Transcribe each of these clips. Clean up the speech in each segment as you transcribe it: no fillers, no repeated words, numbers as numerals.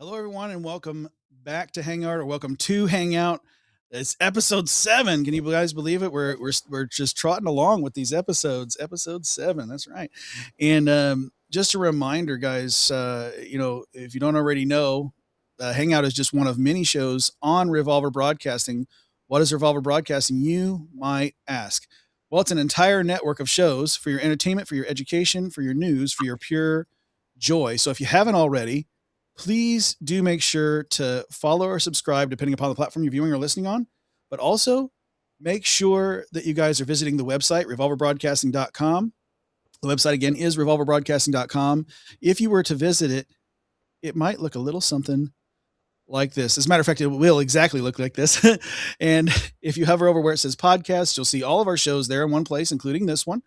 Hello, everyone, and welcome back to Hangout, or welcome to Hangout. It's episode 7. Can you guys believe it? We're just trotting along with these episodes. Episode 7. That's right. And just a reminder, guys. If you don't already know, Hangout is just one of many shows on Revolver Broadcasting. What is Revolver Broadcasting? You might ask. Well, it's an entire network of shows for your entertainment, for your education, for your news, for your pure joy. So if you haven't already, please do make sure to follow or subscribe depending upon the platform you're viewing or listening on. But also make sure that you guys are visiting the website, revolverbroadcasting.com. The website again is revolverbroadcasting.com. If you were to visit it, it might look a little something like this. As a matter of fact, it will exactly look like this. And if you hover over where it says podcast, you'll see all of our shows there in one place, including this one.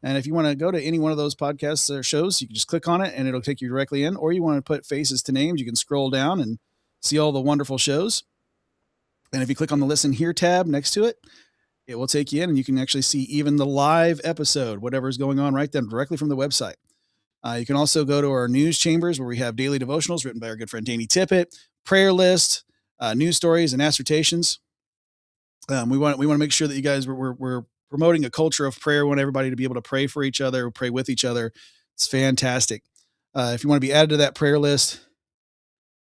And if you want to go to any one of those podcasts or shows, you can just click on it and it'll take you directly in. Or you want to put faces to names, you can scroll down and see all the wonderful shows. And if you click on the listen here tab next to it, it will take you in and you can actually see even the live episode, whatever is going on right then, directly from the website. You can also go to our news chambers where we have daily devotionals written by our good friend Danny Tippett, prayer list, news stories, and assertions. We want to make sure that you guys we're promoting a culture of prayer. We want everybody to be able to pray for each other, pray with each other. It's fantastic. If you want to be added to that prayer list,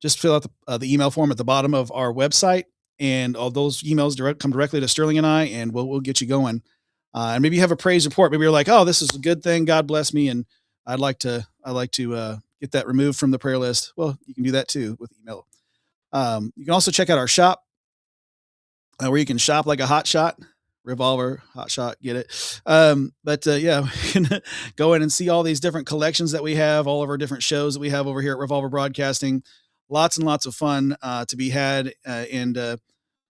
just fill out the email form at the bottom of our website, and all those emails come directly to Sterling and I, and we'll get you going. And maybe you have a praise report. Maybe you're like, oh, this is a good thing. God bless me, and I'd like to get that removed from the prayer list. Well, you can do that too with email. You can also check out our shop where you can shop like a hot shot. Revolver, hot shot, get it. Yeah, we can go in and see all these different collections that we have, all of our different shows that we have over here at Revolver Broadcasting. Lots and lots of fun to be had. And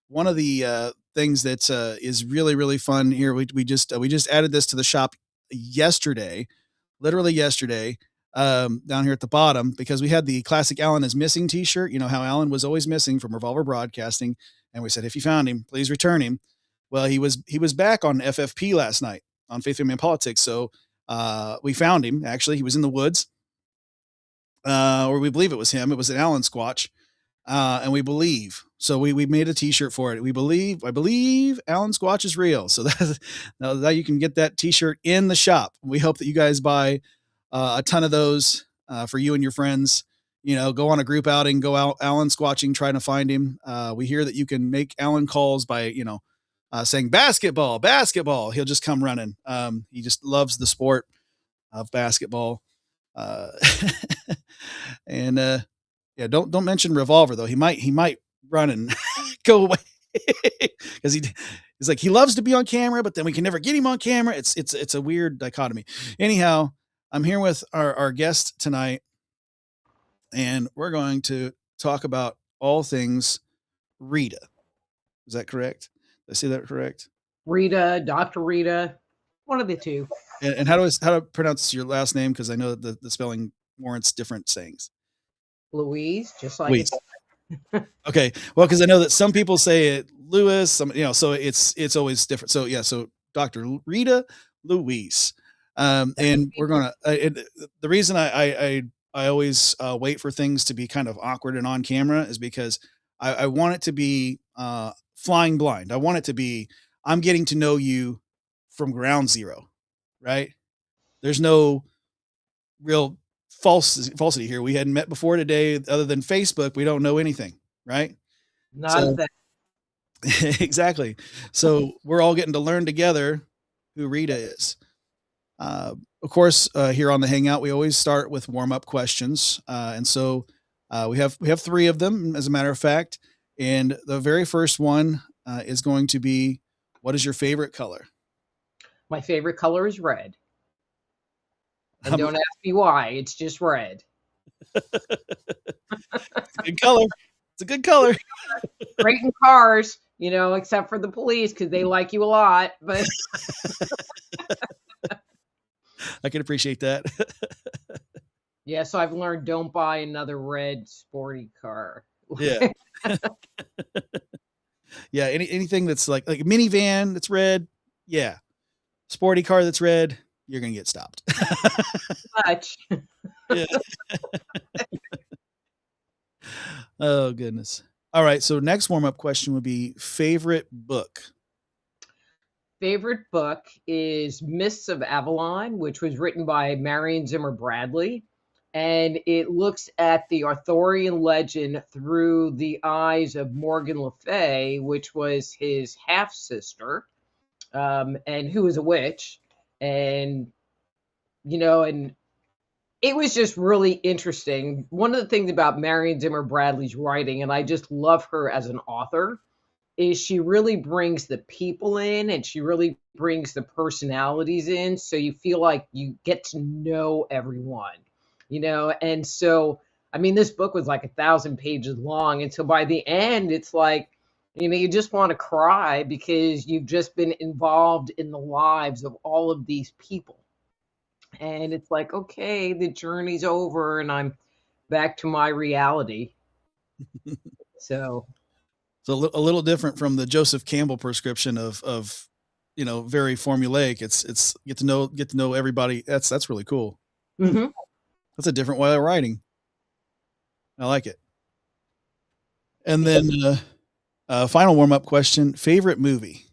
one of the things that is really, really fun here, we just added this to the shop yesterday, literally yesterday, down here at the bottom, because we had the classic Alan is missing t-shirt. You know how Alan was always missing from Revolver Broadcasting. And we said, if you found him, please return him. Well, he was back on FFP last night on Faith, Family, and Politics. So we found him. Actually, he was in the woods, or we believe it was him. It was an Alan Squatch. And we believe, so we made a t-shirt for it. I believe Alan Squatch is real. So now you can get that t-shirt in the shop. We hope that you guys buy a ton of those for you and your friends. Go on a group outing, go out Alan Squatching, trying to find him. We hear that you can make Alan calls by, saying basketball. He'll just come running. He just loves the sport of basketball. And yeah, don't mention Revolver though. He might run and go away because he's like, he loves to be on camera, but then we can never get him on camera. It's a weird dichotomy. Anyhow, I'm here with our guest tonight, and we're going to talk about all things Rita. Is that correct? Did I say that correct? Rita, Dr. Rita, one of the two. And how to pronounce your last name? Because I know that the spelling warrants different sayings. Louise, just like Louise. Okay. Well, because I know that some people say it Lewis, so it's always different. So yeah, so Dr. Rita Louise. And we're gonna the reason I always wait for things to be kind of awkward and on camera is because I want it to be flying blind. I want it to be, I'm getting to know you from ground zero, right? There's no real falsity here. We hadn't met before today, other than Facebook. We don't know anything, right? Not that. Exactly. So we're all getting to learn together who Rita is. Of course, here on the Hangout, we always start with warm-up questions. And so we have 3 of them, as a matter of fact. And the very first one is going to be, what is your favorite color? My favorite color is red. And don't ask me why. It's just red. It's a good color. It's a good color. Great in cars, except for the police, because they like you a lot. But I can appreciate that. Yeah, so I've learned, don't buy another red sporty car. Yeah. Yeah, anything that's like a minivan that's red, yeah. Sporty car that's red, you're gonna get stopped. Much. Yeah. Oh goodness. All right. So next warm up question would be favorite book. Favorite book is Mists of Avalon, which was written by Marion Zimmer Bradley. And it looks at the Arthurian legend through the eyes of Morgan Le Fay, which was his half sister, and who was a witch. And, and it was just really interesting. One of the things about Marion Zimmer Bradley's writing, and I just love her as an author, is she really brings the people in and she really brings the personalities in. So you feel like you get to know everyone, And so, I mean, this book was like 1,000 pages long. And so by the end, it's like, you just want to cry because you've just been involved in the lives of all of these people. And it's like, okay, the journey's over and I'm back to my reality. So a little different from the Joseph Campbell prescription of very formulaic. It's get to know everybody. That's really cool. mm-hmm. That's a different way of writing. I like it. And then final warm up question: favorite movie?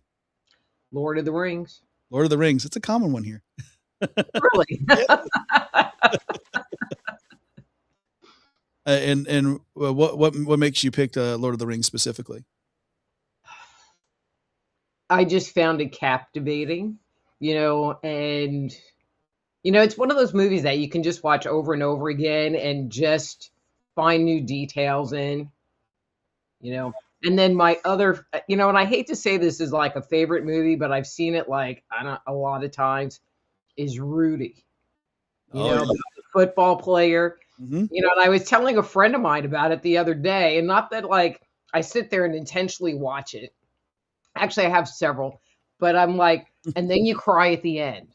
Lord of the Rings. Lord of the Rings. It's a common one here. Really? And what makes you pick Lord of the Rings specifically? I just found it captivating, and it's one of those movies that you can just watch over and over again and just find new details in, And then my other, and I hate to say this is like a favorite movie, but I've seen it like a lot of times, is Rudy. The football player. Mm-hmm. And I was telling a friend of mine about it the other day, and not that like I sit there and intentionally watch it. Actually, I have several, but I'm like, and then you cry at the end.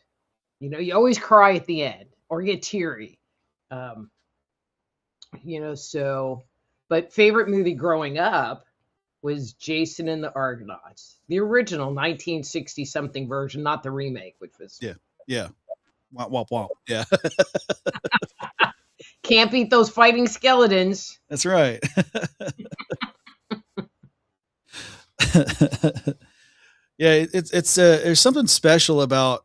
You always cry at the end or get teary. So, but favorite movie growing up was Jason and the Argonauts, the original 1960 something version, not the remake, which was yeah. Womp, womp, womp. Yeah. Can't beat those fighting skeletons. That's right. Yeah, it's there's something special about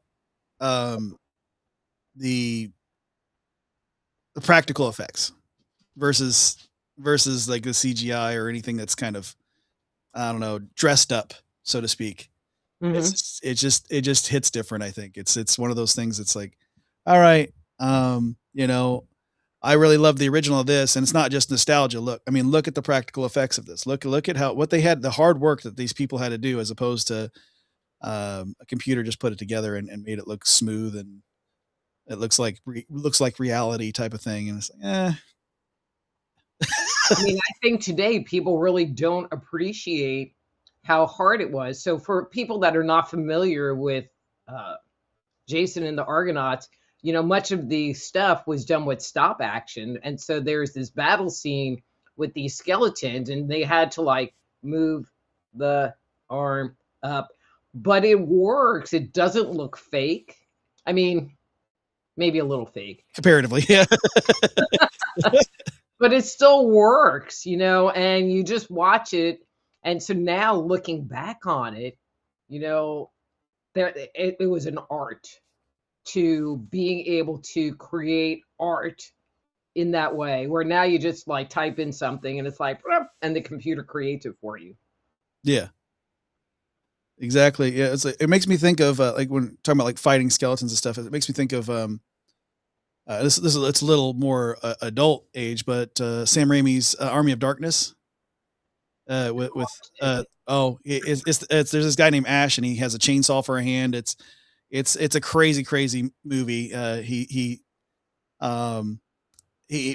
the practical effects versus like the CGI or anything that's kind of, I don't know, dressed up, so to speak. Mm-hmm. It just hits different. I think it's one of those things. It's like, all right, I really love the original of this, and it's not just nostalgia. Look at the practical effects of this. Look at what they had, the hard work that these people had to do, as opposed to a computer just put it together and made it look smooth, and it looks like reality type of thing. And it's like, I mean, I think today people really don't appreciate how hard it was. So for people that are not familiar with Jason and the Argonauts, much of the stuff was done with stop action. And so there's this battle scene with these skeletons, and they had to like move the arm up, but it works. It doesn't look fake. I mean, maybe a little fake. Comparatively, yeah. But it still works, and you just watch it. And so now looking back on it, it was an art to being able to create art in that way, where now you just like type in something and it's like, and the computer creates it for you. Yeah, exactly. Yeah. It makes me think of like when talking about like fighting skeletons and stuff, it makes me think of it's a little more adult age, but Sam Raimi's Army of Darkness. There's this guy named Ash, and he has a chainsaw for a hand. It's a crazy movie. He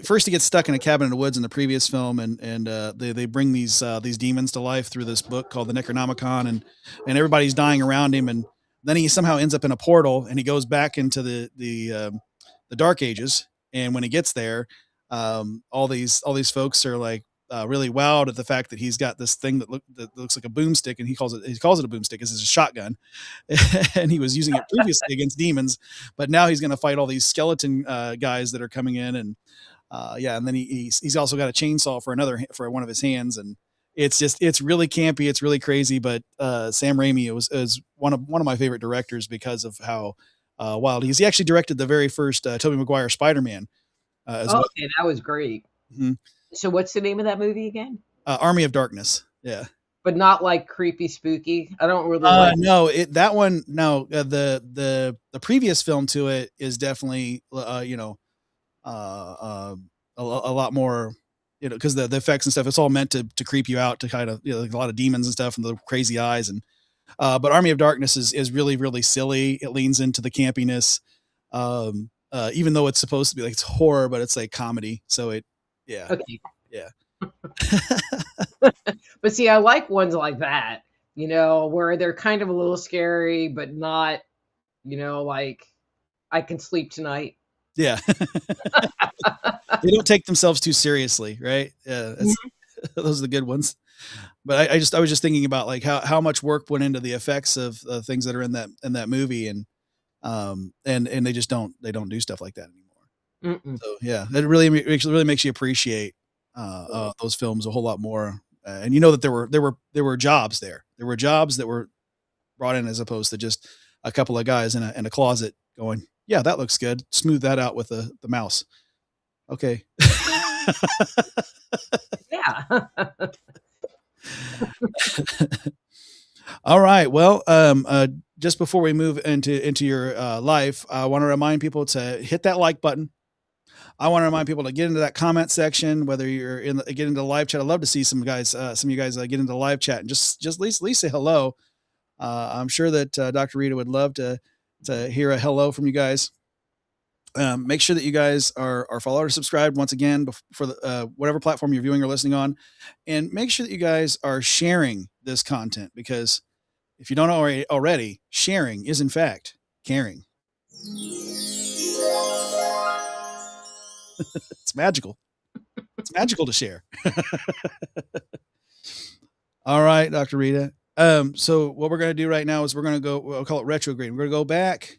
first he gets stuck in a cabin in the woods in the previous film, and they bring these demons to life through this book called the Necronomicon, and everybody's dying around him, and then he somehow ends up in a portal, and he goes back into the Dark Ages. And when he gets there, all these folks are like really wowed at the fact that he's got this thing that looks like a boomstick, and he calls it a boomstick. It's a shotgun, and he was using it previously against demons, but now he's going to fight all these skeleton guys that are coming in, and and then he's also got a chainsaw for one of his hands, and it's really campy, it's really crazy, but Sam Raimi is one of my favorite directors because of how wild he is. He actually directed the very first Tobey Maguire Spider-Man as well. Okay, that was great. Mm-hmm. So what's the name of that movie again? Army of Darkness. Yeah. But not like creepy spooky. I don't really like no, that one. No, the previous film to it is definitely a lot more, because the effects and stuff, it's all meant to creep you out, to kind of, like a lot of demons and stuff and the crazy eyes. And but Army of Darkness is really, really silly. It leans into the campiness, even though it's supposed to be like, it's horror, but it's like comedy. So Okay. Yeah. But see, I like ones like that, where they're kind of a little scary, but not, like I can sleep tonight. Yeah. They don't take themselves too seriously, right? Yeah, those are the good ones. But I was just thinking about like how much work went into the effects of things that are in that movie, and they just don't do stuff like that anymore. Mm-mm. So yeah, it really makes you appreciate those films a whole lot more, and that there were jobs there. There were jobs that were brought in, as opposed to just a couple of guys in a closet going, yeah, that looks good. Smooth that out with the mouse. Okay. Yeah. All right. Well, just before we move into your life, I want to remind people to hit that like button. I want to remind people to get into that comment section, whether you're get into the live chat. I'd love to see some of you guys get into the live chat and just at least say hello. I'm sure that Dr. Rita would love to hear a hello from you guys. Make sure that you guys are followed or subscribed once again for the, whatever platform you're viewing or listening on, and make sure that you guys are sharing this content, because if you don't already, sharing is in fact caring. It's magical. It's magical to share. All right, Dr. Rita. So what we're going to do right now is we're going to we'll call it retrograde. We're going to go back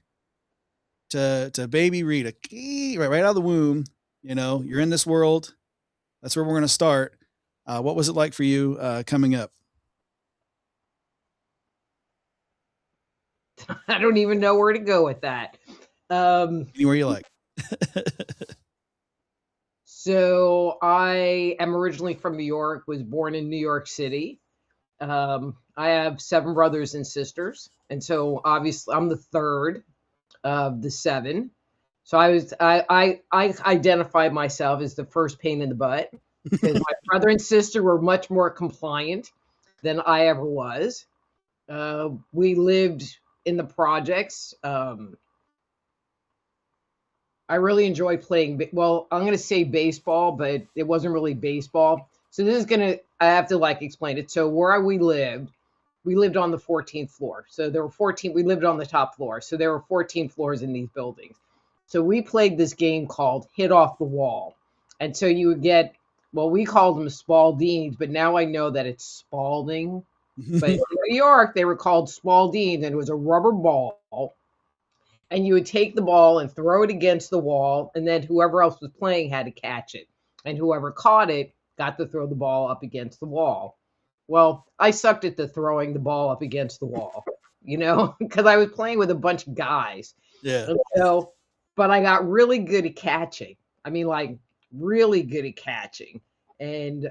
to baby Rita, right out of the womb. You're in this world. That's where we're going to start. What was it like for you coming up? I don't even know where to go with that. Anywhere you like. So I am originally from New York, was born in New York City. I have 7 brothers and sisters. And so obviously I'm the third of the 7. So I identified myself as the first pain in the butt, because my brother and sister were much more compliant than I ever was. We lived in the projects. I really enjoy playing. Well, I'm going to say baseball, but it wasn't really baseball. So I have to explain it. So where we lived on the 14th floor. So there were 14, we lived on the top floor. So there were 14 floors in these buildings. So we played this game called Hit Off the Wall. And so you would get, we called them Spaldings, but now I know that it's Spalding. But in New York, they were called Spaldings, and it was a rubber ball. And you would take the ball and throw it against the wall, and then whoever else was playing had to catch it. And whoever caught it got to throw the ball up against the wall. Well, I sucked at the throwing the ball up against the wall, because I was playing with a bunch of guys. Yeah. And so, but I got really good at catching. I mean, really good at catching. And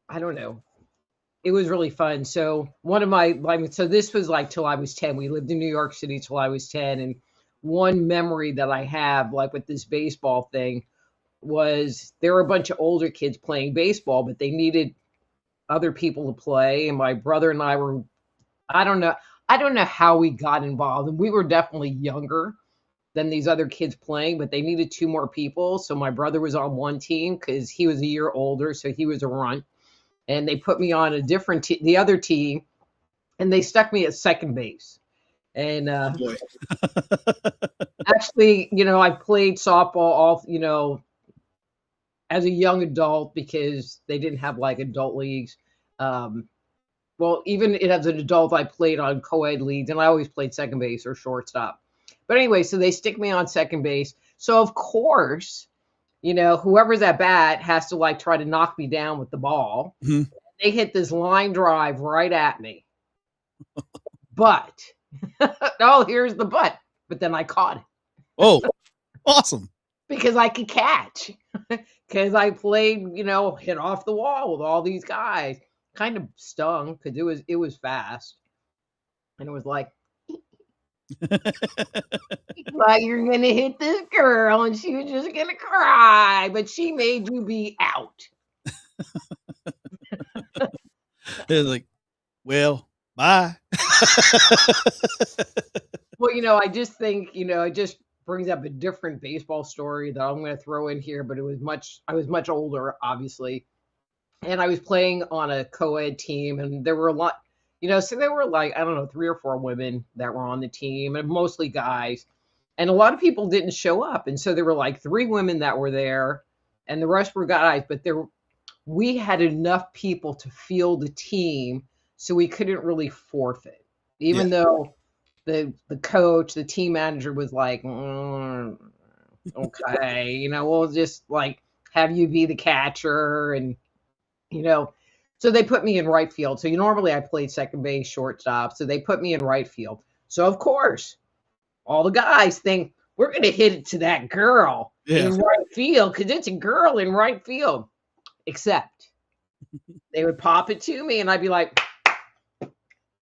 I don't know. It was really fun. So so this was till I was 10. We lived in New York City till I was 10. And one memory that I have, with this baseball thing, was there were a bunch of older kids playing baseball, but they needed other people to play. And my brother and I were, I don't know how we got involved. And we were definitely younger than these other kids playing, but they needed 2 more people. So my brother was on one team because he was a year older. So he was a runt. And they put me on a different the other team, and they stuck me at second base. And actually, I played softball as a young adult, because they didn't have like adult leagues. Well, even as an adult, I played on co-ed leagues, and I always played second base or shortstop. But anyway, so they stick me on second base. So of course, whoever's at bat has to like try to knock me down with the ball. Mhm. They hit this line drive right at me. But, oh, here's the but. But then I caught it. Oh, awesome. Because I could catch. Because I played, hit off the wall with all these guys. Kind of stung because it was fast. And it was like, but you're going to hit this girl and she was just going to cry. But she made you be out. It's like, well, bye. Well, I just think, it just brings up a different baseball story that I'm going to throw in here, but I was much older, obviously. And I was playing on a co-ed team, and there were a lot, so there were like, I don't know, 3 or 4 women that were on the team, and mostly guys. And a lot of people didn't show up. And so there were like 3 women that were there, and the rest were guys, but we had enough people to field the team, so we couldn't really forfeit, even though the coach, the team manager was like, okay, we'll just like have you be the catcher. And, so they put me in right field. So normally I played second base, shortstop. So they put me in right field. So of course, all the guys think we're going to hit it to that girl in right field because it's a girl in right field. Except they would pop it to me and I'd be like,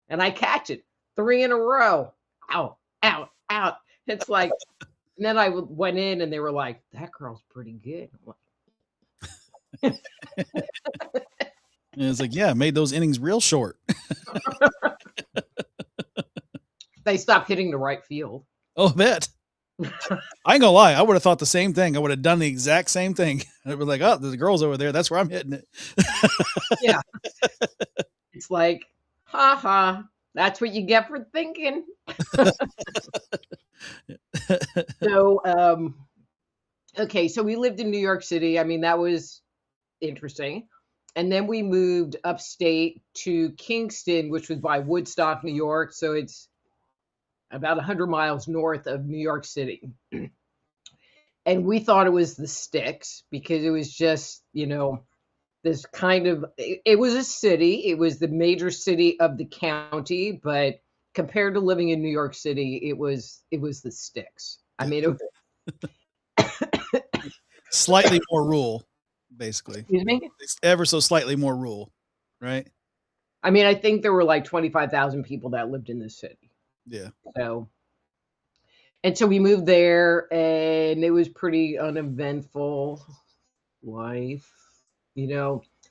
and I catch it 3 in a row. Out, out, out. It's like, and then I went in and they were like, that girl's pretty good. And it's like, yeah, made those innings real short. They stopped hitting the right field. Oh, I bet. I ain't gonna lie. I would have thought the same thing. I would have done the exact same thing. It was like, oh, there's girls over there. That's where I'm hitting it. Yeah. It's like, ha. That's what you get for thinking. So, okay. So we lived in New York City. I mean, that was interesting. And then we moved upstate to Kingston, which was by Woodstock, New York. So it's about 100 miles north of New York City. And we thought it was the sticks because it was just, this kind of, it was a city. It was the major city of the county, but compared to living in New York City, it was the sticks. I mean, slightly more rural, basically. Excuse me? It's ever so slightly more rural, right? I mean, I think there were like 25,000 people that lived in this city. Yeah. So we moved there, and it was pretty uneventful life.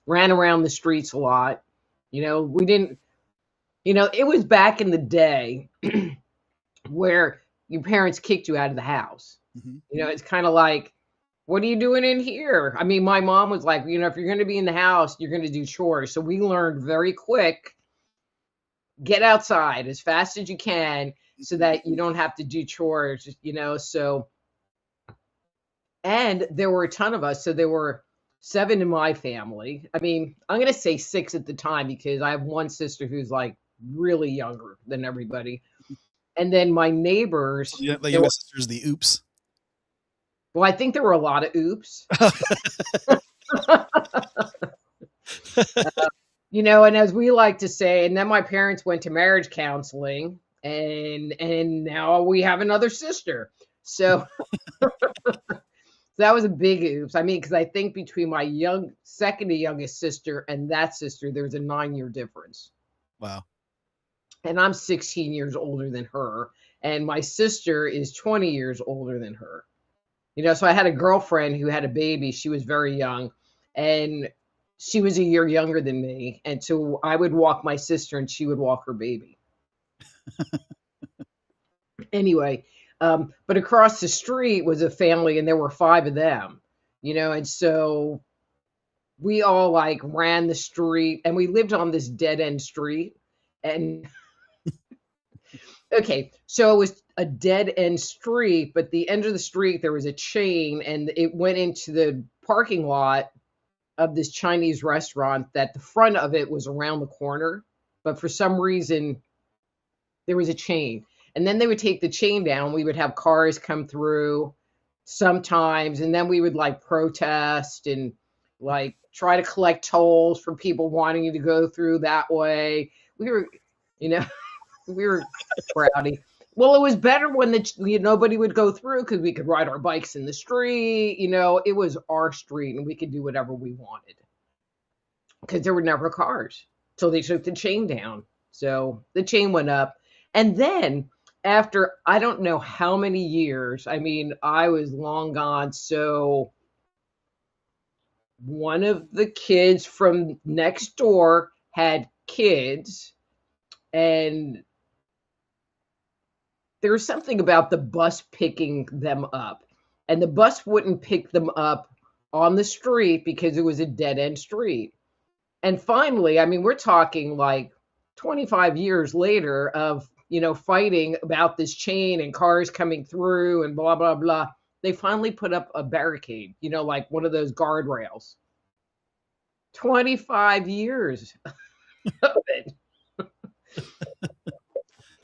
Ran around the streets a lot. We didn't, it was back in the day where your parents kicked you out of the house. Mm-hmm. It's kind of like, what are you doing in here? I mean, my mom was like, if you're going to be in the house, you're going to do chores. So we learned very quick, get outside as fast as you can so that you don't have to do chores, so. And there were a ton of us. So there were 7 in my family. I mean, I'm going to say 6 at the time because I have one sister who's like really younger than everybody. And then my neighbors. The youngest sister's the oops. Well, I think there were a lot of oops. And as we like to say, and then my parents went to marriage counseling and now we have another sister. So that was a big oops. I mean, because I think between my second to youngest sister and that sister, there was a 9-year difference. Wow. And I'm 16 years older than her. And my sister is 20 years older than her. So I had a girlfriend who had a baby. She was very young. And she was a year younger than me. And so I would walk my sister and she would walk her baby. Anyway. But across the street was a family and there were 5 of them, and so we all like ran the street and we lived on this dead end street. And okay, so it was a dead end street, but the end of the street, there was a chain and it went into the parking lot of this Chinese restaurant that the front of it was around the corner, but for some reason there was a chain. And then they would take the chain down. We would have cars come through sometimes, and then we would like protest and like try to collect tolls from people wanting to go through that way. We were, you know, we were rowdy. Well, it was better when nobody would go through because we could ride our bikes in the street. It was our street and we could do whatever we wanted because there were never cars till they took the chain down. So the chain went up. And then after I don't know how many years, I mean, I was long gone. So one of the kids from next door had kids, and there was something about the bus picking them up, and the bus wouldn't pick them up on the street because it was a dead end street. And finally, I mean, we're talking like 25 years later of, fighting about this chain and cars coming through and blah, blah, blah. They finally put up a barricade, like one of those guardrails. 25 years of it.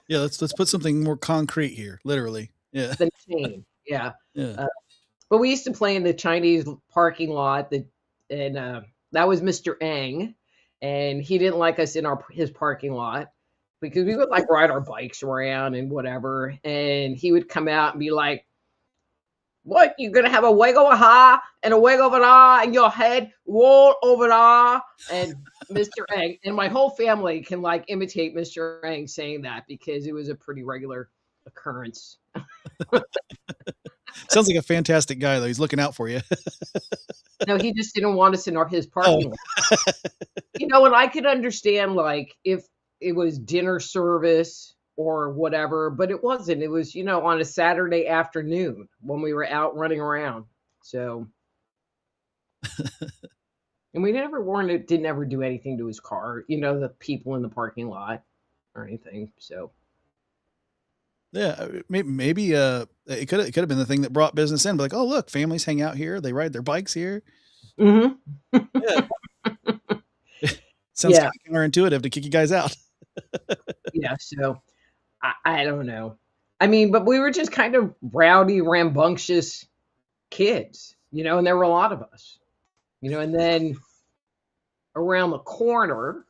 Yeah, let's put something more concrete here, literally. Yeah. The chain. Yeah. Yeah. But we used to play in the Chinese parking lot, and that was Mr. Eng, and he didn't like us in his parking lot because we would like ride our bikes around and whatever, and he would come out and be like, "What? You're gonna have a wig over here and a wig over there, and your head roll over there?" And Mr. Eng and my whole family can like imitate Mr. Eng saying that because it was a pretty regular occurrence. Sounds like a fantastic guy, though. He's looking out for you. No, he just didn't want us in his parking lot. And I could understand like if it was dinner service or whatever, but it wasn't. It was, on a Saturday afternoon when we were out running around. So, and we didn't ever do anything to his car, the people in the parking lot or anything. So, yeah, maybe it could have been the thing that brought business in. But like, oh look, families hang out here. They ride their bikes here. Mm-hmm. Yeah. Sounds kind of counterintuitive to kick you guys out. Yeah, so I don't know. I mean, but we were just kind of rowdy, rambunctious kids, and there were a lot of us, and then around the corner,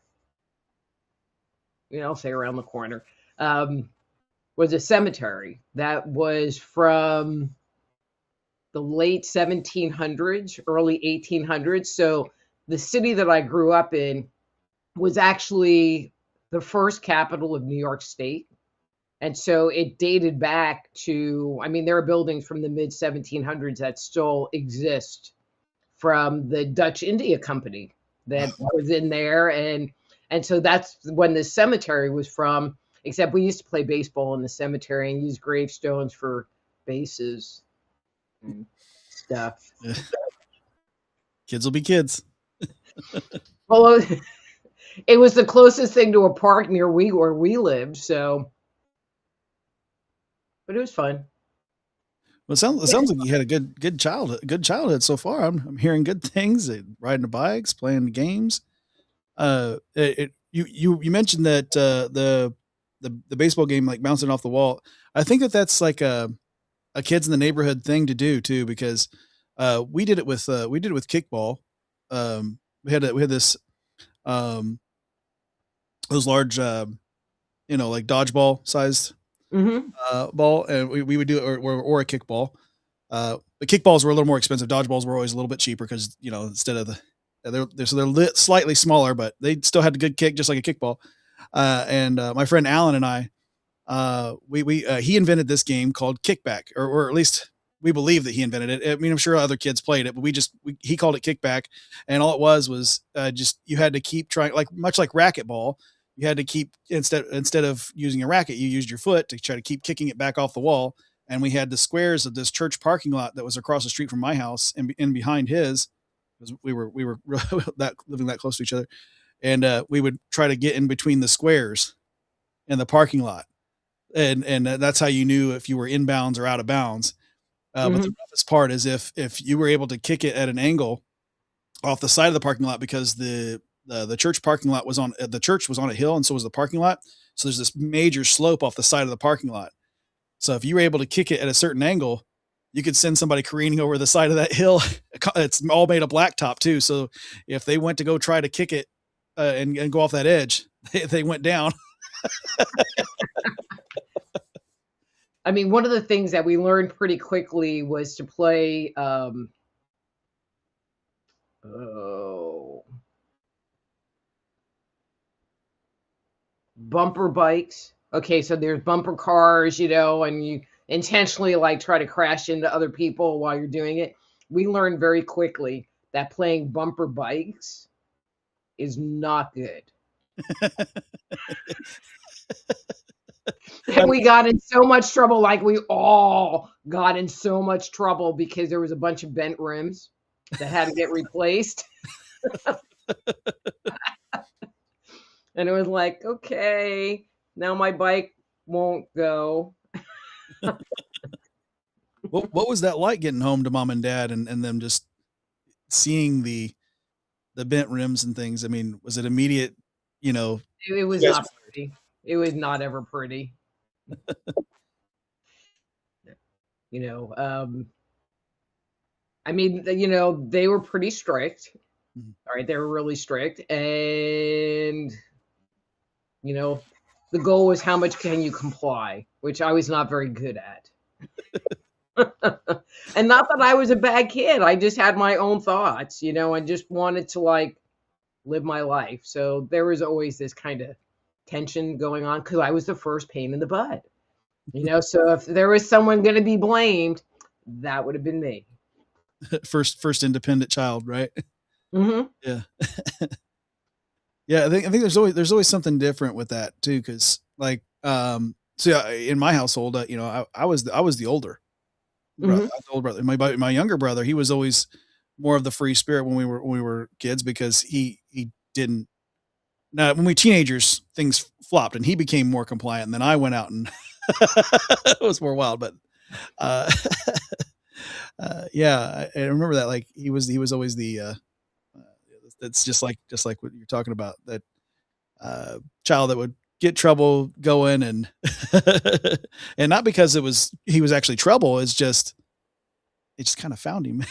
I'll say around the corner, was a cemetery that was from the late 1700s, early 1800s. So the city that I grew up in was actually the first capital of New York State. And so it dated back to, I mean, there are buildings from the mid 1700s that still exist from the Dutch India Company that was in there. And so that's when the cemetery was from, except we used to play baseball in the cemetery and use gravestones for bases and stuff. Kids will be kids. Well, it was the closest thing to a park near where we lived, so. But it was fun. Well, it sounds like you had a good childhood so far. I'm hearing good things. Riding the bikes, playing the games. You mentioned that the baseball game, like bouncing off the wall. I think that's like a kids in the neighborhood thing to do too, because we did it with kickball. We had this those large like dodgeball sized ball, and we would do it or a kickball. But kickballs were a little more expensive. Dodgeballs were always a little bit cheaper because instead of they're slightly smaller, but they still had a good kick, just like a kickball. And my friend Alan and I, he invented this game called Kickback, or at least we believe that he invented it. I mean, I'm sure other kids played it, but he called it Kickback, and all it was just you had to keep trying, like much like racquetball. You had to keep instead of using a racket, you used your foot to try to keep kicking it back off the wall. And we had the squares of this church parking lot that was across the street from my house and in behind his, because we were living that close to each other, and we would try to get in between the squares in the parking lot, and that's how you knew if you were inbounds or out of bounds. But the roughest part is if you were able to kick it at an angle off the side of the parking lot, because the church parking lot was on the church was on a hill, and so was the parking lot. So there's this major slope off the side of the parking lot. So if you were able to kick it at a certain angle, you could send somebody careening over the side of that hill. It's all made of blacktop too. So if they went to go try to kick it and go off that edge, they went down. I mean, one of the things that we learned pretty quickly was to play bumper bikes. Okay, so there's bumper cars, and you intentionally like try to crash into other people while you're doing it. We learned very quickly that playing bumper bikes is not good. And we got in so much trouble, like we all got in so much trouble because there was a bunch of bent rims that had to get replaced. And it was like, okay, now my bike won't go. What was that like getting home to mom and dad and them just seeing the bent rims and things? I mean, was it immediate, It was not pretty. It was not ever pretty. I mean, they were pretty strict. Mhm. All right, they were really strict. And, the goal was how much can you comply, which I was not very good at. And not that I was a bad kid. I just had my own thoughts, and just wanted to like live my life. So there was always this kind of tension going on because I was the first pain in the butt. So if there was someone going to be blamed, that would have been me. First independent child, right? Mm-hmm. Yeah. Yeah, I think there's always something different with that too, because like so yeah, in my household, I was the older brother. Mm-hmm. I was the older brother. My younger brother, he was always more of the free spirit when we were kids, because he didn't. Now, when we were teenagers, things flopped, and he became more compliant. And then I went out and it was more wild. But yeah, I remember that. Like he was always the. That's just like what you're talking about. That child that would get trouble going, and and not because he was actually trouble. It just kind of found him.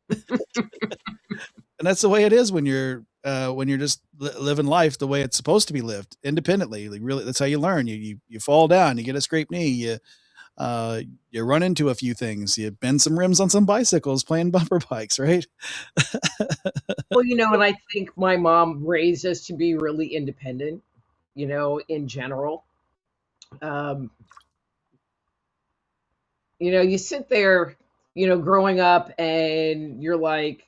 And that's the way it is when you're just living life the way it's supposed to be lived independently. Like really, that's how you learn. You fall down, you get a scraped knee, you run into a few things, you bend some rims on some bicycles playing bumper bikes, right? Well, and I think my mom raised us to be really independent, in general. You sit there, growing up, and you're like,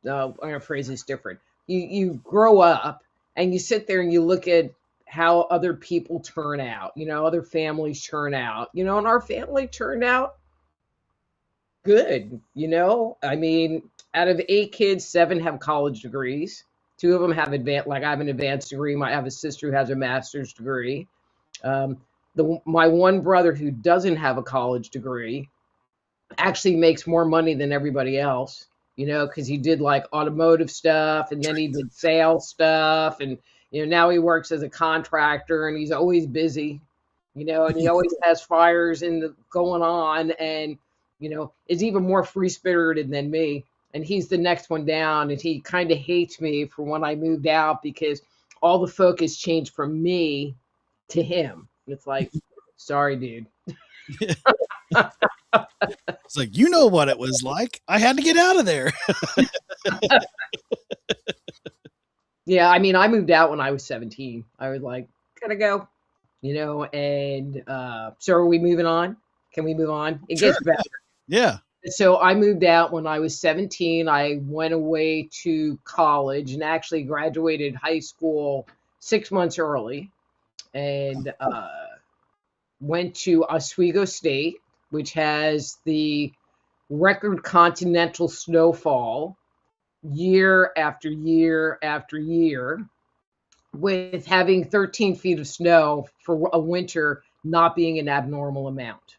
I'm going to phrase this different. You grow up and you sit there and you look at how other people turn out, other families turn out, and our family turned out good. I mean, out of 8 kids, 7 have college degrees. 2 of them have I have an advanced degree. I have a sister who has a master's degree. My one brother who doesn't have a college degree actually makes more money than everybody else, because he did like automotive stuff, and then he did sales stuff, and now he works as a contractor, and he's always busy, and he always has fires going on, and is even more free spirited than me. And he's the next one down, and he kind of hates me for when I moved out, because all the focus changed from me to him. It's like, sorry, dude. It's like, what it was like. I had to get out of there. Yeah, I mean, I moved out when I was 17. I was like, gotta go, and so are we moving on? Can we move on? It Sure. gets better. Yeah. So I moved out when I was 17. I went away to college and actually graduated high school 6 months early, and went to Oswego State, which has the record continental snowfall year after year after year, with having 13 feet of snow for a winter not being an abnormal amount.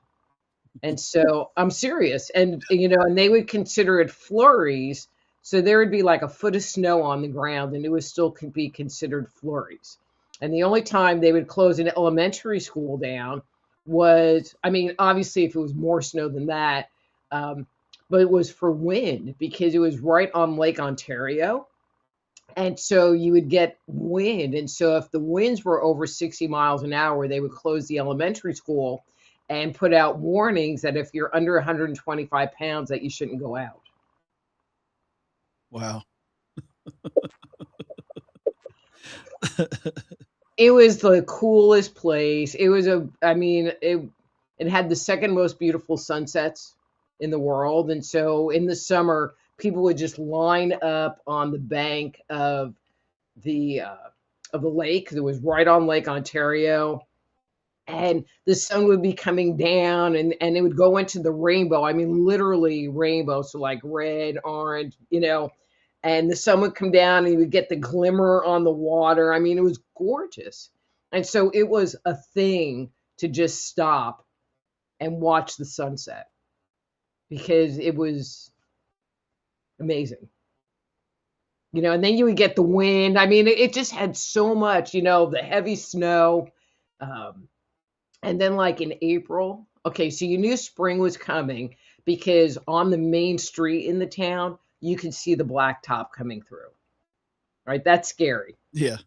And so I'm serious. And, and they would consider it flurries. So there would be like a foot of snow on the ground and it would still be considered flurries. And the only time they would close an elementary school down was, I mean, obviously if it was more snow than that, but it was for wind because it was right on Lake Ontario. And so you would get wind. And so if the winds were over 60 miles an hour, they would close the elementary school and put out warnings that if you're under 125 pounds, that you shouldn't go out. Wow. It was the coolest place. It was it had the second most beautiful sunsets in the world. And so in the summer, people would just line up on the bank of the lake that was right on Lake Ontario. And the sun would be coming down and it would go into the rainbow. I mean, literally rainbow. So like red, orange, and the sun would come down and you would get the glimmer on the water. I mean, it was gorgeous. And so it was a thing to just stop and watch the sunset because it was amazing. And then you would get the wind. I mean, it just had so much, the heavy snow. And then like in April, okay, so you knew spring was coming because on the main street in the town, you could see the blacktop coming through. Right? That's scary. Yeah.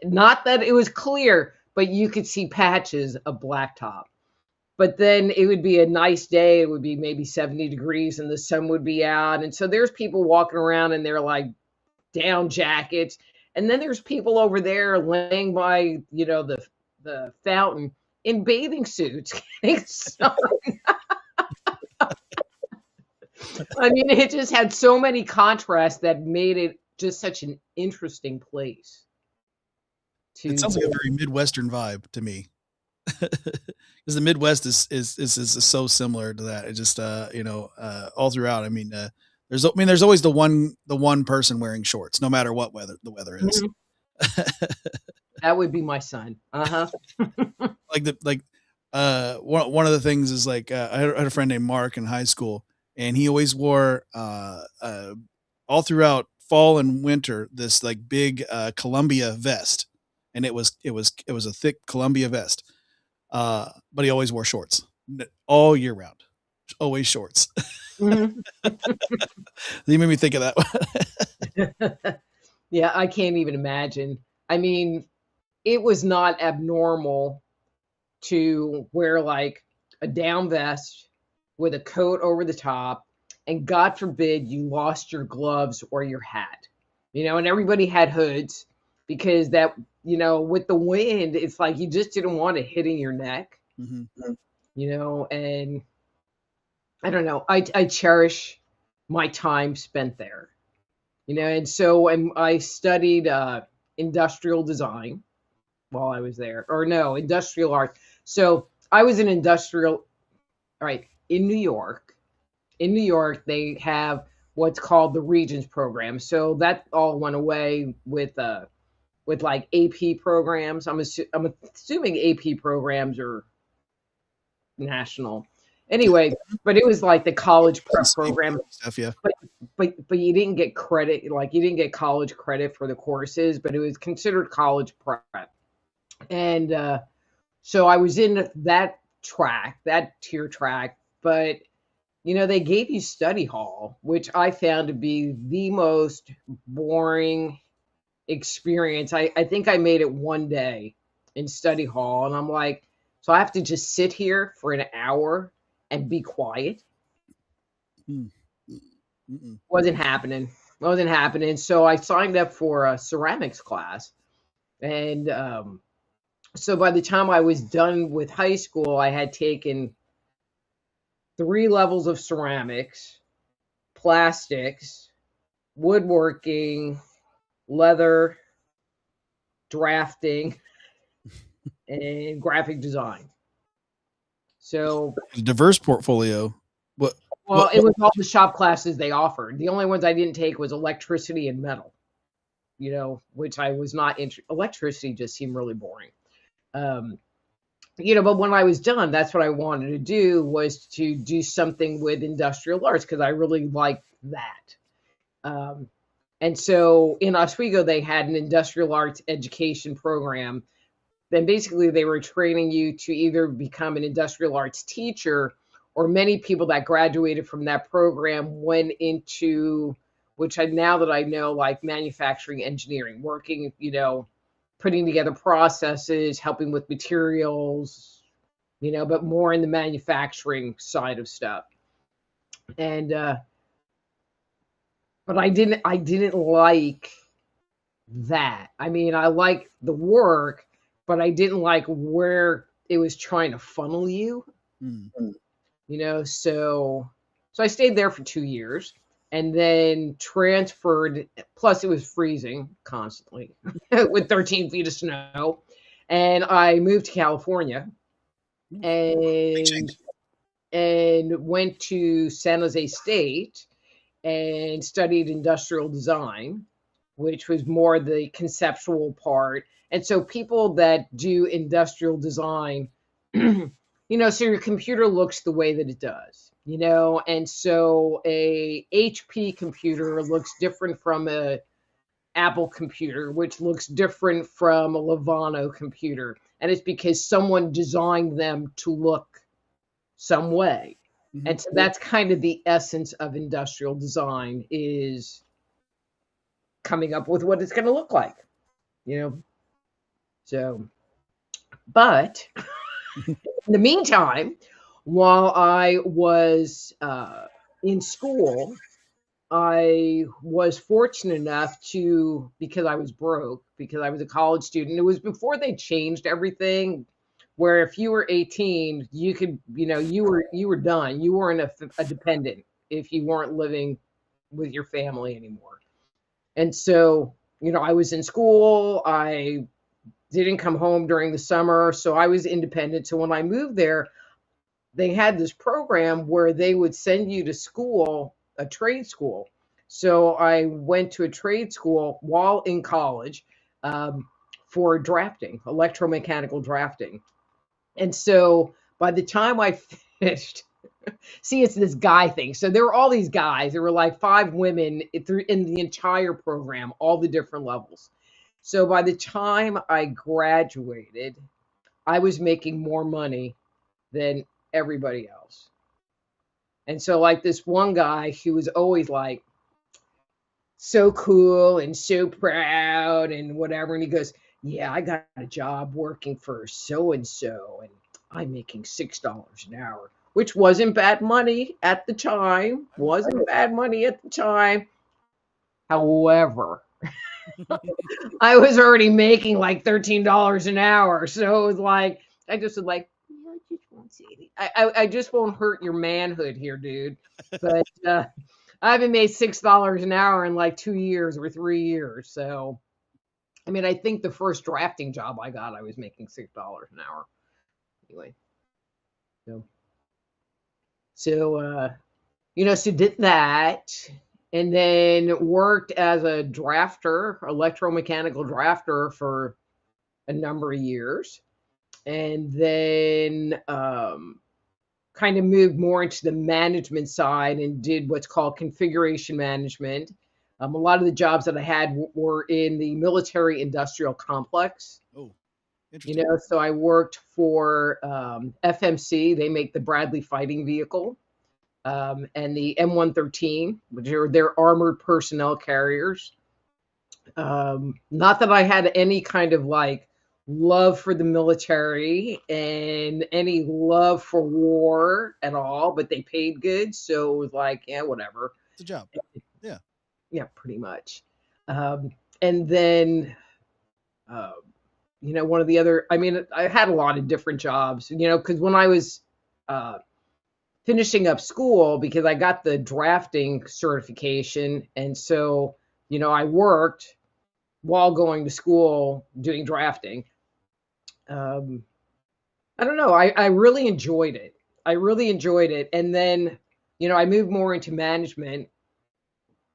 Not that it was clear, but you could see patches of blacktop. But then it would be a nice day. It would be maybe 70 degrees and the sun would be out. And so there's people walking around and they're like down jackets. And then there's people over there laying by, the fountain in bathing suits getting sun. I mean, it just had so many contrasts that made it just such an interesting place. It sounds like a very Midwestern vibe to me. Because the Midwest is so similar to that. It just all throughout. I mean, there's always the one person wearing shorts, no matter what the weather is. Mm-hmm. That would be my son. Uh-huh. One of the things is like I had a friend named Mark in high school, and he always wore all throughout fall and winter this like big Columbia vest, and it was a thick Columbia vest. But he always wore shorts all year round, always shorts. Mm-hmm. You made me think of that. Yeah, I can't even imagine. I mean, it was not abnormal to wear like a down vest with a coat over the top, and God forbid you lost your gloves or your hat, and everybody had hoods because that, with the wind, it's like you just didn't want it hitting your neck, mm-hmm. And I don't know. I cherish my time spent there, and so I studied industrial design while I was there, or no, industrial art. So I was in industrial, right, in New York. In New York, they have what's called the Regents program. So that all went away with like AP programs. I'm assuming AP programs are national. Anyway, but it was like the college prep program stuff, yeah. But you didn't get credit, like you didn't get college credit for the courses, but it was considered college prep. And so I was in that tier track, but they gave you study hall, which I found to be the most boring experience. I think I made it one day in study hall, and I'm like, so I have to just sit here for an hour and be quiet. Wasn't happening. So I signed up for a ceramics class, and so by the time I was done with high school, I had taken 3 levels of ceramics, plastics, woodworking, leather, drafting, and graphic design. So a diverse portfolio. Well, it was all the shop classes they offered. The only ones I didn't take was electricity and metal, which I was not interested. Electricity just seemed really boring. but when I was done, that's what I wanted to do, was to do something with industrial arts, because I really liked that. Um, and so in Oswego, they had an industrial arts education program. Then basically they were training you to either become an industrial arts teacher, or many people that graduated from that program went into, which now that I know, like manufacturing engineering, working, putting together processes, helping with materials, but more in the manufacturing side of stuff. And but I didn't like that. I mean, I like the work, but I didn't like where it was trying to funnel you. Mm. So I stayed there for 2 years and then transferred. Plus, it was freezing constantly with 13 feet of snow. And I moved to California Big and change. went to San Jose State and studied industrial design, which was more the conceptual part. And so people that do industrial design, so your computer looks the way that it does, and so a HP computer looks different from a Apple computer, which looks different from a Levano computer. And it's because someone designed them to look some way. Mm-hmm. And so that's kind of the essence of industrial design, is coming up with what it's going to look like, you know. So, but in the meantime, while I was in school, I was fortunate enough to, because I was broke, because I was a college student. It was before they changed everything, where if you were 18, you could, you were done. You weren't a dependent if you weren't living with your family anymore. And so, I was in school. I didn't come home during the summer, so I was independent. So when I moved there, they had this program where they would send you to school, a trade school. So I went to a trade school while in college, for drafting, electromechanical drafting. And so by the time I finished, see, it's this guy thing. So there were all these guys. There were like 5 women in the entire program, all the different levels. So by the time I graduated, I was making more money than everybody else. And so, like, this one guy who was always like so cool and so proud and whatever. And he goes, "Yeah, I got a job working for so and so, and I'm making $6 an hour," which wasn't bad money at the time. Wasn't bad money at the time. However, I was already making like $13 an hour. So it was like, I just was like, "Yeah, I just won't say anything. I just won't hurt your manhood here, dude." But I haven't made $6 an hour in like 2 years or 3 years. So, I mean, I think the first drafting job I got, I was making $6 an hour. Anyway, so, so did that, and then worked as a drafter, electromechanical drafter, for a number of years, and then kind of moved more into the management side and did what's called configuration management. A lot of the jobs that I had were in the military industrial complex. Oh, interesting. So I worked for FMC. They make the Bradley fighting vehicle, and the M113, which are their armored personnel carriers. Not that I had any kind of like love for the military and any love for war at all, but they paid good. So it was like, yeah, whatever. It's a job. Yeah. Yeah, pretty much. And then, uh, one of the other, I mean, I had a lot of different jobs, because when I was finishing up school, because I got the drafting certification. And so, I worked while going to school doing drafting. I don't know. I really enjoyed it. I really enjoyed it. And then, I moved more into management,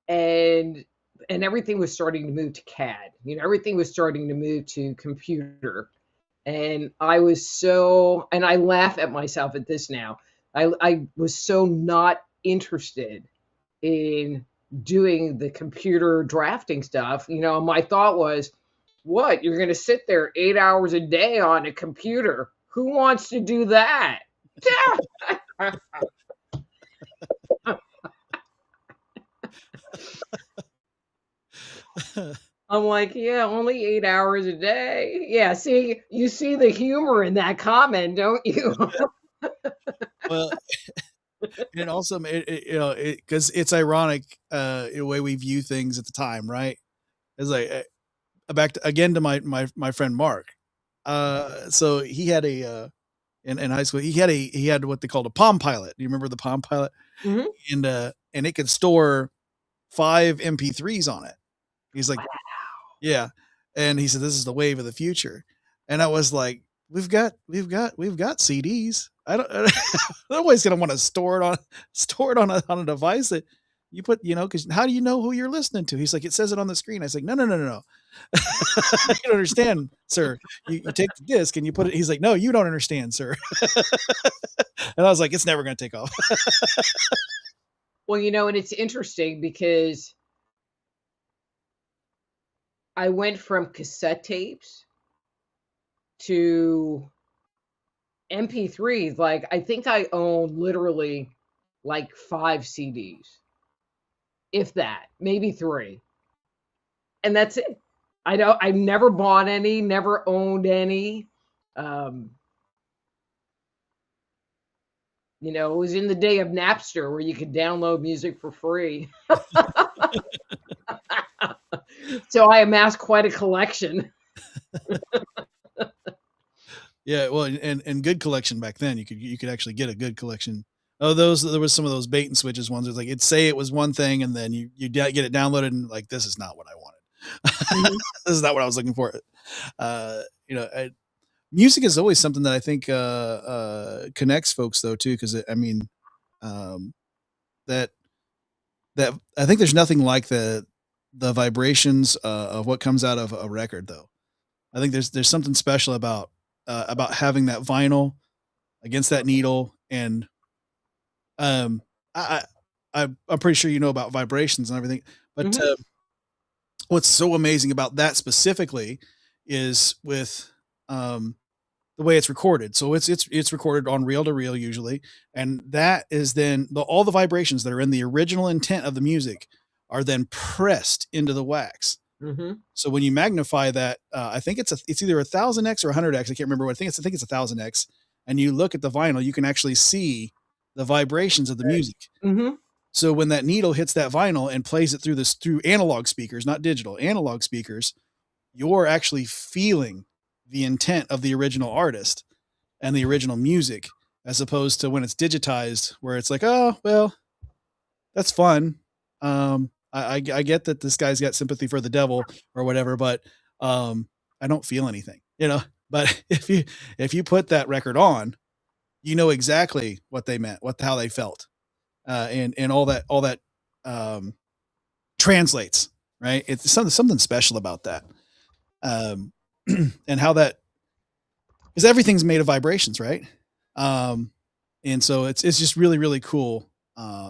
and everything was starting to move to CAD. Everything was starting to move to computer. And I was so, and I laugh at myself at this now. I was so not interested in doing the computer drafting stuff. My thought was, what? You're going to sit there 8 hours a day on a computer? Who wants to do that? I'm like, yeah, only 8 hours a day. Yeah, see, you see the humor in that comment, don't you? Well, and also, because it's ironic, the way we view things at the time, right? It's like back to, again to my friend Mark. So he had in high school he had what they called a Palm Pilot. Do you remember the Palm Pilot? Hmm. And it could store 5 MP3s on it. He's like, Wow. yeah, and he said this is the wave of the future, and I was like, we've got CDs. I don't. Nobody's gonna want to store it on a device that you put, because how do you know who you're listening to? He's like, it says it on the screen. I was like, no, no, no, no, no. You don't understand, sir. You take the disc and you put it. He's like, no, you don't understand, sir. And I was like, it's never gonna take off. Well, and it's interesting because I went from cassette tapes to MP3s. Like, I think I own literally like 5 CDs, if that, maybe 3. And that's it. I never bought any, never owned any. Um, it was in the day of Napster where you could download music for free. So I amassed quite a collection. Yeah, well, and good collection back then. You could actually get a good collection. Oh, those there was some of those bait and switches ones. It's like it'd say it was one thing, and then get it downloaded, and like this is not what I wanted. Mhm. This is not what I was looking for. Music is always something that I think connects folks though too, because I mean, um, that that I think there's nothing like the vibrations of what comes out of a record though. I think there's something special about having that vinyl against that needle, and um, I'm pretty sure you know about vibrations and everything, but Mhm. what's so amazing about that specifically is with um, the way it's recorded. So it's recorded on reel to reel usually, and that is then all the vibrations that are in the original intent of the music are then pressed into the wax. Mhm. So when you magnify that, I think it's either 1000x or 100x. I can't remember what I think it's 1000x. And you look at the vinyl, you can actually see the vibrations of the music. Mhm. So when that needle hits that vinyl and plays it through analog speakers, not digital, analog speakers, you're actually feeling the intent of the original artist and the original music, as opposed to when it's digitized, where it's like, oh well, that's fun. I get that this guy's got sympathy for the devil or whatever, but I don't feel anything. But if you put that record on, you know exactly what they meant, how they felt, and all that um, translates, right? It's something special about that, um, and how that because everything's made of vibrations, right? Um, and so it's just really really cool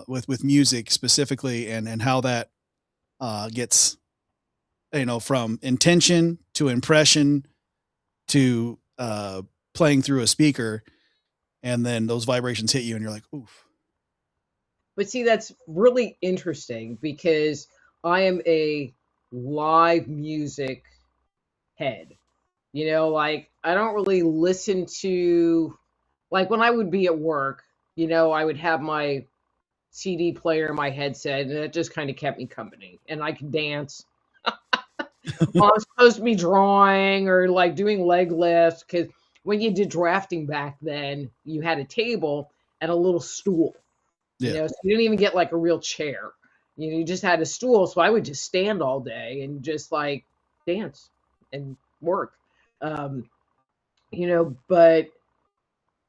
with music specifically, and how that gets from intention to impression to playing through a speaker, and then those vibrations hit you, and you're like, oof. But see, that's really interesting because I am a live music head. Like I don't really listen to, like when I would be at work, I would have my CD player in my headset and it just kind of kept me company and I could dance while I'm supposed to be drawing or like doing leg lifts. Because when you did drafting back then, you had a table and a little stool, Yeah. so you didn't even get like a real chair. You just had a stool. So I would just stand all day and just like dance and work. Um, but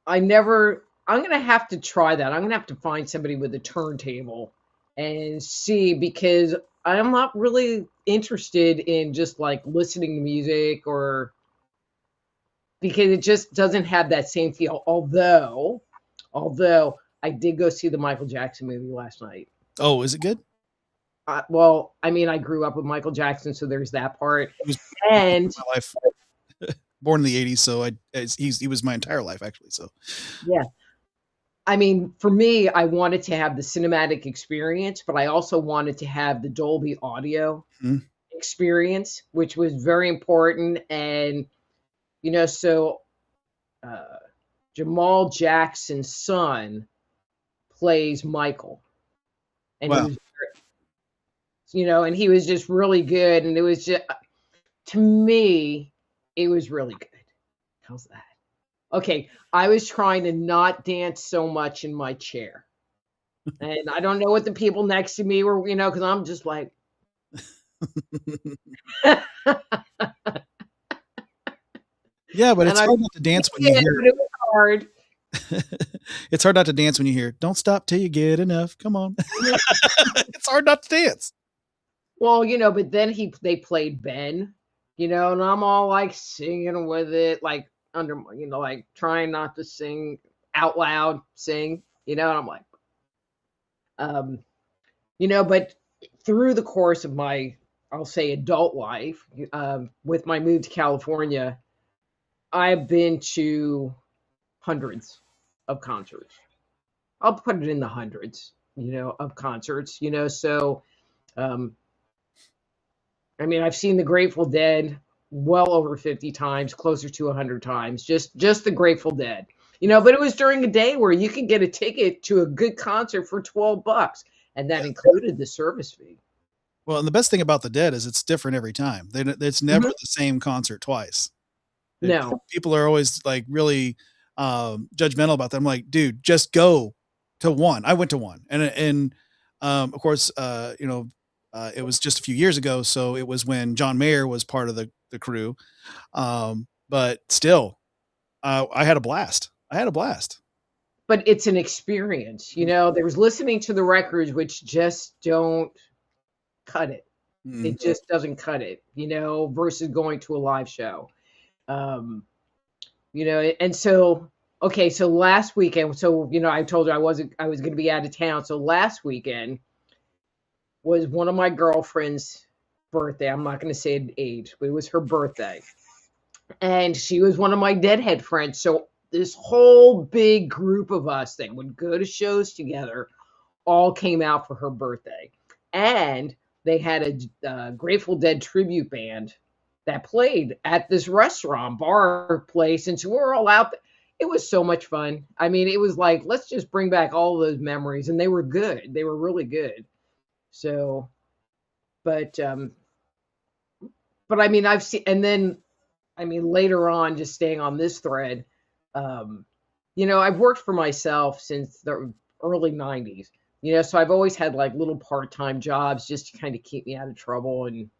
I'm going to have to try that. I'm going to have to find somebody with a turntable and see because I'm not really interested in just like listening to music or because it just doesn't have that same feel. Although I did go see the Michael Jackson movie last night. Oh, is it good? Well, I mean, I grew up with Michael Jackson, so there's that part. It was And my life. Born in the 80s, so he was my entire life actually. So yeah, I mean, for me, I wanted to have the cinematic experience, but I also wanted to have the Dolby audio experience, which was very important. And, so Jamal Jackson's son plays Michael. And wow. and he was just really good. And it was just, to me, it was really good. How's that? Okay, I was trying to not dance so much in my chair. And I don't know what the people next to me were, because I'm just like. Yeah, but it's hard not to dance when you hear. It was hard. It's hard not to dance when you hear, "Don't stop till you get enough." Come on. It's hard not to dance. Well, but then they played Ben, and I'm all like singing with it, like under, like trying not to sing out loud, and I'm like, but through the course of my, I'll say, adult life, with my move to California, I've been to hundreds of concerts. I'll put it in the hundreds, of concerts, so, I mean, I've seen the Grateful Dead well over 50 times, closer to 100 times, just the Grateful Dead. But it was during a day where you could get a ticket to a good concert for $12, and that included the service fee. Well, and the best thing about the Dead is it's different every time. It's never the same concert twice. No. People are always like really judgmental about them. I'm like, dude, just go to one. I went to one, and of course, it was just a few years ago, so it was when John Mayer was part of the crew. But still, I had a blast. But it's an experience, there's listening to the records, which just don't cut it. It just doesn't cut it, versus going to a live show. And so, okay, so last weekend, so, I told you I was going to be out of town. So last weekend was one of my girlfriend's birthday. I'm not going to say an age, but it was her birthday. And she was one of my Deadhead friends. So this whole big group of us that would go to shows together all came out for her birthday. And they had a Grateful Dead tribute band that played at this restaurant bar place. And so we were all out there. It was so much fun. I mean, it was like, let's just bring back all those memories. And they were good. They were really good. So, but I mean, I've seen, and then, I mean, later on, just staying on this thread, I've worked for myself since the early 90s, so I've always had like little part-time jobs just to kind of keep me out of trouble and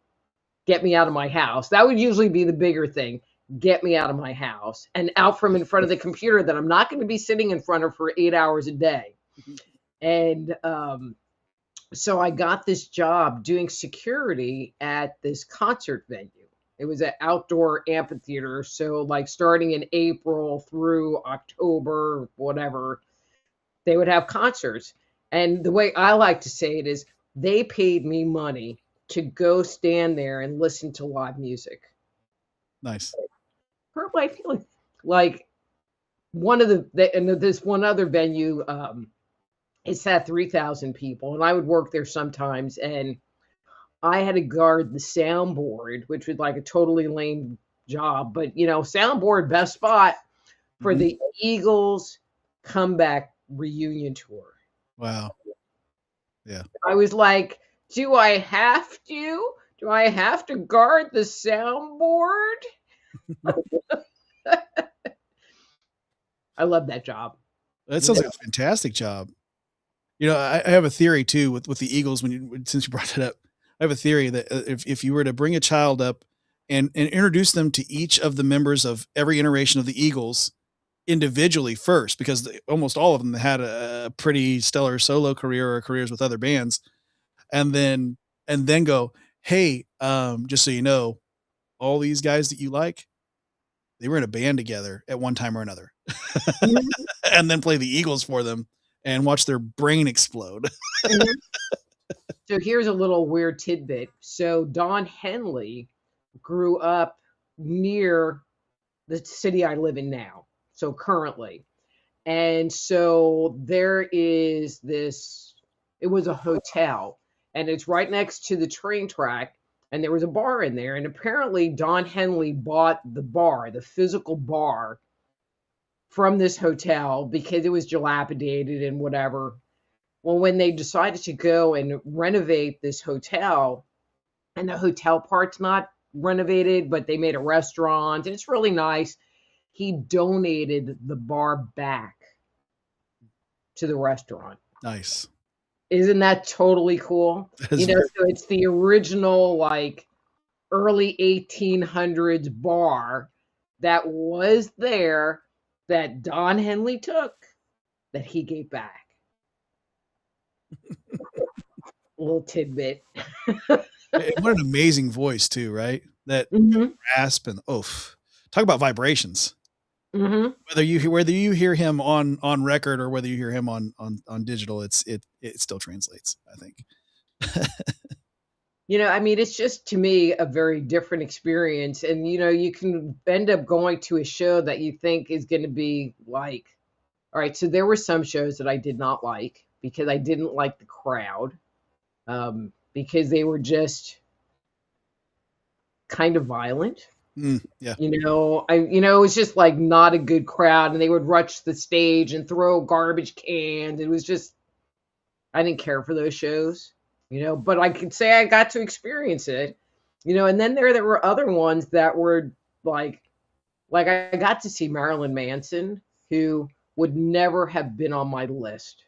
get me out of my house. That would usually be the bigger thing. Get me out of my house and out from in front of the computer that I'm not going to be sitting in front of for 8 hours a day. And, so I got this job doing security at this concert venue. It was an outdoor amphitheater. So like starting in April through October, whatever, they would have concerts. And the way I like to say it is they paid me money to go stand there and listen to live music. Nice. Hurt my feelings. Like this one other venue, it's had 3,000 people, and I would work there sometimes, and I had to guard the soundboard, which was like a totally lame job, but soundboard, best spot for the Eagles comeback reunion tour. Wow. Yeah. I was like, do I have to guard the soundboard? I love that job. That sounds like a fantastic job. I have a theory too with the Eagles. Since you brought it up, I have a theory that if you were to bring a child up and introduce them to each of the members of every iteration of the Eagles individually first, because almost all of them had a pretty stellar solo career or careers with other bands, and then go, hey, just so you know, all these guys that you like, they were in a band together at one time or another, Mhm. and then play the Eagles for them and watch their brain explode. Mhm. So here's a little weird tidbit. So Don Henley grew up near the city I live in now. So currently. And so there is this, it was a hotel, and it's right next to the train track. And there was a bar in there. And apparently, Don Henley bought the bar, the physical bar, from this hotel because it was dilapidated and whatever. Well, when they decided to go and renovate this hotel, and the hotel part's not renovated, but they made a restaurant, and it's really nice, he donated the bar back to the restaurant. Nice. Isn't that totally cool? That is very So it's the original, like, early 1800s bar that was there that Don Henley took that he gave back. A little tidbit. what an amazing voice too, right? That Hmm. rasp and oof. Talk about vibrations. Hmm. Whether you hear him on record or whether you hear him on digital, it still translates, I think. I mean, it's just to me a very different experience. And, you can end up going to a show that you think is going to be like, all right, so there were some shows that I did not like because I didn't like the crowd, because they were just kind of violent. Yeah. It was just like not a good crowd, and they would rush the stage and throw garbage cans. It was just, I didn't care for those shows, but I could say I got to experience it, and then there were other ones that were like I got to see Marilyn Manson, who would never have been on my list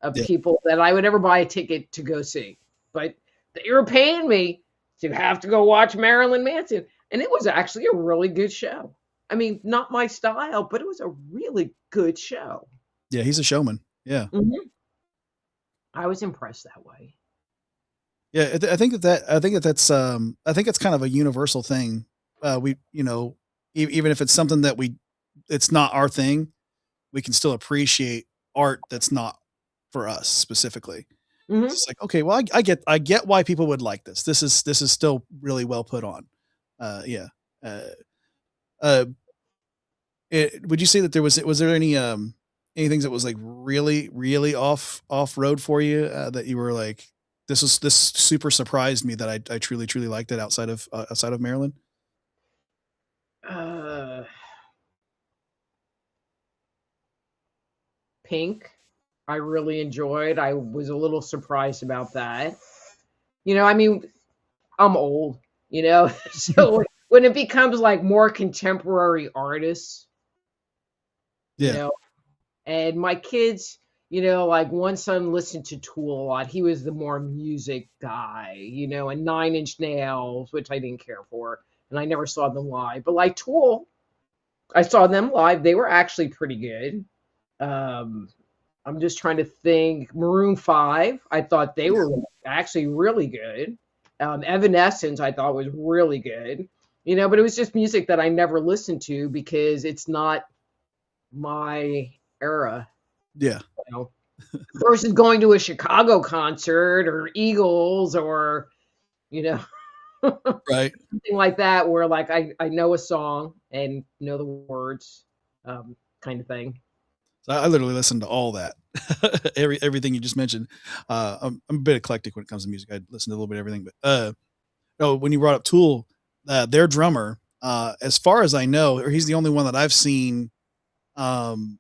of Yeah. people that I would ever buy a ticket to go see. But they were paying me to have to go watch Marilyn Manson. And it was actually a really good show. I mean, not my style, but it was a really good show. Yeah, he's a showman. Yeah. Mhm. I was impressed that way. Yeah, I think it's kind of a universal thing. We, even if it's something that it's not our thing, we can still appreciate art that's not for us specifically. It's Mhm. just like, okay, well, I get why people would like this. This is still really well put on. Yeah. Uh, uh, would you say that was there any things that was like really really off road for you, that you were like, this super surprised me that I truly truly liked it outside of Maryland? Uh, Pink, I really enjoyed. I was a little surprised about that. I mean, I'm old, so when it becomes like more contemporary artists, you Yeah. know, and my kids, like one son listened to Tool a lot. He was the more music guy, and Nine Inch Nails, which I didn't care for, and I never saw them live. But like Tool, I saw them live. They were actually pretty good. Um, I'm just trying to think. Maroon 5, I thought they were actually really good. Evanescence, I thought was really good. But it was just music that I never listened to because it's not my era. Yeah. You know, versus going to a Chicago concert or Eagles or you know Right. something like that, where like I know a song and know the words, kind of thing. So I literally listened to all that. Everything you just mentioned. I'm a bit eclectic when it comes to music. I listen to a little bit of everything, but no, when you brought up Tool, their drummer, as far as I know, or he's the only one that I've seen, um,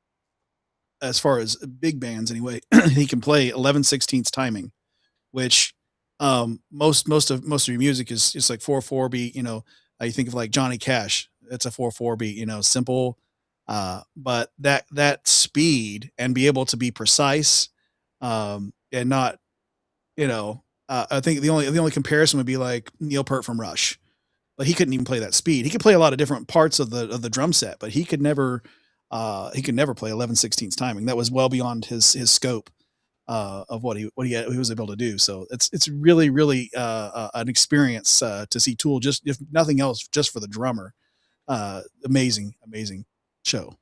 as far as big bands anyway, he can play 11/16 timing, which, most of your music is just like 4/4 beat. You think of like Johnny Cash, it's a 4/4 beat. Simple, but that speed and be able to be precise, and not, I think the only comparison would be like Neil Peart from Rush, but he couldn't even play that speed. He could play a lot of different parts of the drum set, but he could never play 11/16 timing. That was well beyond his scope, of what he was able to do. So it's really really, an experience, to see Tool, just if nothing else, just for the drummer. Amazing show.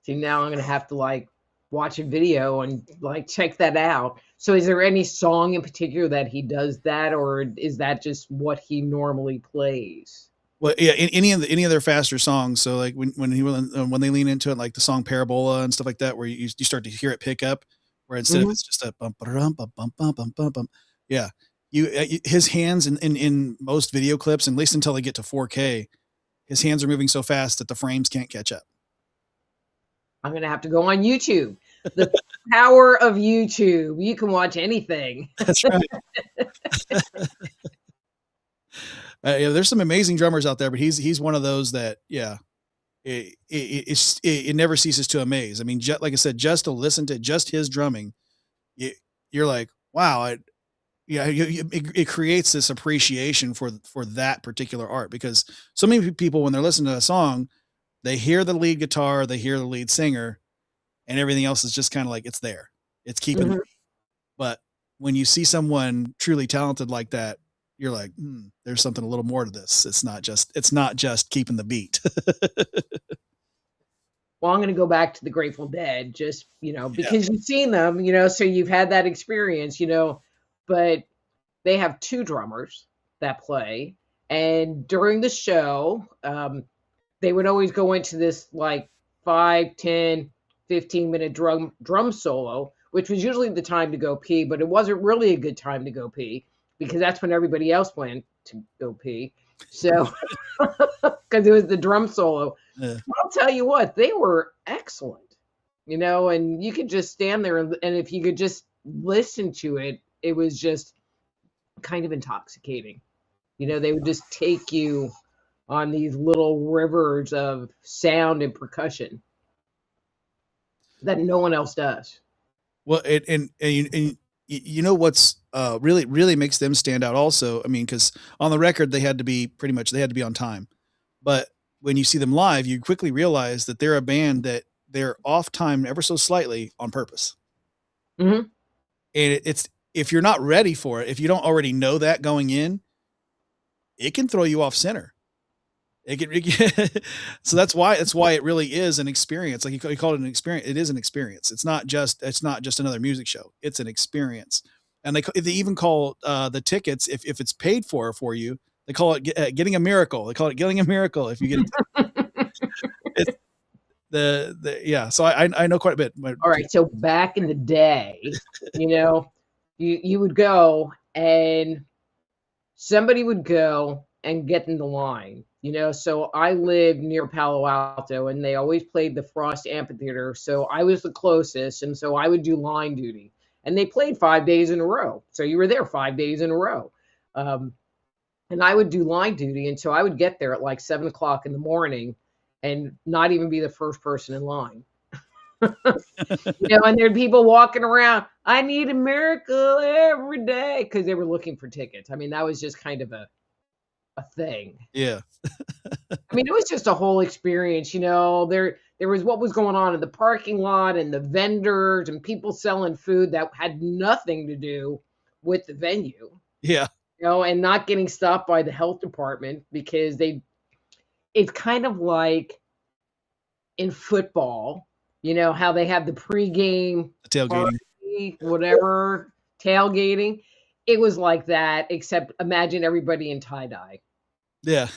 See, now I'm gonna have to like watch a video and like check that out. So is there any song in particular that he does that, or is that just what he normally plays? Well, yeah, any of their faster songs. So like when they lean into it, like the song Parabola and stuff like that, where you start to hear it pick up, where instead of Mhm. it's just a bump, ba-dum, bum, bum, bum, bum, bum, bum. Yeah, his hands in most video clips, and at least until they get to 4K, his hands are moving so fast that the frames can't catch up. I'm gonna have to go on YouTube. The power of YouTube. You can watch anything. That's right. Yeah, there's some amazing drummers out there, but he's one of those that it never ceases to amaze. I mean, like I said, just to listen to just his drumming, you're like, wow, it creates this appreciation for that particular art, because so many people, when they're listening to a song, they hear the lead guitar, they hear the lead singer, and everything else is just kind of like it's there, it's keeping. Mhm. But when you see someone truly talented like that, you're like, there's something a little more to this. It's not just keeping the beat. Well, I'm gonna go back to the Grateful Dead, just Yeah. because you've seen them, so you've had that experience, but they have two drummers that play, and during the show, they would always go into this like 5, 10, 15-minute drum solo, which was usually the time to go pee, but it wasn't really a good time to go pee because that's when everybody else went to go pee. So, because it was the drum solo. Yeah. I'll tell you what, they were excellent, and you could just stand there and if you could just listen to it, it was just kind of intoxicating. They would just take you on these little rivers of sound and percussion that no one else does. Well, you know what's really makes them stand out also. I mean, because on the record they had to be on time, but when you see them live, you quickly realize that they're a band that they're off time ever so slightly on purpose. Hmm. And it's if you're not ready for it, if you don't already know that going in, it can throw you off center. So that's why it really is an experience. Like you call it an experience. It is an experience. It's not just another music show. It's an experience. And they even call the tickets, if it's paid for you, they call it getting a miracle. They call it getting a miracle if you get it. Yeah. So I know quite a bit. All right. So back in the day, you would go and somebody would go and get in the line. So I lived near Palo Alto and they always played the Frost Amphitheater. So I was the closest. And so I would do line duty. And they played 5 days in a row. So you were there 5 days in a row. And I would do line duty. And so I would get there at like 7 o'clock in the morning and not even be the first person in line. And there'd people walking around, I need a miracle every day because they were looking for tickets. I mean, that was just kind of a thing. Yeah. I mean, it was just a whole experience. There was what was going on in the parking lot and the vendors and people selling food that had nothing to do with the venue. Yeah. And not getting stopped by the health department because it's kind of like in football, how they have the pregame Tailgating. party, whatever, tailgating. It was like that, except imagine everybody in tie-dye. Yeah.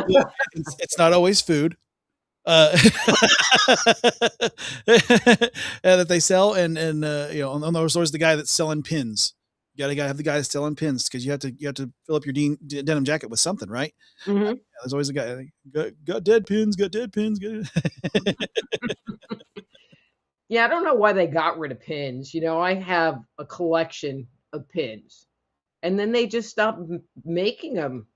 Yeah, it's not always food. That they sell and on there's always the guy that's selling pins. You gotta have the guy that's selling pins because you have to fill up your denim jacket with something, right? Mhm. There's always a guy got dead pins, got dead pins. Yeah, I don't know why they got rid of pins. I have a collection of pins, and then they just stopped making them.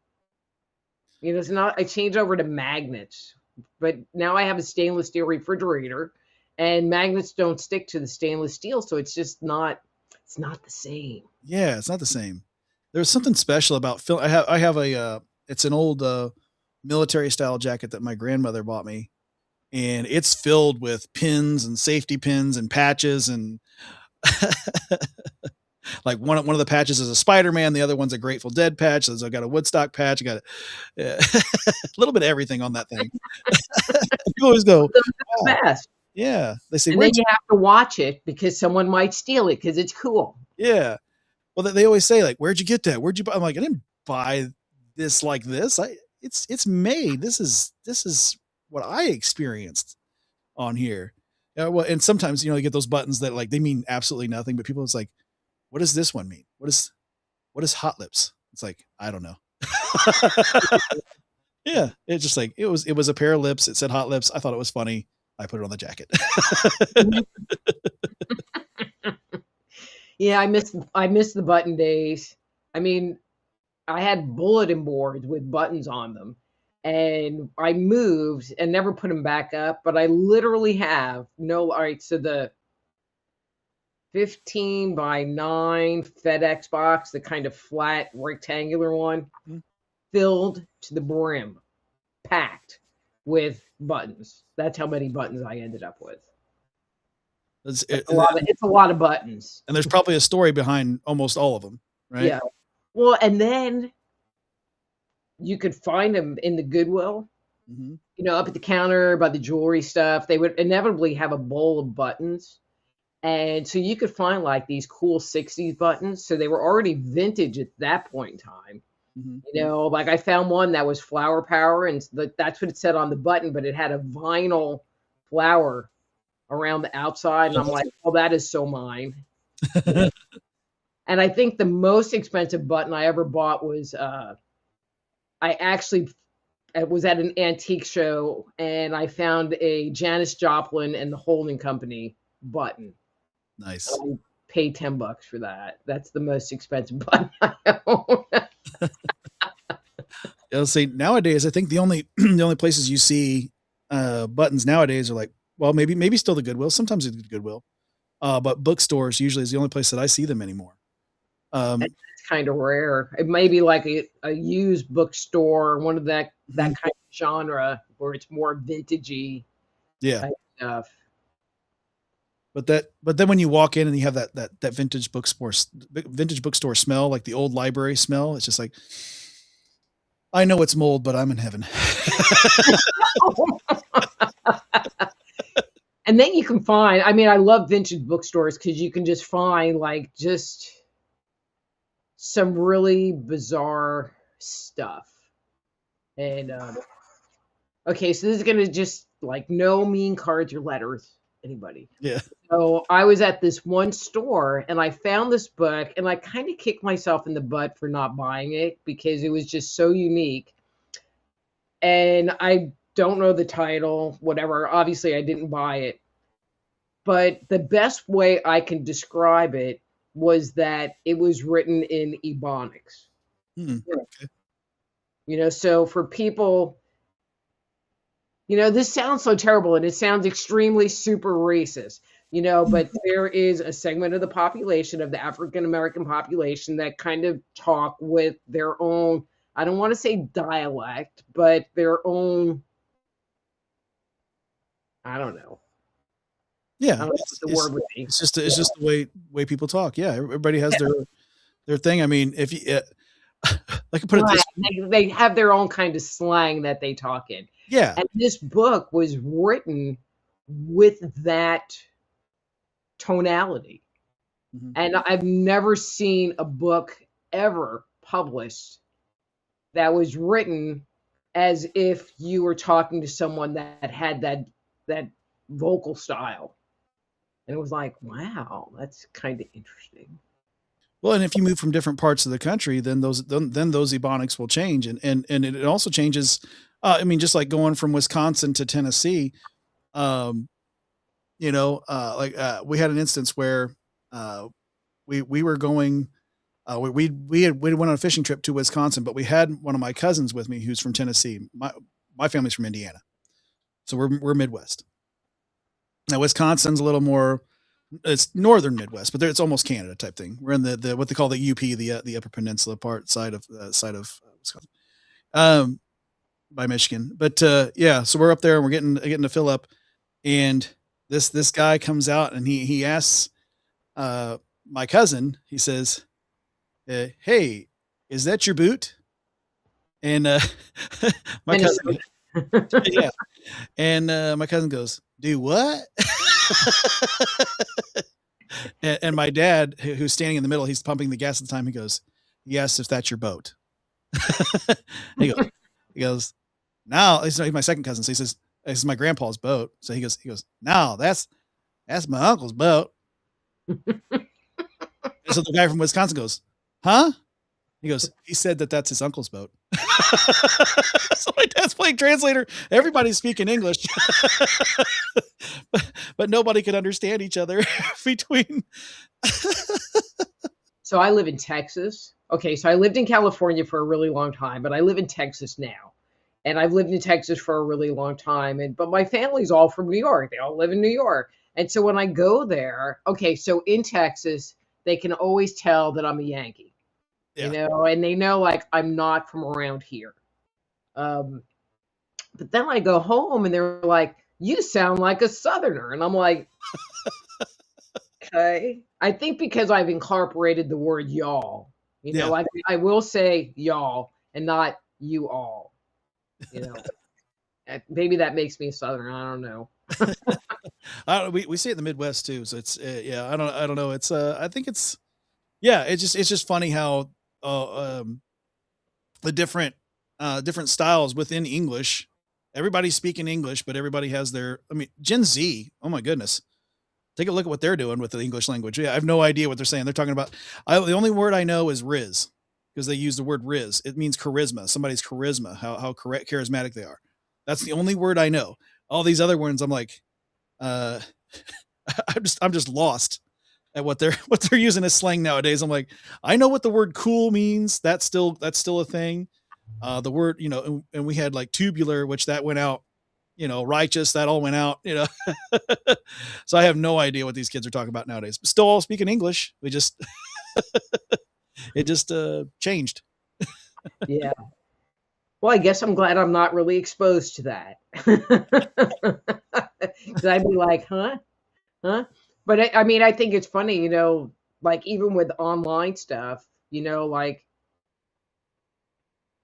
It's not. I changed over to magnets, but now I have a stainless steel refrigerator, and magnets don't stick to the stainless steel, so it's just not. It's not the same. Yeah, it's not the same. There's something special about film. I have a it's an old military style jacket that my grandmother bought me, and it's filled with pins and safety pins and patches and like one of the patches is a Spider-Man, the other one's a Grateful Dead patch. So I got a Woodstock patch. I got a little bit of everything on that thing. People always go, Those are the wow. best. Yeah. They say, And then you have to watch it because someone might steal it because it's cool. yeah. Well, they always say like, where'd you get that? Where'd you buy? I'm like, I didn't buy this like this. It's made. This is what I experienced on here. Yeah, well, and sometimes, you get those buttons that like they mean absolutely nothing, but people it's like, what does this one mean? What is hot lips? It's like, I don't know. Yeah. It's just like it was a pair of lips. It said hot lips. I thought it was funny. I put it on the jacket. Yeah, I miss the button days. I mean, I had bulletin boards with buttons on them, and I moved and never put them back up, but I literally have no, all right, so the 15 by 9 FedEx box, the kind of flat rectangular one, Mhm. filled to the brim, packed with buttons. That's how many buttons I ended up with. It's A lot of buttons. and there's probably a story behind almost all of them, right? Yeah. Well, and then you could find them in the Goodwill, Mhm. up at the counter by the jewelry stuff. They would inevitably have a bowl of buttons. And so you could find like these cool 60s buttons. So they were already vintage at that point in time. Mhm. Like I found one that was flower power, and that's what it said on the button, but it had a vinyl flower around the outside. And I'm like, oh, that is so mine. And I think the most expensive button I ever bought was it was at an antique show, and I found a Janis Joplin and the Holding Company button. Nice. I paid $10 for that. That's the most expensive button I own. I'll say nowadays, I think the only the only places you see buttons nowadays are like, well, maybe still the Goodwill. Sometimes it's the Goodwill, but bookstores usually is the only place that I see them anymore. It's kind of rare. It may be like a used bookstore, one of that kind of genre where it's more vintagey Yeah. type stuff. But then when you walk in and you have that vintage bookstore smell, like the old library smell, it's just like, I know it's mold, but I'm in heaven. And then you can find, I mean, I love vintage bookstores because you can just find like just some really bizarre stuff. And okay, so this is gonna just like no mean cards or letters, anybody. Yeah. So I was at this one store and I found this book, and I kind of kicked myself in the butt for not buying it because it was just so unique. And I don't know the title, whatever. Obviously, I didn't buy it. But the best way I can describe it was that it was written in Ebonics. Okay. So for people, this sounds so terrible and it sounds extremely super racist, but there is a segment of the population, of the African American population, that kind of talk with their own, I don't want to say dialect, but their own, I don't know. Yeah. I don't know what the word would be. It's just the way people talk. Yeah. Everybody has their thing. I mean, if you, I can put it this way. They have their own kind of slang that they talk in. Yeah. And this book was written with that tonality. Mhm. And I've never seen a book ever published that was written as if you were talking to someone that had that vocal style. And it was like, wow, that's kind of interesting. Well, and if you move from different parts of the country, then those Ebonics will change, and it also changes. I mean, just like going from Wisconsin to Tennessee, we had an instance where we were going. We went on a fishing trip to Wisconsin, but we had one of my cousins with me who's from Tennessee. My family's from Indiana, so we're Midwest. Now Wisconsin's a little more, it's northern Midwest, but it's almost Canada type thing. We're in the what they call the UP, the Upper Peninsula side of Wisconsin, by Michigan. But yeah, so we're up there and we're getting to fill up, and this guy comes out and he asks my cousin, he says, "Hey, is that your boot?" And my cousin, Minnesota. yeah, and my cousin goes, "Do what?" And my dad, who's standing in the middle, he's pumping the gas at the time. He goes, "Yes, if that's your boat." he goes, he goes, "Now," he's my second cousin. So he says, "This is my grandpa's boat." So he goes, "No, that's my uncle's boat." And so the guy from Wisconsin goes, "Huh?" He goes, "He said that that's his uncle's boat." So my dad's playing translator. Everybody's speaking English, but nobody could understand each other between. So I live in Texas. Okay, so I lived in California for a really long time, but I live in Texas now. And I've lived in Texas for a really long time. But my family's all from New York. They all live in New York. And so when I go there, okay, so in Texas, they can always tell that I'm a Yankee, Yeah. and they know like I'm not from around here. Um, but then I go home and they're like, "You sound like a Southerner." And I'm like, okay. I think because I've incorporated the word y'all, Yeah. like I will say y'all and not you all, you know. Maybe that makes me a Southerner. I don't know. We see it in the Midwest too. So it's yeah. I don't know. It's I think it's yeah. It's just funny how the different styles within English. Everybody's speaking English, but everybody has their. I mean, Gen Z. Oh my goodness. Take a look at what they're doing with the English language. Yeah, I have no idea what they're saying. They're talking about. The only word I know is "riz" because they use the word "riz." It means charisma. Somebody's charisma. How correct charismatic they are. That's the only word I know. All these other words, I'm like, uh, I'm just lost at what they're using as slang nowadays. I'm like, I know what the word "cool" means. That's still a thing. The word, and we had like tubular, which that went out. Righteous, that all went out. So I have no idea what these kids are talking about nowadays. But still all speaking English. We just it just changed. Yeah. Well, I guess I'm glad I'm not really exposed to that. 'Cause I'd be like, huh? Huh? But I mean, I think it's funny, like even with online stuff, like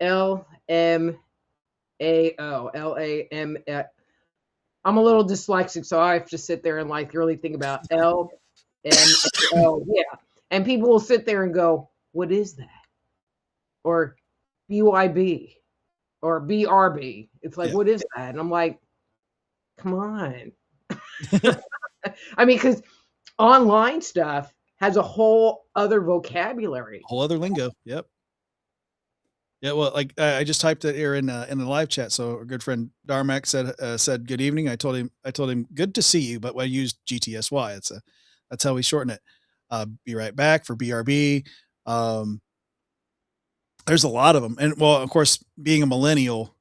LMAO, I'm a little dyslexic, so I have to sit there and like really think about LMAO. Yeah. And people will sit there and go, "What is that?" Or BYB or BRB. It's like, Yeah. "What is that?" And I'm like, come on. I mean, because online stuff has a whole other vocabulary. Whole other lingo. Yep. Yeah, well, like I just typed it here in the live chat. So our good friend Darmac said good evening. I told him good to see you, but I used GTSY. That's how we shorten it. Be right back for BRB. Um, there's a lot of them, and well, of course, being a millennial,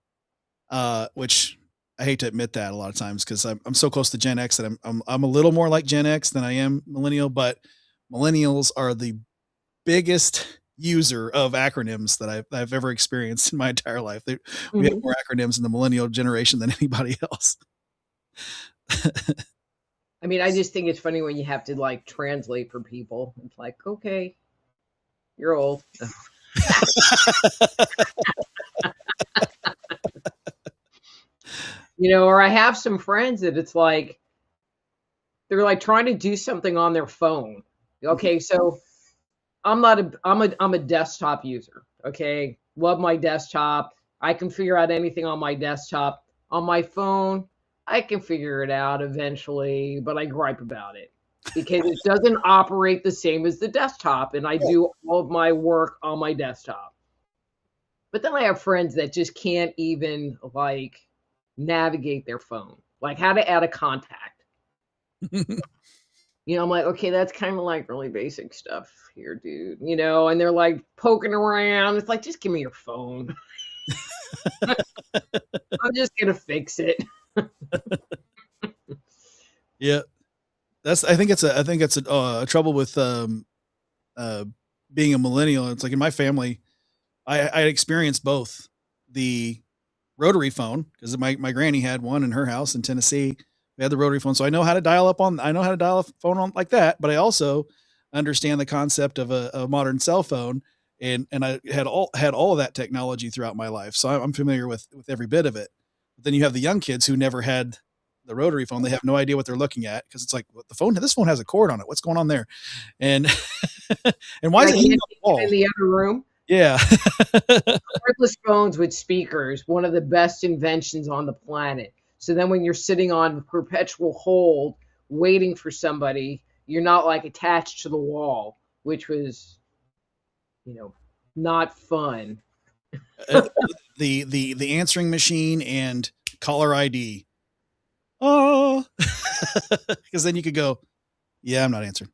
which I hate to admit that a lot of times because I'm so close to Gen X that I'm a little more like Gen X than I am millennial, but millennials are the biggest user of acronyms that I've ever experienced in my entire life. We have Mhm. more acronyms in the millennial generation than anybody else. I mean, I just think it's funny when you have to like translate for people. It's like, okay, you're old. Or I have some friends that it's like they're like trying to do something on their phone. Okay, so I'm a desktop user. Okay. Love my desktop. I can figure out anything on my desktop. On my phone, I can figure it out eventually, but I gripe about it because it doesn't operate the same as the desktop, and I do all of my work on my desktop. But then I have friends that just can't even like navigate their phone, like how to add a contact. I'm like, okay, that's kind of like really basic stuff here, dude. And they're like poking around. It's like, just give me your phone. I'm just gonna fix it. Yeah, I think it's a trouble with uh, being a millennial. It's like in my family, I experienced both the rotary phone because my granny had one in her house in Tennessee. We had the rotary phone, so I know how to dial a phone on like that. But I also understand the concept of a modern cell phone, and I had all of that technology throughout my life, so I'm familiar with every bit of it. But then you have the young kids who never had the rotary phone; they have no idea what they're looking at because it's like what the phone. This phone has a cord on it. What's going on there? And and why I is it hanging can't on the take it in wall? the other room. Yeah, Cordless phones with speakers, one of the best inventions on the planet. So then when you're sitting on perpetual hold, waiting for somebody, you're not like attached to the wall, which was, you know, not fun. Uh, the answering machine and caller ID. Oh, because then you could go, yeah, I'm not answering.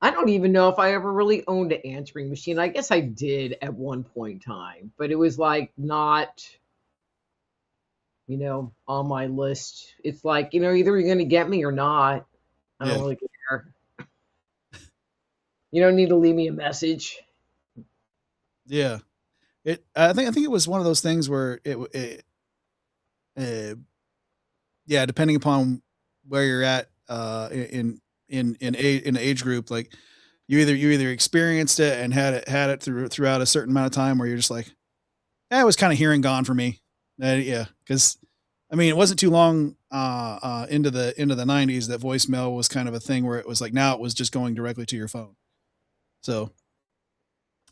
I don't even know if I ever really owned an answering machine. I guess I did at one point in time, but it was like not, on my list. It's like, either you're going to get me or not. I Yeah, don't really care. You don't need to leave me a message. yeah. I think it was one of those things where uh, yeah, depending upon where you're at in the age group, like you either experienced it and had it throughout a certain amount of time, where you're just like, it was kind of here and gone for me. Yeah, because I mean, it wasn't too long into the 90s that voicemail was kind of a thing where it was like now it was just going directly to your phone. So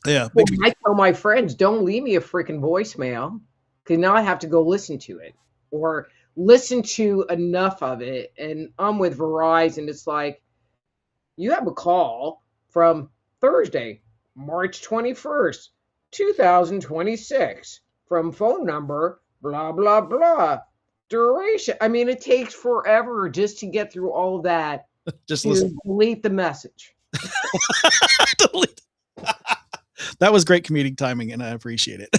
yeah, Well, big I tell my friends, don't leave me a freaking voicemail because now I have to go listen to it or listen to enough of it. And I'm with Verizon. It's like, you have a call from Thursday, March 21st, 2026, from phone number, blah, blah, blah. Duration. I mean, it takes forever just to get through all of that just to listen. delete the message. That was great comedic timing, and I appreciate it.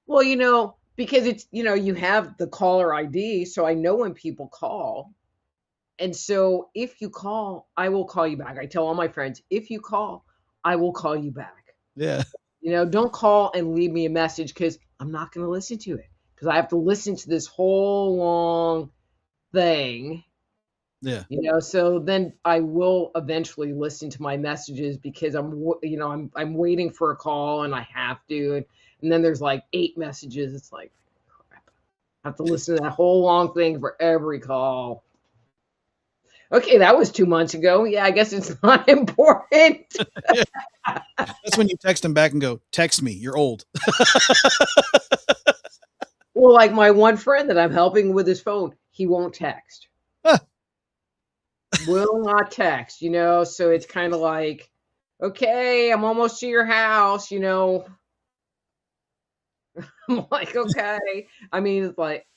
Well, because it's, you have the caller ID, so I know when people call. And so if you call, I will call you back. I tell all my friends, if you call, I will call you back. Yeah, Don't call and leave me a message because I'm not going to listen to it because I have to listen to this whole long thing. yeah. So then I will eventually listen to my messages because I'm waiting for a call and I have to. And then there's like 8 messages. It's like, crap. I have to listen to that whole long thing for every call. Okay, that was 2 months ago. Yeah, I guess it's not important. Yeah. That's when you text them back and go, text me, you're old. Well, like my one friend that I'm helping with his phone, he won't text. Will not text, so it's kind of like, okay, I'm almost to your house, I'm like, okay. I mean, it's like,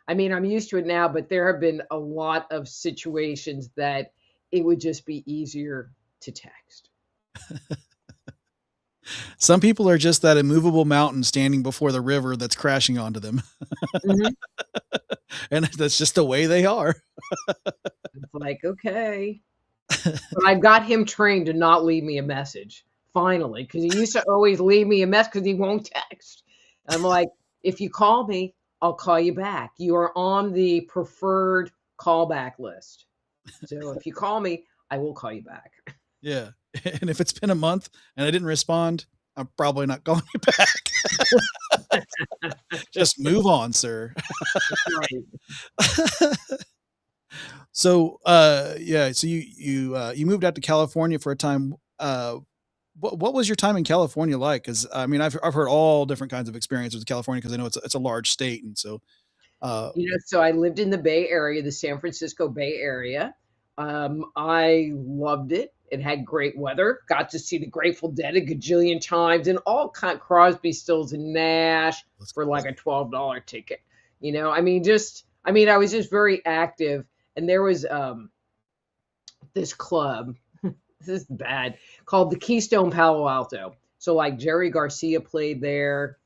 I'm used to it now, but there have been a lot of situations that it would just be easier to text. Some people are just that immovable mountain standing before the river that's crashing onto them. Mhm. And that's just the way they are. It's like, okay. But I've got him trained to not leave me a message, finally, because he used to always leave me a message because he won't text. I'm like, if you call me, I'll call you back. You are on the preferred callback list. So if you call me, I will call you back. Yeah. And if it's been a month and I didn't respond, I'm probably not calling you back. Just move on, sir. Right. So, yeah. So you moved out to California for a time. What was your time in California like? Because I mean, I've heard all different kinds of experiences with California because I know it's a large state, and so So I lived in the Bay Area, the San Francisco Bay Area. I loved it. It had great weather. Got to see the Grateful Dead a gajillion times, and all kind Crosby, Stills, and Nash for like a $12 ticket. I was just very active, and there was this club. This is bad, called the Keystone Palo Alto. So like Jerry Garcia played there,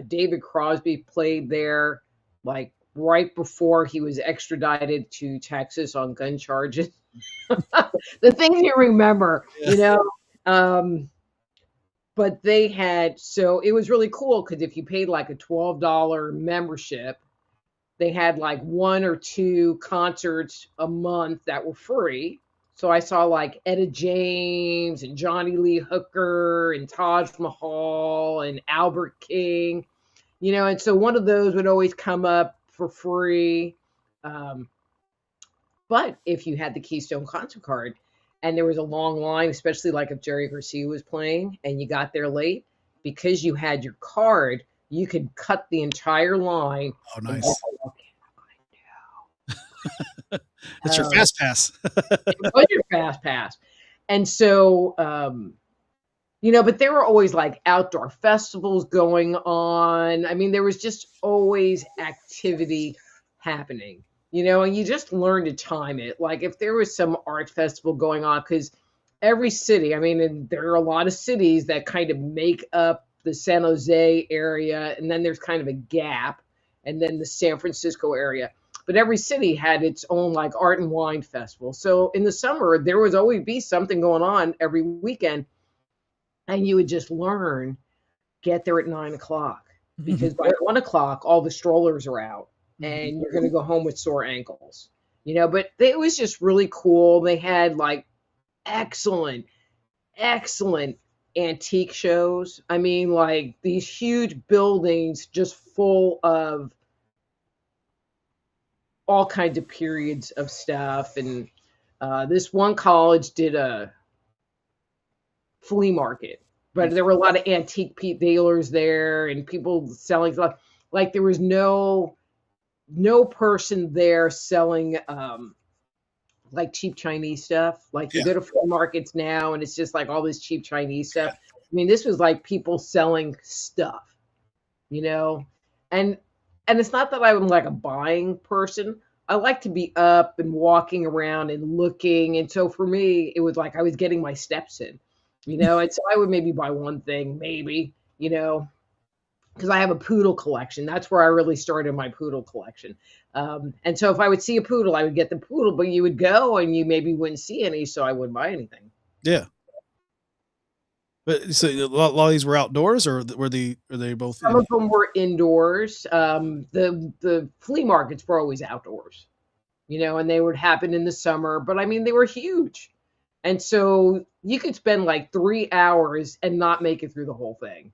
David Crosby played there, like right before he was extradited to Texas on gun charges. The things you remember, Yeah. but they had, so it was really cool because if you paid like a $12 membership, they had like one or two concerts a month that were free. So I saw like Etta James and Johnny Lee Hooker and Taj Mahal and Albert King, and so one of those would always come up for free. Um, but if you had the Keystone concert card and there was a long line, especially like if Jerry Garcia was playing and you got there late, because you had your card, you could cut the entire line. Oh, And nice. go, okay, That's your fast pass. it was your fast pass. And so, but there were always like outdoor festivals going on. I mean, there was just always activity happening, and you just learn to time it. Like if there was some art festival going on, because every city, I mean, and there are a lot of cities that kind of make up the San Jose area, and then there's kind of a gap, and then the San Francisco area. But every city had its own like art and wine festival. So in the summer, there was always be something going on every weekend, and you would just learn, get there at 9 o'clock, because by 1 o'clock, all the strollers are out and you're going to go home with sore ankles, but it was just really cool. They had like excellent, excellent antique shows. I mean, like these huge buildings just full of all kinds of periods of stuff. And this one college did a flea market, but there were a lot of antique dealers there and people selling stuff. Like there was no person there selling like cheap Chinese stuff. Like you go to flea markets now and it's just like all this cheap Chinese stuff. I mean, this was like people selling stuff, and it's not that I'm like a buying person. I like to be up and walking around and looking. And so for me, it was like I was getting my steps in, and so I would maybe buy one thing, maybe, because I have a poodle collection. That's where I really started my poodle collection. And so if I would see a poodle, I would get the poodle, but you would go and you maybe wouldn't see any, so I wouldn't buy anything. Yeah. But so a lot of these were outdoors, or were they both? Some of them were indoors. The flea markets were always outdoors, and they would happen in the summer. But I mean, they were huge, and so you could spend like 3 hours and not make it through the whole thing.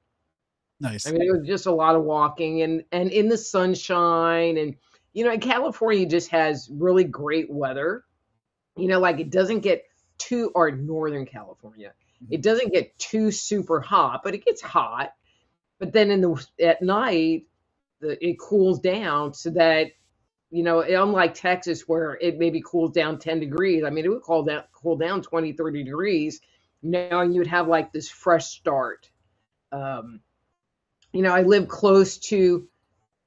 Nice. I mean, it was just a lot of walking and in the sunshine, and and California just has really great weather. Like it doesn't get too, or Northern California. It doesn't get too super hot, but it gets hot. But then at night, it cools down so that, unlike Texas where it maybe cools down 10 degrees, I mean, it would cool down 20, 30 degrees, and you would have like this fresh start. I live close to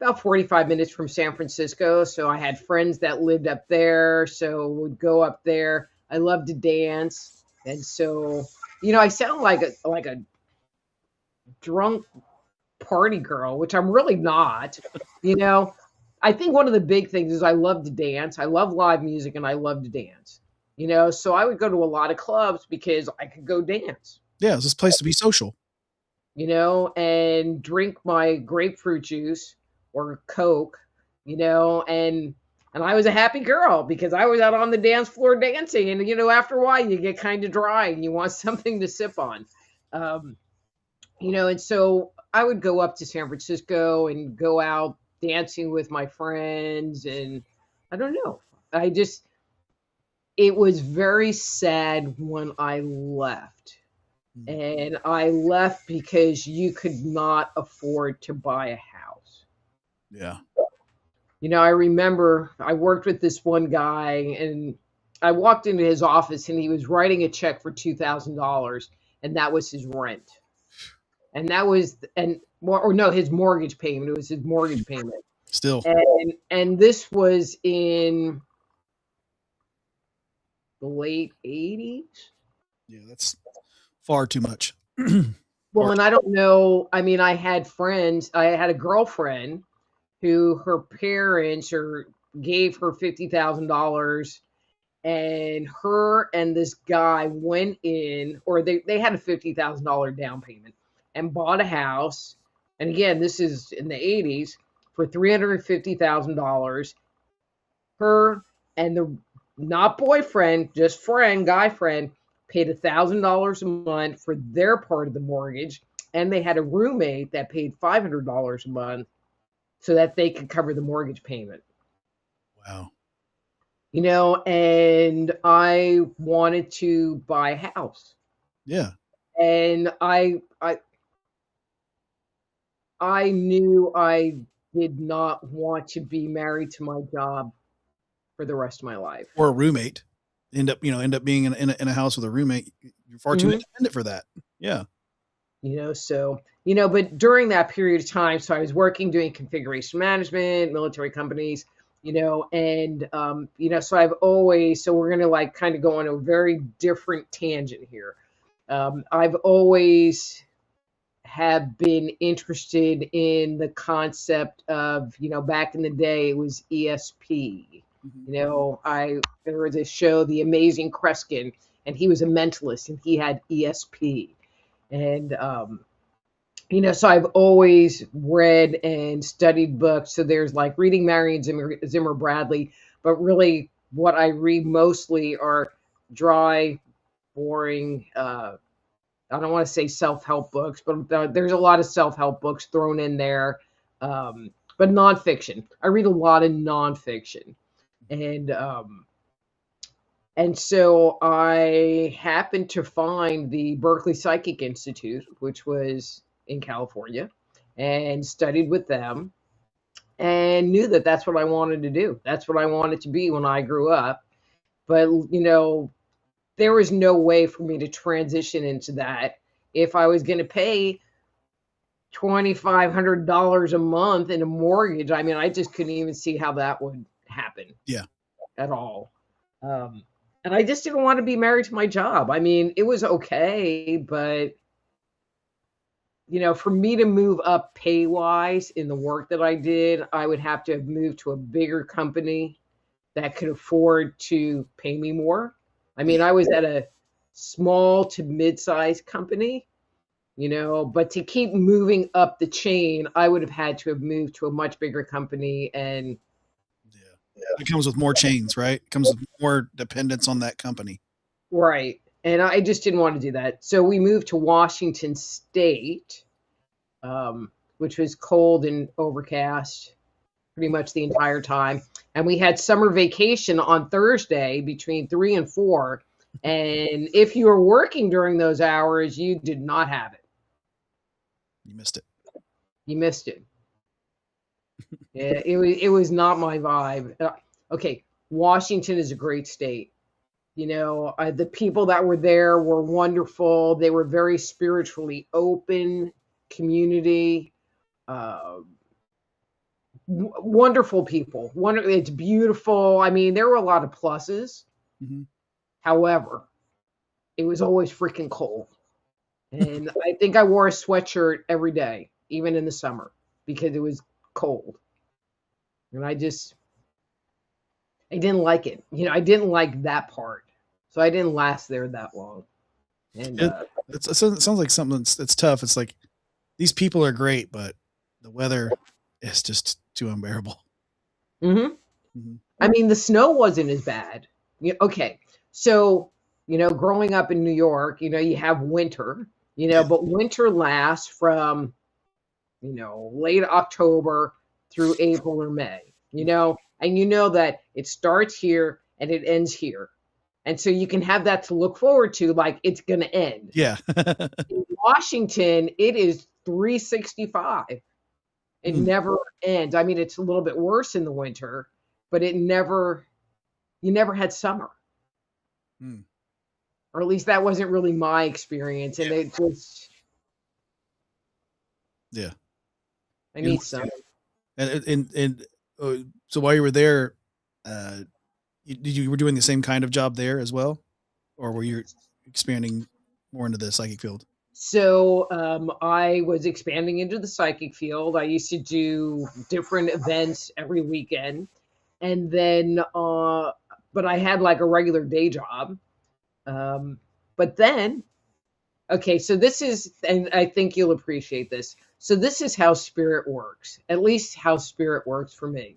about 45 minutes from San Francisco. So I had friends that lived up there. So would go up there. I love to dance. And so, I sound like a drunk party girl, which I'm really not. I think one of the big things is I love to dance. I love live music and I love to dance. So I would go to a lot of clubs because I could go dance. Yeah, it's this place to be social. And drink my grapefruit juice or Coke, and I was a happy girl because I was out on the dance floor dancing. And, after a while you get kind of dry and you want something to sip on, and so I would go up to San Francisco and go out dancing with my friends. And I don't know, it was very sad when I left. And I left because you could not afford to buy a house. Yeah. I remember I worked with this one guy and I walked into his office and he was writing a check for $2,000 and that was his rent. And that was, his mortgage payment. It was his mortgage payment. Still. And this was in the late 80s. Yeah, that's far too much. Well, and I don't know. I mean, I had a girlfriend who her parents gave her $50,000 and her and this guy went in, or they had a $50,000 down payment. and bought a house. And again, this is in the 80s for $350,000. Her and the not boyfriend, just friend, guy friend, paid $1,000 a month for their part of the mortgage. And they had a roommate that paid $500 a month so that they could cover the mortgage payment. Wow. You know, and I wanted to buy a house. Yeah. And I knew I did not want to be married to my job for the rest of my life. Or a roommate. End up being in a house with a roommate. You're far too independent for that. Yeah. You know, so, you know, but during that period of time, so I was working doing configuration management, military companies, you know, and, you know, so we're going to like kind of go on a very different tangent here. I've always have been interested in the concept of, you know, back in the day, it was ESP. You know, there was a show, The Amazing Kreskin, and he was a mentalist and he had ESP. And, you know, so I've always read and studied books. So there's like reading Marion Zimmer Bradley, but really what I read mostly are dry, boring, I don't want to say self-help books, but there's a lot of self-help books thrown in there. But nonfiction. I read a lot of nonfiction. And so I happened to find the Berkeley Psychic Institute, which was in California, and studied with them and knew that that's what I wanted to do. That's what I wanted to be when I grew up. But, you know, there was no way for me to transition into that if I was going to pay $2,500 a month in a mortgage. I mean, I just couldn't even see how that would happen. Yeah. At all. And I just didn't want to be married to my job. I mean, it was okay, but, you know, for me to move up pay-wise in the work that I did, I would have to have moved to a bigger company that could afford to pay me more. I mean, I was at a small to mid-sized company, you know, but to keep moving up the chain, I would have had to have moved to a much bigger company. And it comes with more chains, right? It comes with more dependence on that company. Right. And I just didn't want to do that. So we moved to Washington State, which was cold and overcast pretty much the entire time. And we had summer vacation on Thursday between 3 and 4. And if you were working during those hours, you did not have it. You missed it. You missed it. Yeah, it was not my vibe. Okay, Washington is a great state. You know, the people that were there were wonderful. They were very spiritually open community. Wonderful people. It's beautiful. I mean, there were a lot of pluses. Mm-hmm. However, it was always freaking cold. And I think I wore a sweatshirt every day, even in the summer, because it was cold. And I didn't like it. You know, I didn't like that part. So I didn't last there that long. And it sounds like something that's tough. It's like these people are great, but the weather is just too unbearable. Mm-hmm. Mm-hmm. I mean, the snow wasn't as bad. Okay. So, you know, growing up in New York, you know, you have winter, you know, but winter lasts from, you know, late October through April or May, you know, and you know that it starts here and it ends here. And so you can have that to look forward to, like it's going to end. Yeah. In Washington, it is 365. It never ends. I mean, it's a little bit worse in the winter, but you never had summer. Or at least that wasn't really my experience. And it just, I need summer. And so while you were there, you were doing the same kind of job there as well, or were you expanding more into the psychic field? So I was expanding into the psychic field. I used to do different events every weekend, and then but I had like a regular day job. But then Okay, so this is, and I think you'll appreciate this. So this is how spirit works, at least how spirit works for me.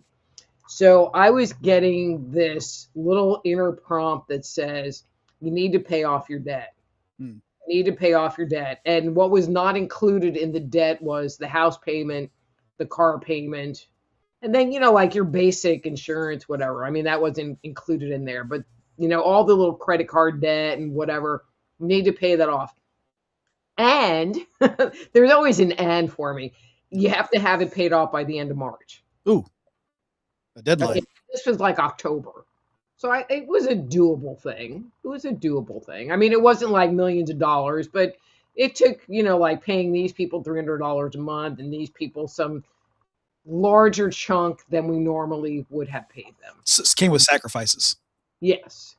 So I was getting this little inner prompt that says, you need to pay off your debt. Hmm. You need to pay off your debt. And what was not included in the debt was the house payment, the car payment, and then, like your basic insurance, whatever. I mean, that wasn't included in there, but, all the little credit card debt and whatever, you need to pay that off. And there's always an and for me. You have to have it paid off by the end of March. Ooh, a deadline. Okay, this was like October. So it was a doable thing. It was a doable thing. I mean, it wasn't like millions of dollars, but it took, like paying these people $300 a month and these people some larger chunk than we normally would have paid them. So it came with sacrifices. Yes.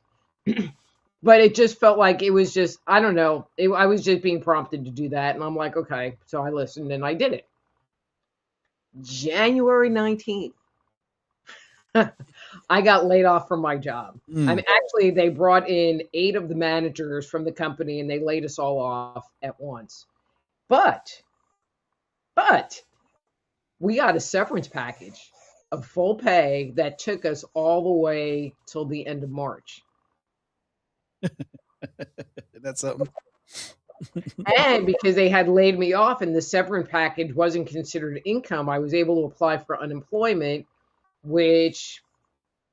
But it just felt like it was just, I don't know. I was just being prompted to do that. And I'm like, okay. So I listened and I did it. January 19th. I got laid off from my job. I mean, actually, they brought in 8 of the managers from the company and they laid us all off at once. But we got a severance package of full pay that took us all the way till the end of March. That's something. And because they had laid me off and the severance package wasn't considered income, I was able to apply for unemployment, which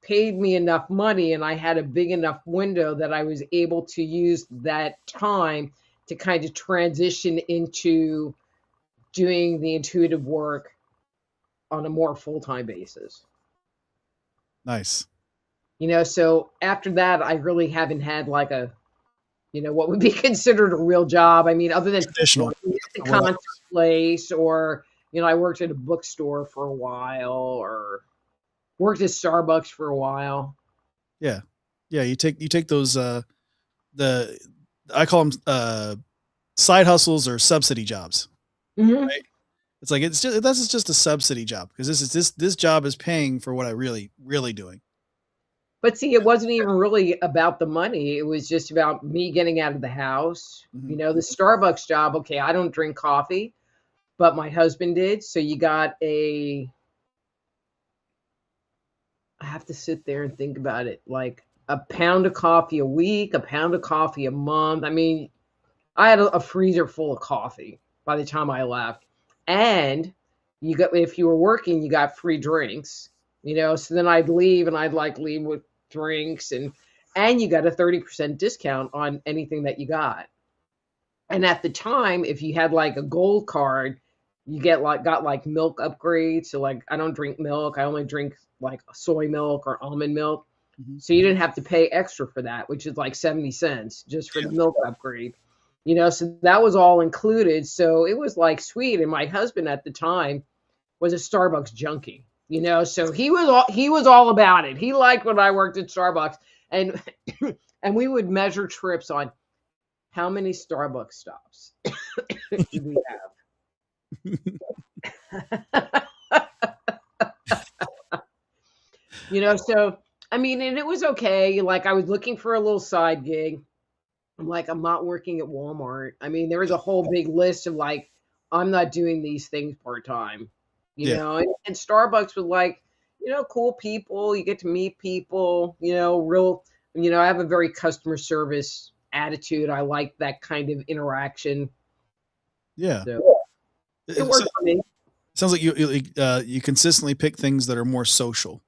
paid me enough money, and I had a big enough window that I was able to use that time to kind of transition into doing the intuitive work on a more full-time basis. Nice. So after that, I really haven't had like a, what would be considered a real job. I mean, other than traditional at the concert place, or, I worked at a bookstore for a while, or worked at Starbucks for a while. Yeah. You take those, I call them, side hustles or subsidy jobs. Mm-hmm. Right? It's like, this is just a subsidy job because this job is paying for what I really doing. But see, it wasn't even really about the money. It was just about me getting out of the house. Mm-hmm. The Starbucks job. Okay, I don't drink coffee, but my husband did. So you got I have to sit there and think about it. Like a pound of coffee a week, a pound of coffee a month. I mean, I had a freezer full of coffee by the time I left. And if you were working, you got free drinks, so then I'd leave and I'd leave with drinks and you got a 30% discount on anything that you got. And at the time, if you had like a gold card, you got milk upgrades. So I don't drink milk. I only drink like soy milk or almond milk. Mm-hmm. So you didn't have to pay extra for that, which is like 70 cents just for the milk upgrade. So that was all included. So it was like sweet. And my husband at the time was a Starbucks junkie, so he was all about it. He liked when I worked at Starbucks, and we would measure trips on how many Starbucks stops do we have. So I mean, and it was okay. Like I was looking for a little side gig. I'm like, I'm not working at Walmart. I mean, there was a whole big list of like, I'm not doing these things part-time, you know, and Starbucks was like, cool people. You get to meet people, real, I have a very customer service attitude. I like that kind of interaction. Yeah. So, it worked for me. Sounds like you consistently pick things that are more social.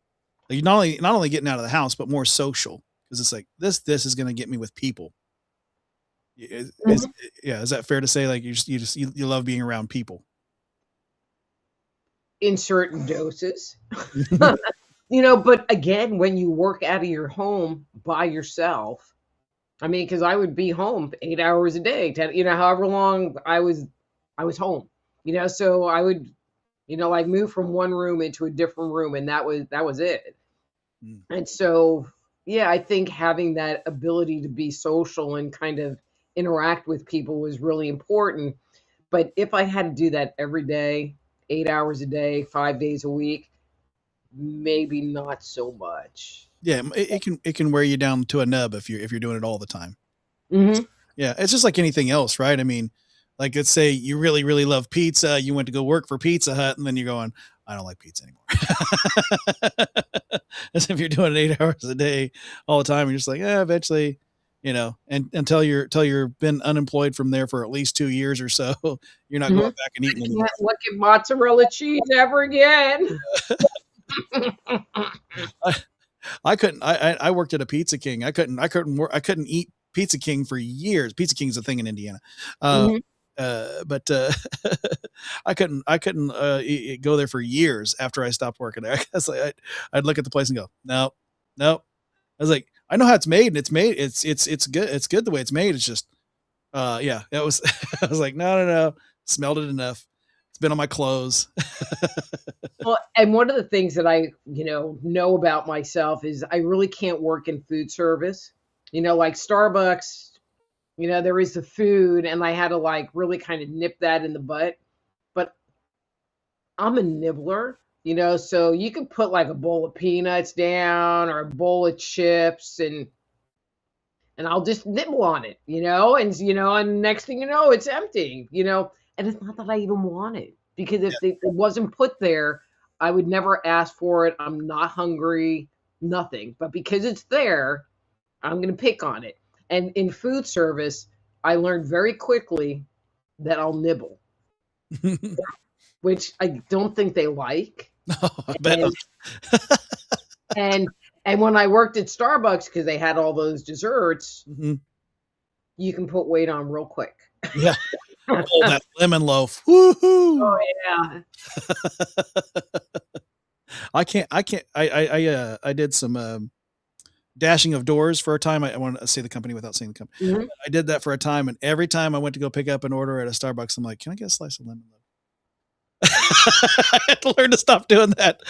Like not only getting out of the house, but more social. Because it's like, this is going to get me with people. Is that fair to say? Like you love being around people in certain doses, but again, when you work out of your home by yourself, I mean, cause I would be home 8 hours a day, 10, however long I was home, so I would, move from one room into a different room, and that was it. And so, yeah, I think having that ability to be social and kind of interact with people was really important. But if I had to do that every day, 8 hours a day, 5 days a week, maybe not so much. Yeah, it can wear you down to a nub if you're doing it all the time. Mm-hmm. Yeah. It's just like anything else, right? I mean, like let's say you really, really love pizza. You went to go work for Pizza Hut and then you're going, I don't like pizza anymore. As if you're doing it 8 hours a day all the time. And you're just like, eventually, and until you're been unemployed from there for at least 2 years or so, you're not going Mhm. back and I eating anymore. can't look at mozzarella cheese ever again. I couldn't. I worked at a Pizza King. I couldn't eat Pizza King for years. Pizza King's a thing in Indiana, uh, Mhm. but I couldn't go there for years after I stopped working there. I guess I'd look at the place and go, no, no. I was like, I know how it's made, and it's made. It's good. It's good the way it's made. It's just, yeah. It was. I was like, no, no, no. Smelled it enough. It's been on my clothes. Well, and one of the things that I, know about myself is I really can't work in food service. Like Starbucks, there is the food and I had to like really kind of nip that in the butt. But I'm a nibbler, so you can put like a bowl of peanuts down or a bowl of chips and I'll just nibble on it, and next thing you know, it's empty, and it's not that I even want it because if it wasn't put there, I would never ask for it. I'm not hungry, nothing. But because it's there, I'm going to pick on it. And in food service, I learned very quickly that I'll nibble, which I don't think they like. Oh, I bet. And and and when I worked at Starbucks because they had all those desserts, Mhm. you can put weight on real quick. Yeah. Oh, that lemon loaf. Oh Woohoo! yeah. I did some dashing of doors for a time. I want to say the company without saying the company. Mhm. I did that for a time, and every time I went to go pick up an order at a Starbucks, I'm like, "Can I get a slice of lemon loaf?" I had to learn to stop doing that.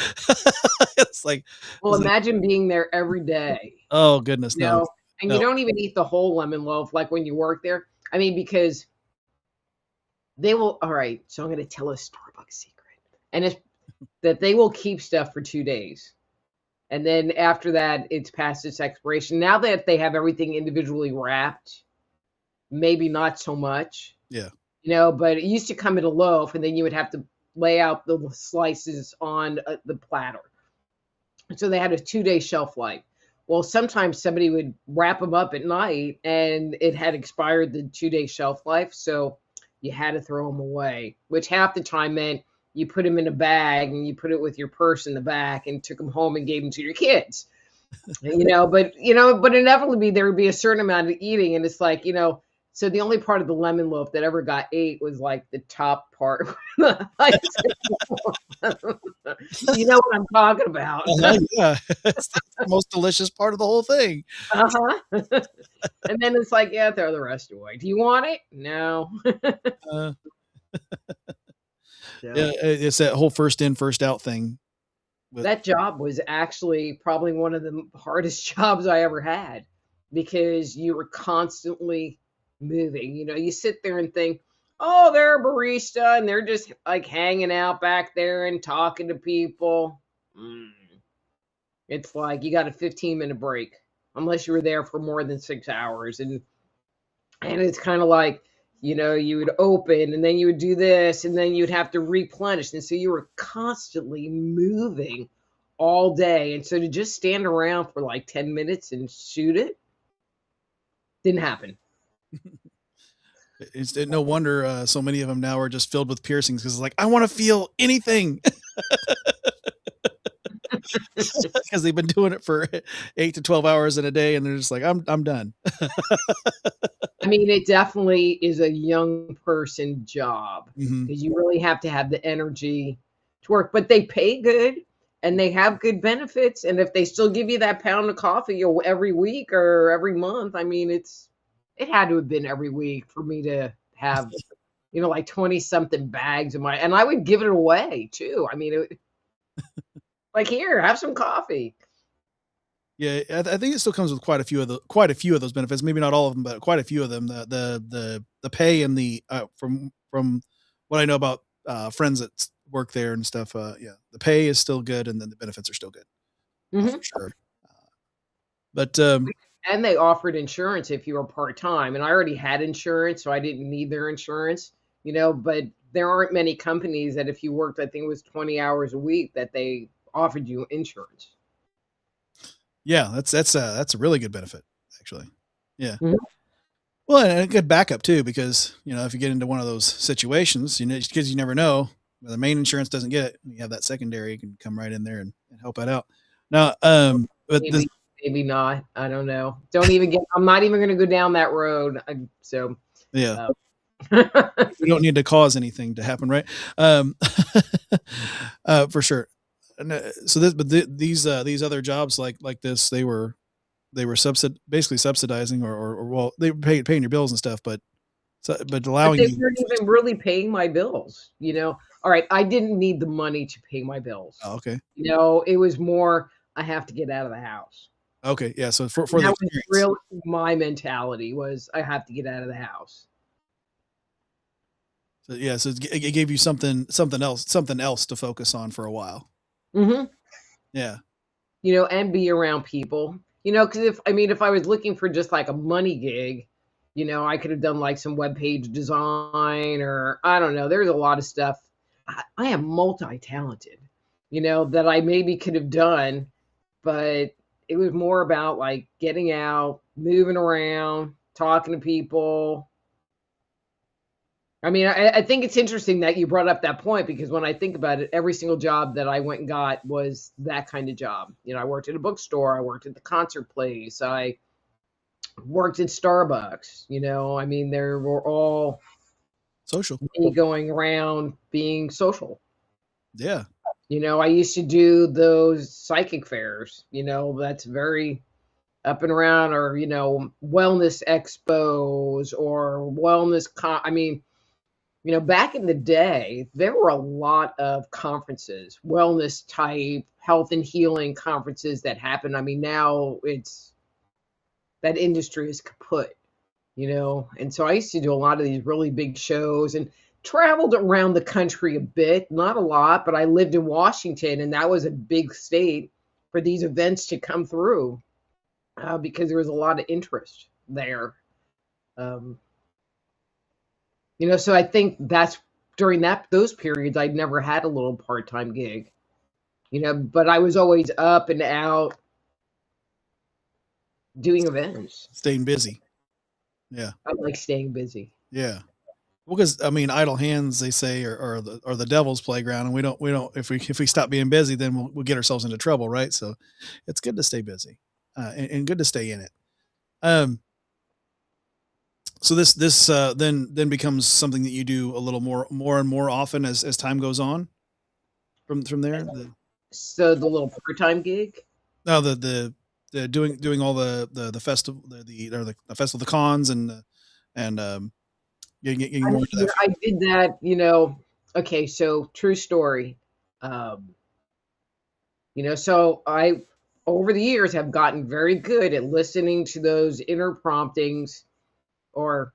It's like, Well, it's like, imagine being there every day, oh goodness, you no, know, and you no. don't even eat the whole lemon loaf like when you work there. I mean, because they will. All right, so I'm going to tell a Starbucks secret, and it's that they will keep stuff for 2 days. And then after that, it's past its expiration. Now that they have everything individually wrapped, maybe not so much, Yeah. but it used to come in a loaf, and then you would have to lay out the slices on the platter. So they had a 2 day shelf life. Well, sometimes somebody would wrap them up at night and it had expired the 2 day shelf life. So you had to throw them away, which half the time meant you put them in a bag and you put it with your purse in the back and took them home and gave them to your kids. But inevitably there would be a certain amount of eating, and it's like, so the only part of the lemon loaf that ever got ate was like the top part. You know what I'm talking about. Yeah, it's the most delicious part of the whole thing. Uh-huh. And then it's like, yeah, throw the rest away. Do you want it? No. Uh, yeah, So it's that whole first in, first out thing. With that job was actually probably one of the hardest jobs I ever had because you were constantly moving. You sit there and think, oh, they're a barista and they're just like hanging out back there and talking to people. Mm. It's like you got a 15-minute break unless you were there for more than 6 hours. And it's kind of like, you would open and then you would do this and then you'd have to replenish. And so you were constantly moving all day. And so to just stand around for like 10 minutes and shoot it didn't happen. it's no wonder so many of them now are just filled with piercings because it's like I want to feel anything because they've been doing it for 8 to 12 hours in a day, and they're just like I'm done. I mean, it definitely is a young person job Mhm. because you really have to have the energy to work, but they pay good and they have good benefits. And if they still give you that pound of coffee every week or every month, I mean, it had to have been every week for me to have, like 20 something bags and I would give it away too. I mean, like, here, have some coffee. Yeah, I think it still comes with quite a few of those benefits. Maybe not all of them, but quite a few of them. The pay and the from what I know about friends that work there and stuff. Yeah, the pay is still good, and then the benefits are still good Hmm. for sure. But And they offered insurance if you were part-time, and I already had insurance, so I didn't need their insurance, but there aren't many companies that if you worked, I think it was 20 hours a week, that they offered you insurance. Yeah, that's a really good benefit, actually. Yeah. Mhm. Well, and a good backup too, because if you get into one of those situations, because you never know, the main insurance doesn't get it. You have that secondary, you can come right in there and help that out. Now, but the Maybe, maybe not. I don't know. I'm not even going to go down that road. So, yeah, uh, we don't need to cause anything to happen, right? Um, for sure. So these other jobs like this, they were basically subsidizing or well, they were paying your bills and stuff, but but allowing they you. weren't even really paying my bills. All right, I didn't need the money to pay my bills. Oh, okay. It was more, I have to get out of the house. Okay. Yeah. So for the That was experience. really my mentality, was I have to get out of the house. So yeah. So it gave you something else to focus on for a while. Hmm. Yeah. And be around people. Because if I was looking for just like a money gig, I could have done like some web page design, or I don't know. There's a lot of stuff. I am multi-talented, that I maybe could have done, but it was more about like getting out, moving around, talking to people. I think it's interesting that you brought up that point, because when I think about it, every single job that I went and got was that kind of job. I worked at a bookstore, I worked at the concert place, I worked at Starbucks. There were all Social. me going around being social. Yeah. I used to do those psychic fairs, that's very up and around, or, wellness expos or back in the day, there were a lot of conferences, wellness type, health and healing conferences that happen. Now that industry is kaput. And so I used to do a lot of these really big shows and traveled around the country a bit, not a lot, but I lived in Washington, and that was a big state for these events to come through, because there was a lot of interest there. Um, so I think that's during those periods I'd never had a little part-time gig, but I was always up and out doing events. Staying busy. Yeah. I like staying busy. Yeah. Well, because idle hands, they say, are the devil's playground, and we don't if we stop being busy, then we'll get ourselves into trouble, right? So, it's good to stay busy, and good to stay in it. Um, so this then becomes something that you do a little more and more often as time goes on. From there, So the little part-time gig. no, the doing all the festival the festival, the cons, and getting more into that. I did that. Okay, so true story. Um, so I, over the years, have gotten very good at listening to those inner promptings, or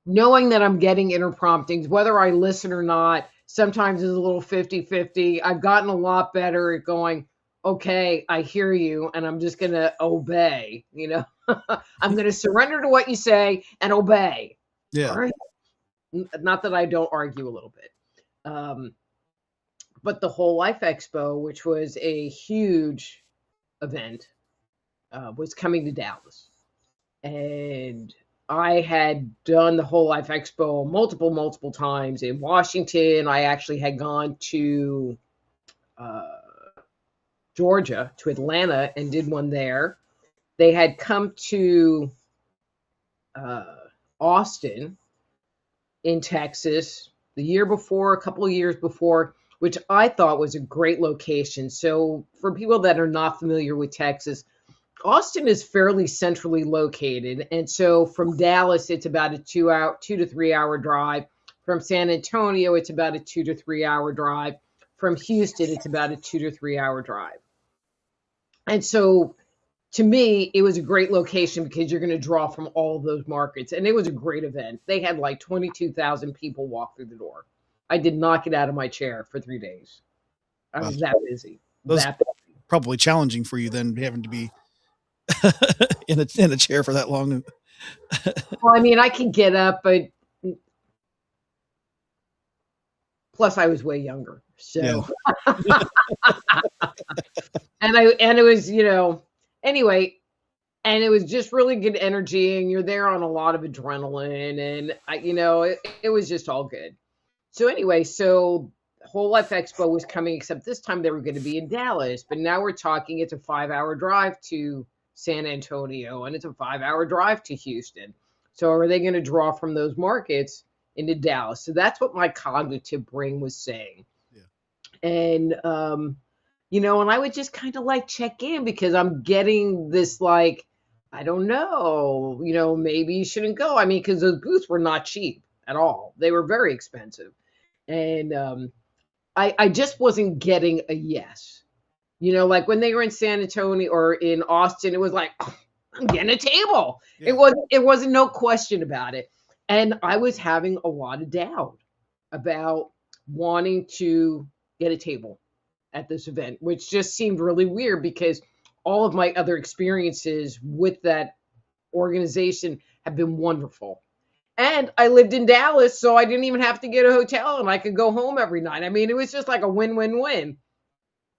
knowing that I'm getting inner promptings, whether I listen or not. Sometimes it's a little 50-50. I've gotten a lot better at going, okay, I hear you, and I'm just going to obey. I'm going to surrender to what you say and obey. All Yeah. right. Not that I don't argue a little bit. But the Whole Life Expo, which was a huge event, was coming to Dallas. And I had done the Whole Life Expo multiple times in Washington. I actually had gone to Georgia, to Atlanta, and did one there. They had come to Austin in Texas the year before, a couple of years before, which I thought was a great location. So, for people that are not familiar with Texas, Austin is fairly centrally located. And so from Dallas, it's about a 2 to 3 hour drive. From San Antonio, it's about a 2 to 3 hour drive. From Houston, it's about a 2 to 3 hour drive. And so to me, it was a great location because you're going to draw from all of those markets. And it was a great event. They had like 22,000 people walk through the door. I did not get out of my chair for 3 days. I was that busy. Those That busy. probably challenging for you then, having to be in a chair for that long. Well, I mean, I can get up, but plus I was way younger. So, Yeah. and it was, anyway, and it was just really good energy, and you're there on a lot of adrenaline, and it was just all good. So anyway, so Whole Life Expo was coming, except this time they were going to be in Dallas, but now we're talking it's a 5-hour drive to San Antonio, and it's a 5-hour drive to Houston. So are they going to draw from those markets into Dallas? So that's what my cognitive brain was saying. Yeah. And and I would just kind of like check in because I'm getting this like, I don't know, maybe you shouldn't go. I mean, because those booths were not cheap at all. They were very expensive. And I just wasn't getting a yes. Like when they were in San Antonio or in Austin, it was like, oh, I'm getting a table. Yeah. It wasn't no question about it. And I was having a lot of doubt about wanting to get a table at this event, which just seemed really weird because all of my other experiences with that organization have been wonderful. And I lived in Dallas, so I didn't even have to get a hotel and I could go home every night. I mean, it was just like a win-win-win.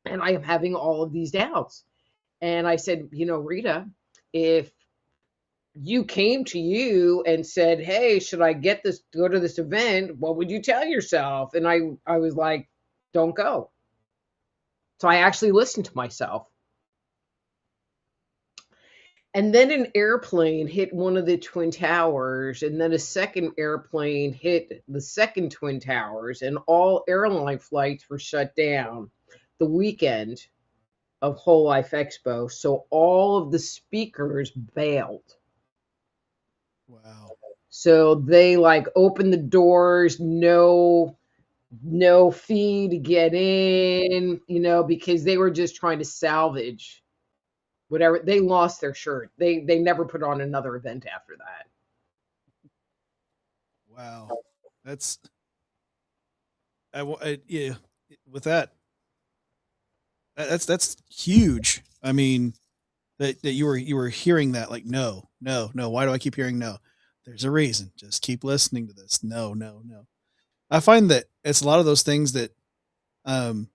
And I am having all of these doubts. And I said, Rita, if you came to you and said, hey, should I go to this event? What would you tell yourself? And I was like, don't go. So I actually listened to myself. And then an airplane hit one of the Twin Towers, and then a second airplane hit the second Twin Towers, and all airline flights were shut down the weekend of Whole Life Expo. So all of the speakers bailed. Wow. So they like opened the doors, no fee to get in, because they were just trying to salvage whatever. They lost their shirt. They never put on another event after that. Wow. That's yeah. With that's huge. I mean, that you were hearing that like no. Why do I keep hearing no? There's a reason. Just keep listening to this. No. I find that it's a lot of those things that um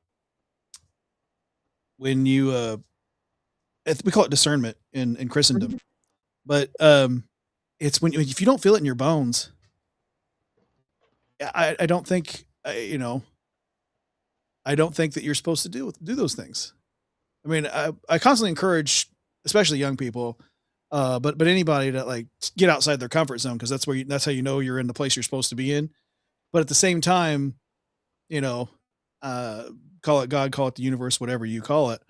when you we call it discernment in Christendom, but it's when if you don't feel it in your bones, I don't think I don't think that you're supposed to do those things. I mean, I constantly encourage, especially young people, but anybody to like get outside their comfort zone because that's how you know you're in the place you're supposed to be in. But at the same time, you know, uh, call it God, call it the universe, whatever you call it.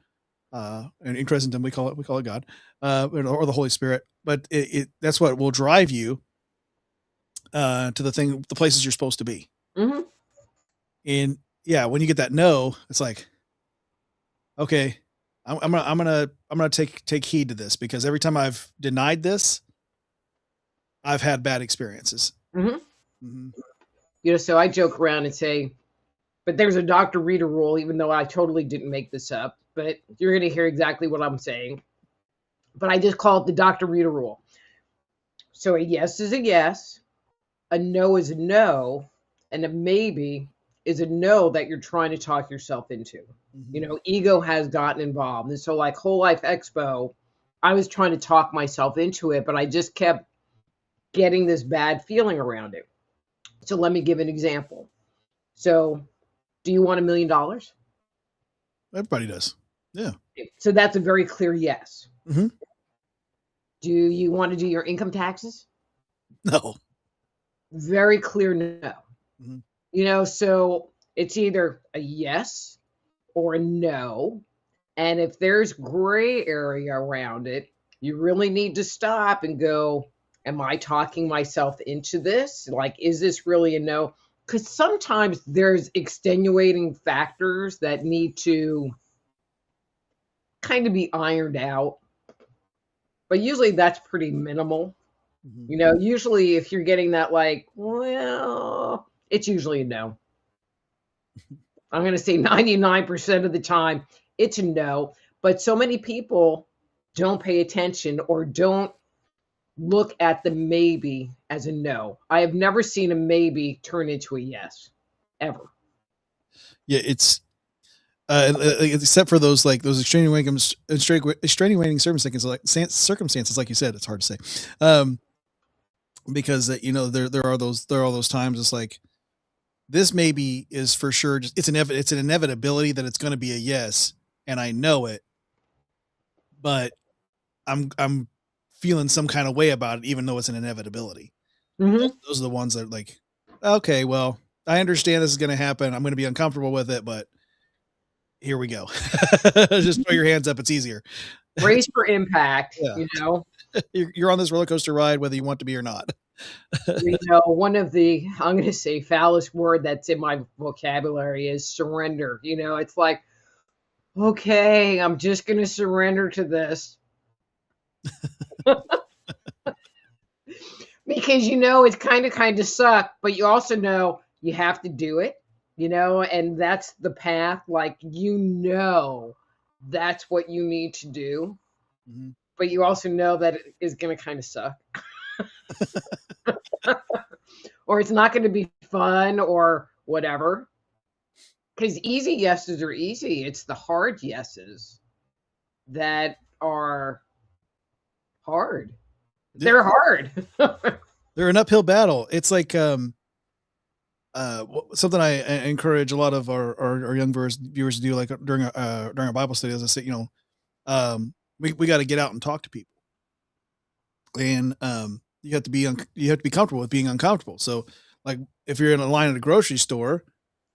And in Christendom, we call it God, or the Holy Spirit. But that's what will drive you to the places you're supposed to be. Mm-hmm. And yeah, when you get that no, it's like, okay, I'm gonna take heed to this because every time I've denied this, I've had bad experiences. Mm-hmm. Mm-hmm. So I joke around and say, but there's a Dr. Rita rule, even though I totally didn't make this up, but you're going to hear exactly what I'm saying. But I just call it the Dr. Rita rule. So a yes is a yes, a no is a no, and a maybe is a no that you're trying to talk yourself into. Mm-hmm. Ego has gotten involved. And so like Whole Life Expo, I was trying to talk myself into it, but I just kept getting this bad feeling around it. So let me give an example. So do you want $1 million? Everybody does. Yeah. So that's a very clear yes. Mm-hmm. Do you want to do your income taxes? No. Very clear no. Mm-hmm. So it's either a yes or a no. And if there's gray area around it, you really need to stop and go, am I talking myself into this? Like, is this really a no? Because sometimes there's extenuating factors that need to kind of be ironed out. But usually that's pretty minimal. Mm-hmm. Usually if you're getting that like, well, it's usually a no. I'm going to say 99% of the time it's a no. But so many people don't pay attention or don't look at the maybe as a no. I have never seen a maybe turn into a yes, ever. Yeah, it's except for those like those extenuating circumstances, like you said, it's hard to say, because you know there are those times it's like this maybe is for sure just it's an inevitability that it's going to be a yes, and I know it, but I'm feeling some kind of way about it, even though it's an inevitability. Hmm. Those are the ones that are like, okay, well, I understand this is going to happen. I'm going to be uncomfortable with it, but here we go. Just throw your hands up. It's easier. Brace for impact, Yeah. you know. You're on this roller coaster ride, whether you want to be or not. You know, one of the, I'm going to say, foulest word that's in my vocabulary is surrender. You know, it's like, okay, I'm just going to surrender to this. Because you know it's kind of suck, but you also know you have to do it, you know, and that's the path. Like, you know, that's what you need to do, Mhm. but you also know that it is going to kind of suck, or it's not going to be fun or whatever. Because easy yeses are easy. It's the hard yeses that are hard. Yeah, They're hard. they're an uphill battle. It's like something I encourage a lot of our young viewers to do, like during a Bible study, as I say, you know, we got to get out and talk to people, and you have to be comfortable with being uncomfortable. So, like if you're in a line at a grocery store,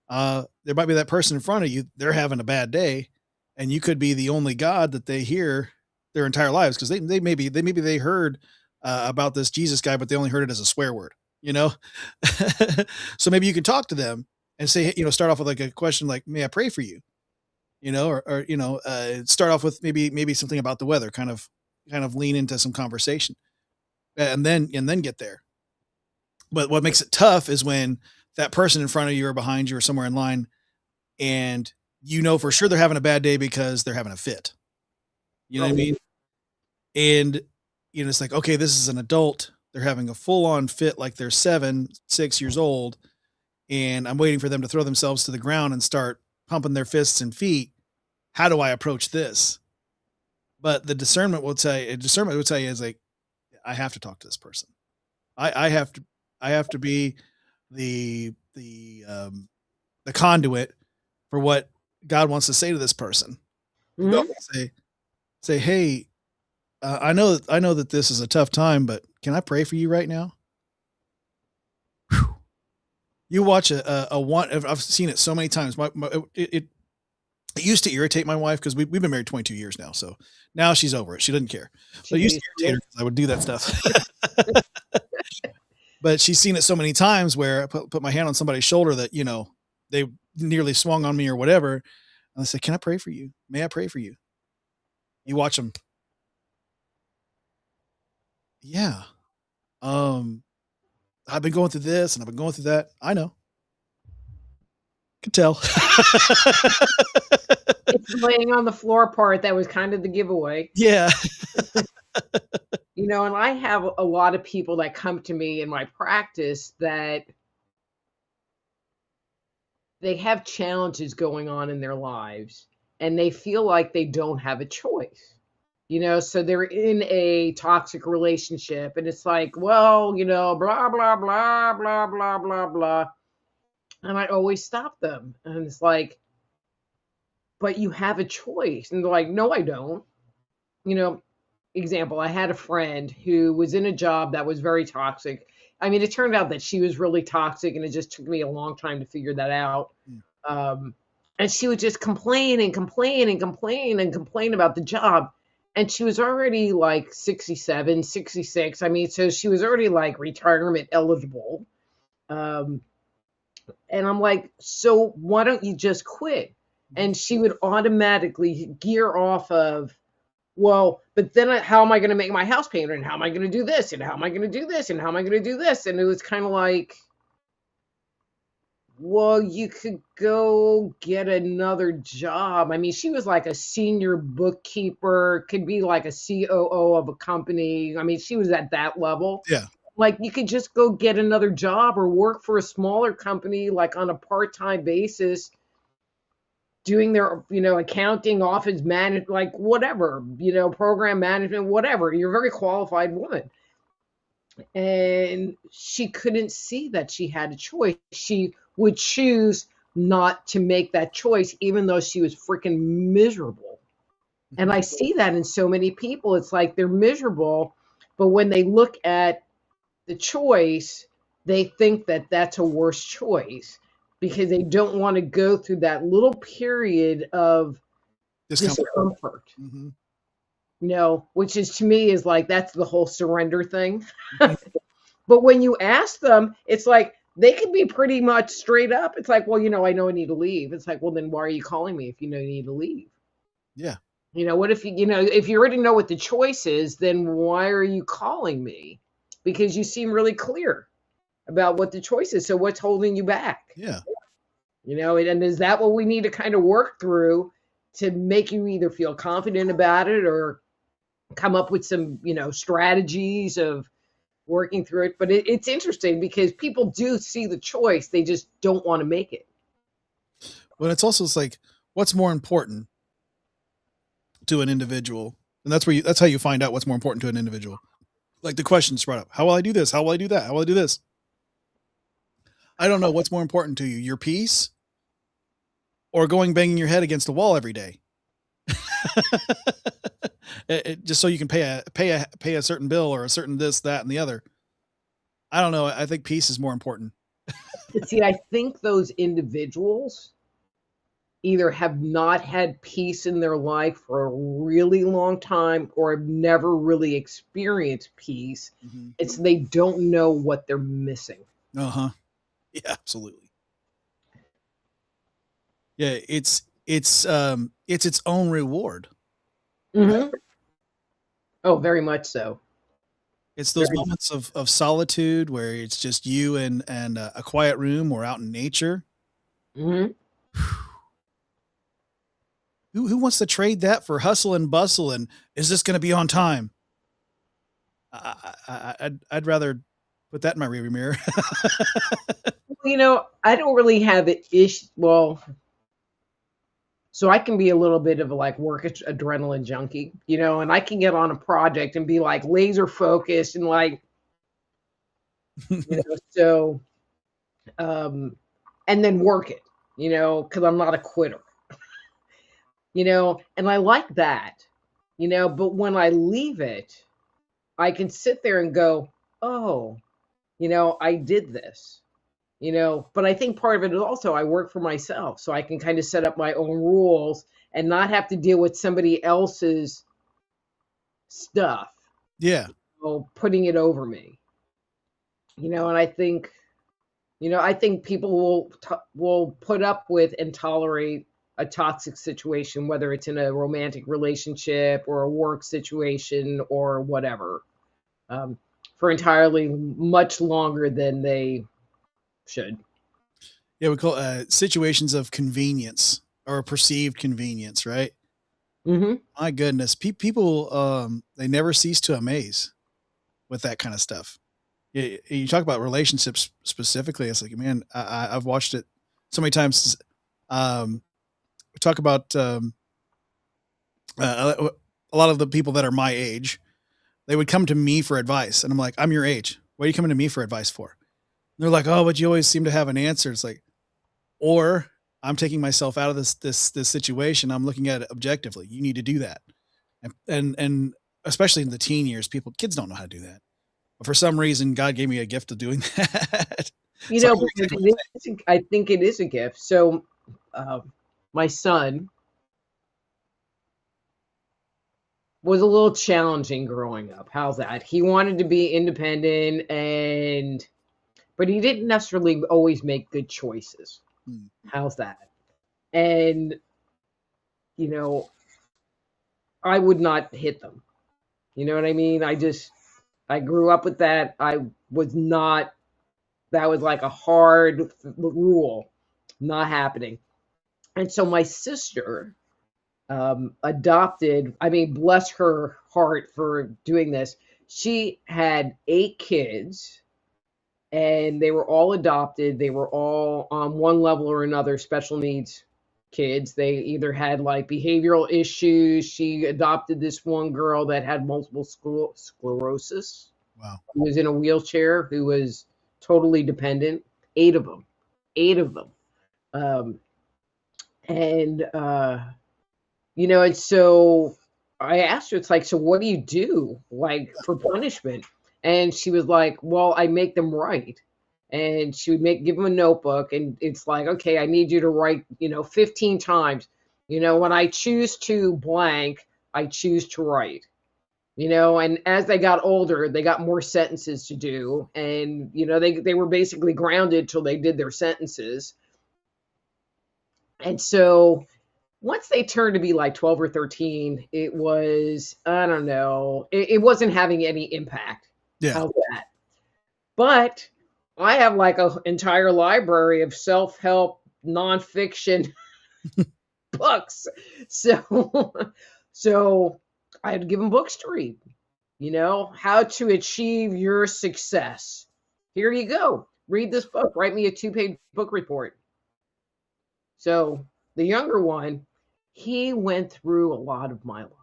there might be that person in front of you. They're having a bad day, and you could be the only God that they hear their entire lives because maybe they heard about this Jesus guy, but they only heard it as a swear word. You know, so maybe you can talk to them and say, you know, start off with like a question like, "May I pray for you?" You know, or you know, start off with maybe something about the weather, kind of lean into some conversation, and then get there. But what makes it tough is when that person in front of you or behind you or somewhere in line, and you know for sure they're having a bad day because they're having a fit. You know what I Oh, mean? And you know, it's like, okay, this is an adult. They're having a full on fit like they're 6 years old, and I'm waiting for them to throw themselves to the ground and start pumping their fists and feet. How do I approach this? But the discernment will tell you is like, I have to talk to this person. I have to be the conduit for what God wants to say to this person. And go mhm. and say, hey, I know that this is a tough time, but can I pray for you right now? Whew. You watch a one. I've seen it so many times. It used to irritate my wife because we've been married 22 years now. So now she's over it. She doesn't care. But it She's used to used to irritate her it. because I would do that stuff. But she's seen it so many times where I put my hand on somebody's shoulder that, you know, they nearly swung on me or whatever. And I said, can I pray for you? May I pray for you? You watch them. Yeah. Um, I've been going through this and I've been going through that. I know. Could tell. It's the laying on the floor part that was kind of the giveaway. Yeah. You know, and I have a lot of people that come to me in my practice that they have challenges going on in their lives and they feel like they don't have a choice. You know, so they're in a toxic relationship and it's like, well, you know, blah, blah, blah, blah, blah, blah, blah. And I always stop them. And it's like, but you have a choice. And they're like, no, I don't. You know, example, I had a friend who was in a job that was very toxic. I mean, it turned out that she was really toxic, and it just took me a long time to figure that out. Mm. And she would just complain and complain and complain and complain about the job. And she was already like 67, 66. I mean, so she was already like retirement eligible. Um, and I'm like, so why don't you just quit? And she would automatically gear off of, well, but then how am I going to make my house payment? And how am I going to do this? And how am I going to do this? And how am I going to do this? And it was kind of like, well, you could go get another job. I mean, she was like a senior bookkeeper, could be like a COO of a company. I mean, she was at that level. Yeah. Like, you could just go get another job or work for a smaller company, like on a part-time basis, doing their, accounting, office management, like whatever, program management, whatever. You're a very qualified woman. And she couldn't see that she had a choice. She would choose not to make that choice, even though she was freaking miserable. And I see that in so many people. It's like they're miserable, but when they look at the choice, they think that that's a worse choice because they don't want to go through that little period of discomfort. Mm-hmm. Which is, to me, is like, that's the whole surrender thing. But when you ask them, it's like they can be pretty much straight up. It's like, well, I know I need to leave. It's like, well, then why are you calling me if you know you need to leave? Yeah. What if if you already know what the choice is, then why are you calling me? Because you seem really clear about what the choice is. So what's holding you back? Yeah. And is that what we need to kind of work through to make you either feel confident about it or come up with some, strategies of working through it? But it's interesting because people do see the choice. They just don't want to make it. But it's like, what's more important to an individual? And that's how you find out what's more important to an individual. Like the questions brought up. How will I do this? How will I do that? How will I do this? I don't know what's more important to you, your peace or going banging your head against the wall every day. Just so you can pay a certain bill or a certain this, that, and the other. I don't know. I think peace is more important. See, I think those individuals either have not had peace in their life for a really long time or have never really experienced peace. Mm-hmm. It's they don't know what they're missing. Uh-huh. Yeah, absolutely. Yeah, it's its own reward. Mm-hmm. Oh, very much so. It's those moments of solitude where it's just you and a quiet room or out in nature. Mm-hmm. Who wants to trade that for hustle and bustle? And is this going to be on time? I'd rather put that in my rearview mirror. I don't really have it well, so I can be a little bit of a like work adrenaline junkie, and I can get on a project and be like laser focused and like, so, and then work it, because I'm not a quitter, and I like that, but when I leave it, I can sit there and go, oh, I did this. But I think part of it is also I work for myself, so I can kind of set up my own rules and not have to deal with somebody else's stuff. Yeah. Putting it over me. And I think, people will put up with and tolerate a toxic situation, whether it's in a romantic relationship or a work situation or whatever, for entirely much longer than they should. Yeah, we call situations of convenience or perceived convenience, right? Mm-hmm. My goodness, people they never cease to amaze with that kind of stuff. You talk about relationships specifically. It's like, man, I've watched it so many times. We talk about a lot of the people that are my age. They would come to me for advice, and I'm like, I'm your age. What are you coming to me for advice for? And they're like, oh, but you always seem to have an answer. It's like, or I'm taking myself out of this situation. I'm looking at it objectively. You need to do that, and especially in the teen years, kids don't know how to do that. But for some reason, God gave me a gift of doing that. I think it is a gift. So, my son was a little challenging growing up. How's that? He wanted to be independent, but he didn't necessarily always make good choices. How's that? And, I would not hit them. You know what I mean? I grew up with that. I was not That was like a hard rule, not happening. And so my sister adopted, I mean, bless her heart for doing this. She had 8 kids and they were all adopted. They were all on one level or another special needs kids. They either had like behavioral issues. She adopted this one girl that had multiple sclerosis. Wow. Who was in a wheelchair, who was totally dependent. 8 of them. 8 of them. And and so I asked her, it's like, so what do you do like for punishment? And she was like, well, I make them write. And she would give them a notebook, and it's like, okay, I need you to write, 15 times. When I choose to blank, I choose to write. And as they got older, they got more sentences to do. And, they were basically grounded till they did their sentences. And so once they turned to be like 12 or 13, it was, I don't know, it wasn't having any impact. Yeah. How's that? But I have like an entire library of self-help nonfiction books. So I had to give them books to read, how to achieve your success. Here you go. Read this book. Write me a 2-page book report. So the younger one, he went through a lot of my library.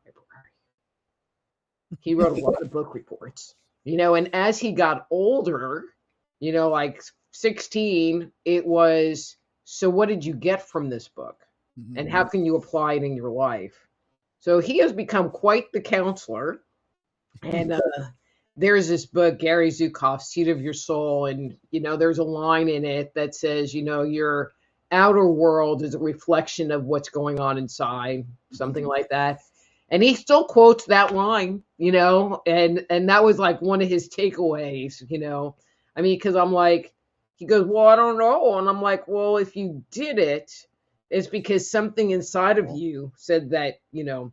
He wrote a lot of book reports, and as he got older, like 16, it was, so what did you get from this book? Mm-hmm. And how can you apply it in your life? So he has become quite the counselor. And there's this book, Gary Zukav's Seat of Your Soul. And, there's a line in it that says, your outer world is a reflection of what's going on inside, something like that. And he still quotes that line, and that was like one of his takeaways, I mean, because I'm like, he goes, well, I don't know. And I'm like, well, if you did it, it's because something inside of you said that, you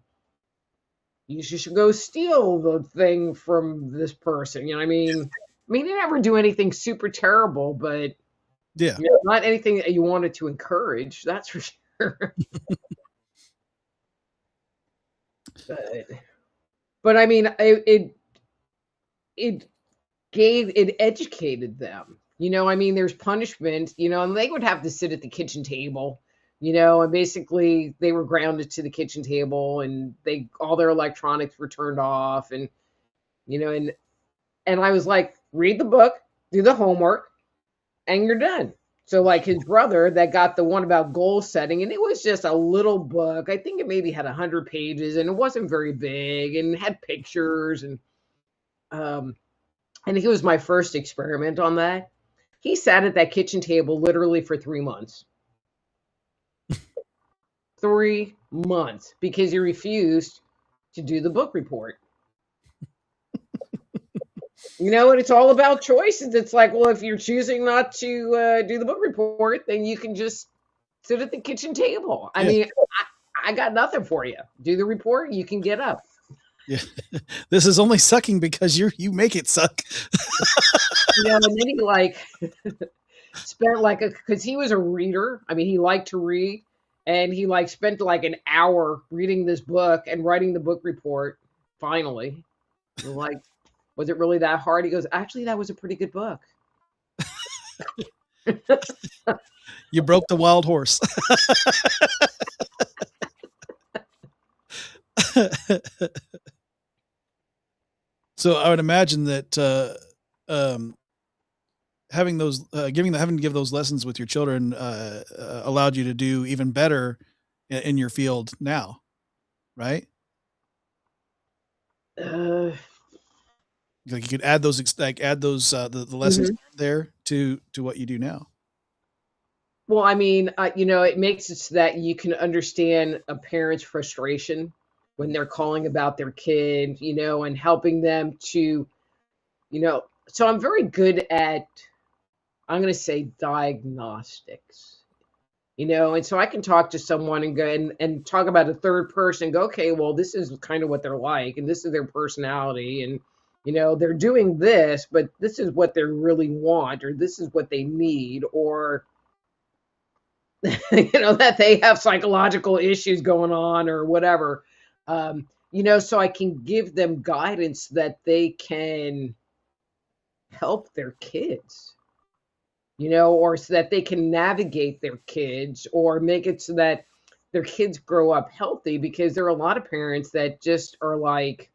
should go steal the thing from this person. I mean, he didn't ever do anything super terrible, but yeah, not anything that you wanted to encourage. That's for sure. But I mean, it educated them. I mean, there's punishment, and they would have to sit at the kitchen table, and basically they were grounded to the kitchen table, and all their electronics were turned off, and and I was like, read the book, do the homework, and you're done. So like his brother that got the one about goal setting, and it was just a little book. I think it maybe had 100 pages, and it wasn't very big, and had pictures, and he was my first experiment on that. He sat at that kitchen table literally for 3 months. 3 months, because he refused to do the book report. And it's all about choices. It's like, well, if you're choosing not to do the book report, then you can just sit at the kitchen table. I mean, I got nothing for you. Do the report, you can get up. Yeah, this is only sucking because you make it suck. And then he like spent like because he was a reader. I mean, he liked to read, and he like spent like an hour reading this book and writing the book report. Finally, like, was it really that hard? He goes, actually, that was a pretty good book. You broke the wild horse. So I would imagine that having to give those lessons with your children allowed you to do even better in your field now, right? Uh, Like you could add those the lessons there to what you do now. Well, I mean, it makes it so that you can understand a parent's frustration when they're calling about their kid, and helping them to, so I'm very good at, I'm going to say, diagnostics, and so I can talk to someone and go and talk about a third person and go, okay, well, this is kind of what they're like, and this is their personality. And, They're doing this, but this is what they really want, or this is what they need, or that they have psychological issues going on or whatever. So I can give them guidance that they can help their kids, or so that they can navigate their kids or make it so that their kids grow up healthy, because there are a lot of parents that just are like,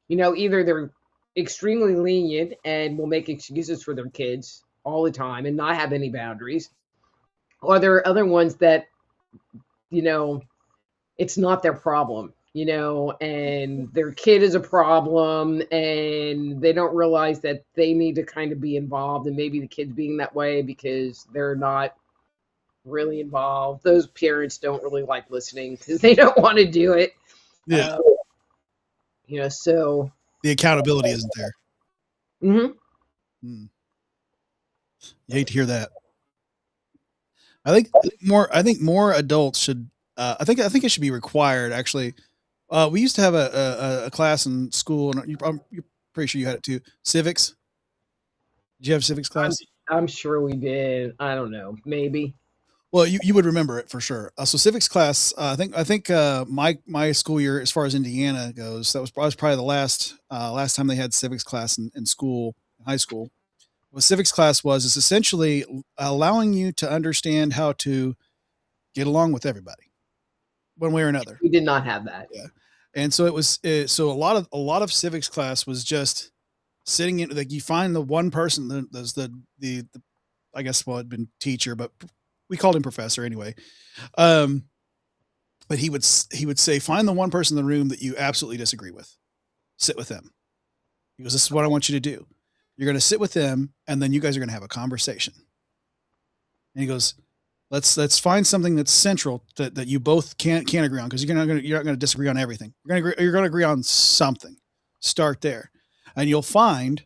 either they're extremely lenient and will make excuses for their kids all the time and not have any boundaries, or there are other ones that, it's not their problem, and their kid is a problem and they don't realize that they need to kind of be involved, and maybe the kid's being that way because they're not really involved. Those parents don't really like listening because they don't want to do it. Yeah. So The accountability isn't there. Mm-hmm. You hate to hear that. I think more adults should. I think it should be required. Actually, we used to have a class in school, and you're pretty sure you had it too. Civics. Did you have civics class? I'm sure we did. I don't know. Maybe. Well, you would remember it for sure. So civics class. I think my school year, as far as Indiana goes, that was probably the last time they had civics class in school, high school. What civics class is essentially allowing you to understand how to get along with everybody, one way or another. We did not have that. Yeah, and so so a lot of civics class was just sitting in, like, you find the one person, there's the I guess, well, it'd been teacher, but we called him professor anyway. But he would say, find the one person in the room that you absolutely disagree with, sit with them. He goes, this is what I want you to do. You're going to sit with them, and then you guys are going to have a conversation. And he goes, let's find something that's central that you both can't agree on, because you're not going to disagree on everything. You're going to agree on something. Start there, and you'll find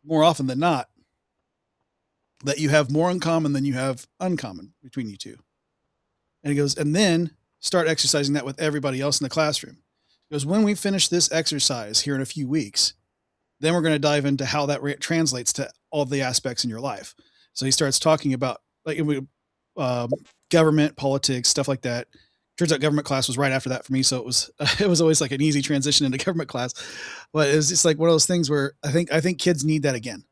more often than not that you have more in common than you have uncommon between you two. And he goes, and then start exercising that with everybody else in the classroom. He goes, when we finish this exercise here in a few weeks, then we're going to dive into how that translates to all the aspects in your life. So he starts talking about, like, government, politics, stuff like that. Turns out government class was right after that for me, so it was always like an easy transition into government class. But it was just like one of those things where I think kids need that again,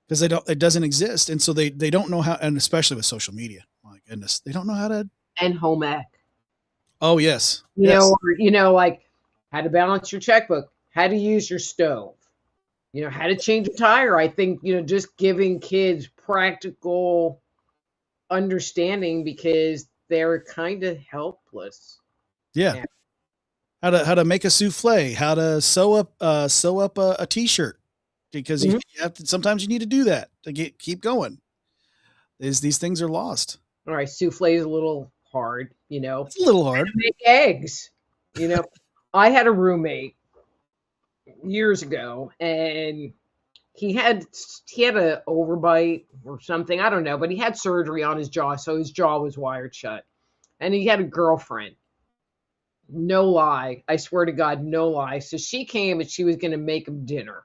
because it doesn't exist, and so they don't know how, and especially with social media, my goodness, they don't know how to. And home ec. Oh yes, like how to balance your checkbook, how to use your stove, how to change a tire. I think, just giving kids practical understanding, because they're kind of helpless. Yeah. How to make a souffle, how to sew up a t-shirt, because you have to, sometimes you need to do that to keep going. These things are lost. All right, souffle is a little hard, It's a little hard. To make eggs, I had a roommate years ago, and he had a overbite or something, I don't know, but he had surgery on his jaw, so his jaw was wired shut. And he had a girlfriend. No lie. I swear to God, no lie. So she came and she was going to make him dinner.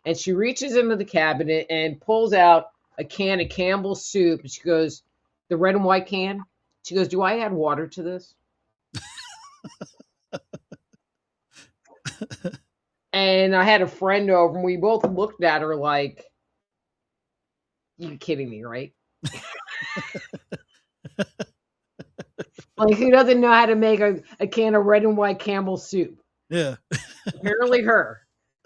And she reaches into the cabinet and pulls out a can of Campbell's soup. And she goes, the red and white can. She goes, do I add water to this? And I had a friend over, and we both looked at her like, you're kidding me, right? Like, who doesn't know how to make a can of red and white Campbell's soup? Yeah. Apparently her.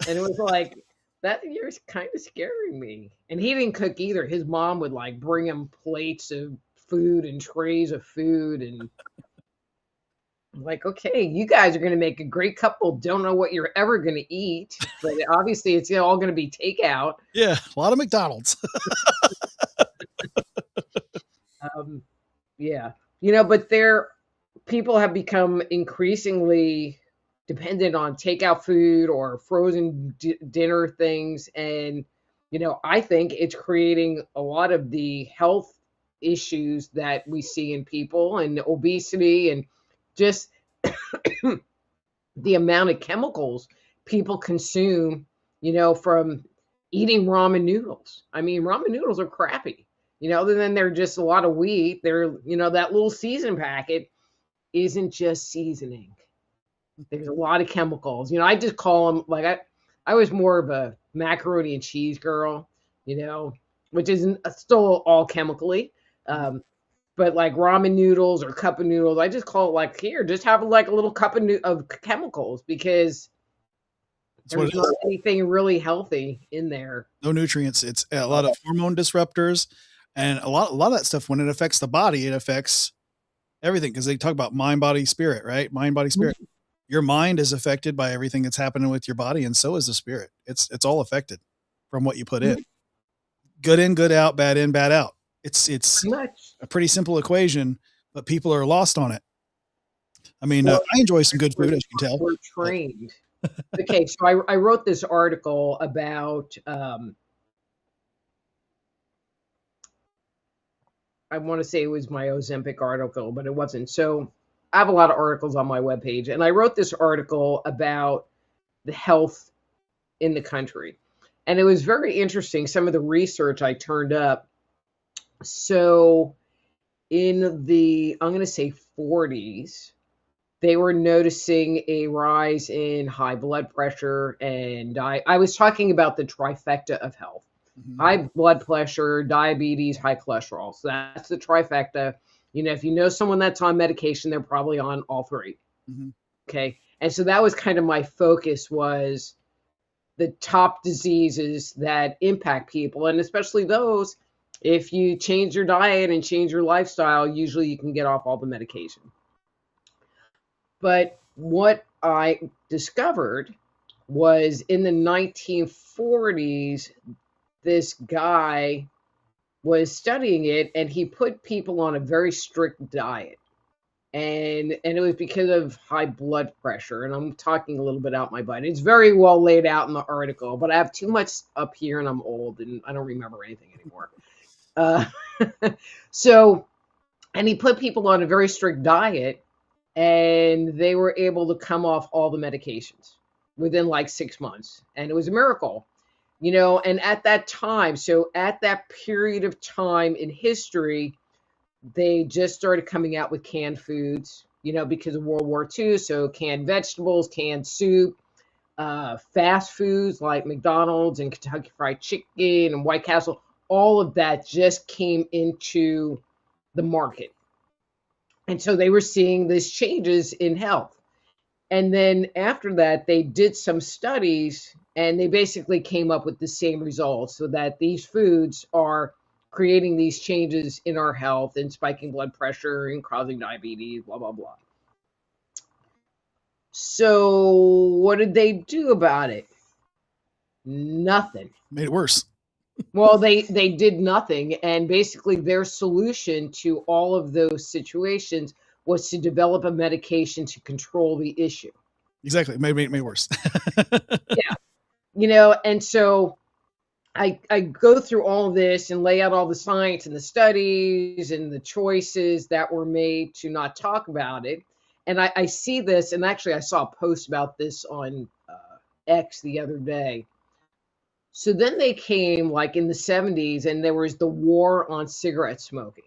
And it was like, that you're kind of scaring me. And he didn't cook either. His mom would like bring him plates of food and trays of food, and I'm like, okay, you guys are going to make a great couple. Don't know what you're ever going to eat, but obviously it's all going to be takeout. Yeah, a lot of McDonald's. Yeah, but people have become increasingly dependent on takeout food or frozen dinner things, and I think it's creating a lot of the health issues that we see in people, and obesity, and just the amount of chemicals people consume, from eating ramen noodles. I mean, ramen noodles are crappy. Other than they're just a lot of wheat, they're, that little season packet isn't just seasoning. There's a lot of chemicals. I just call them like I was more of a macaroni and cheese girl, which isn't still all chemically. But like ramen noodles or cup of noodles, I just call it like, here, just have like a little cup of chemicals, because there's not anything really healthy in there. No nutrients. It's a lot of hormone disruptors, and a lot of that stuff. When it affects the body, it affects everything, because they talk about mind, body, spirit, right? Mind, body, spirit. Mm-hmm. Your mind is affected by everything that's happening with your body, and so is the spirit. It's all affected from what you put in. Good in, good out, bad in, bad out. It's a pretty simple equation, but people are lost on it. I mean, I enjoy some good food, as you can tell. We're trained. Okay, so I wrote this article about I want to say it was my Ozempic article, but it wasn't. So I have a lot of articles on my webpage, and I wrote this article about the health in the country. And it was very interesting, some of the research I turned up. So in the, I'm going to say 40s, they were noticing a rise in high blood pressure. And I was talking about the trifecta of health. Mm-hmm. High blood pressure, diabetes, high cholesterol. So that's the trifecta. If you know someone that's on medication, they're probably on all three. Mm-hmm. Okay. And so that was kind of my focus, was the top diseases that impact people. And especially those, if you change your diet and change your lifestyle, usually you can get off all the medication. But what I discovered was in the 1940s, this guy was studying it, and he put people on a very strict diet. And it was because of high blood pressure. And I'm talking a little bit out my butt. It's very well laid out in the article, but I have too much up here and I'm old and I don't remember anything anymore. And he put people on a very strict diet, and they were able to come off all the medications within like 6 months. And it was a miracle, and at that time, so at that period of time in history, they just started coming out with canned foods, because of World War II. So canned vegetables, canned soup, fast foods like McDonald's and Kentucky Fried Chicken and White Castle, all of that just came into the market. And so they were seeing these changes in health. And then after that, they did some studies, and they basically came up with the same results, so that these foods are creating these changes in our health and spiking blood pressure and causing diabetes, blah, blah, blah. So what did they do about it? Nothing. Made it worse. Well, they did nothing. And basically their solution to all of those situations was to develop a medication to control the issue. Exactly. Made it worse. Yeah. And so I go through all of this and lay out all the science and the studies and the choices that were made to not talk about it. And I see this, and actually I saw a post about this on X the other day. So then they came like in the 70s, and there was the war on cigarette smoking,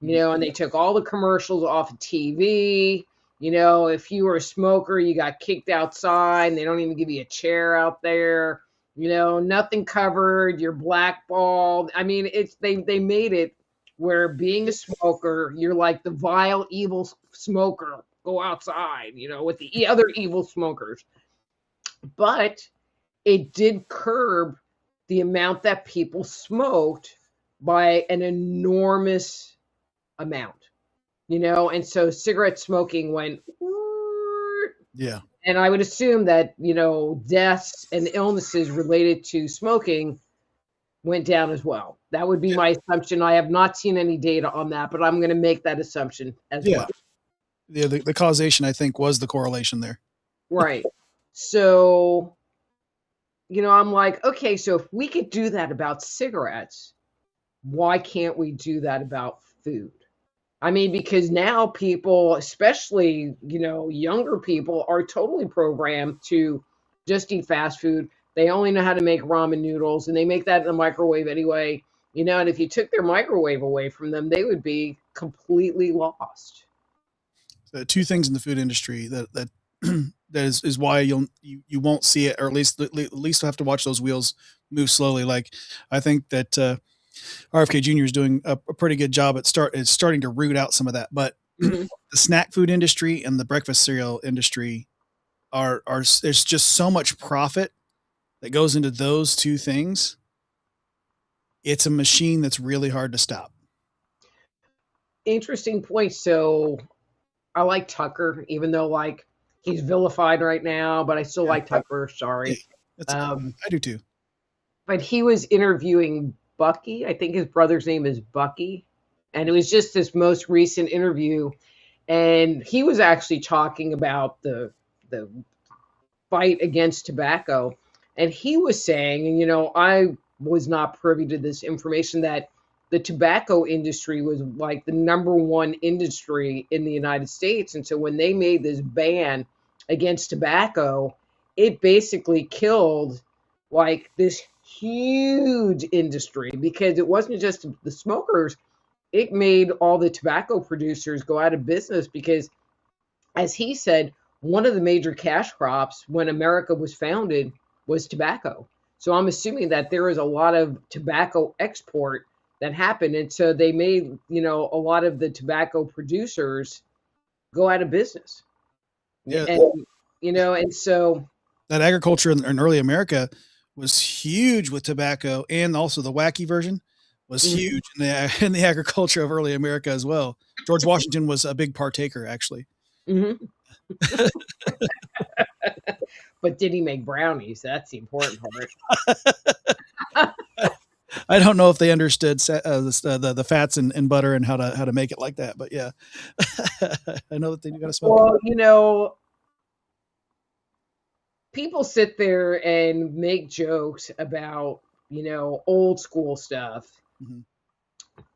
and they took all the commercials off of TV. If you were a smoker, you got kicked outside, and they don't even give you a chair out there. Nothing covered, you're blackballed. I mean, they made it where being a smoker, you're like the vile, evil smoker. Go outside, with the other evil smokers. But it did curb the amount that people smoked by an enormous amount, and so cigarette smoking went. Yeah. And I would assume that, deaths and illnesses related to smoking went down as well. That would be my assumption. I have not seen any data on that, but I'm going to make that assumption as well. Yeah, the causation, I think, was the correlation there. Right. So, I'm like, okay, so if we could do that about cigarettes, why can't we do that about food? I mean, because now people, especially, younger people, are totally programmed to just eat fast food. They only know how to make ramen noodles, and they make that in the microwave anyway. And if you took their microwave away from them, they would be completely lost. Two things in the food industry that that is why you won't see it, or at least have to watch those wheels move slowly. Like I think that RFK Jr. is doing a pretty good job at starting to root out some of that. But Mm-hmm. the snack food industry and the breakfast cereal industry are there's just so much profit that goes into those two things. It's a machine that's really hard to stop. Interesting point. So I like Tucker, even though like he's vilified right now, but I still like Tucker. Hey, Sorry. I do too. But he was interviewing Bucky. I think his brother's name is Bucky. And it was just this most recent interview. And he was actually talking about the fight against tobacco. And he was saying, and I was not privy to this information, that the tobacco industry was like the number one industry in the United States. And so when they made this ban against tobacco, it basically killed like this huge industry, because it wasn't just the smokers, it made all the tobacco producers go out of business, because, as he said, one of the major cash crops when America was founded was tobacco. So I'm assuming that there is a lot of tobacco export that happened. And so they made, a lot of the tobacco producers go out of business. Yeah. And so that agriculture in early America was huge with tobacco, and also the wacky version was huge in the agriculture of early America as well. George Washington was a big partaker, actually. Mm-hmm. But did he make brownies? That's the important part. I don't know if they understood the fats and butter and how to make it like that, but yeah, I know that they got to smoke. Well, people sit there and make jokes about old school stuff. Mm-hmm.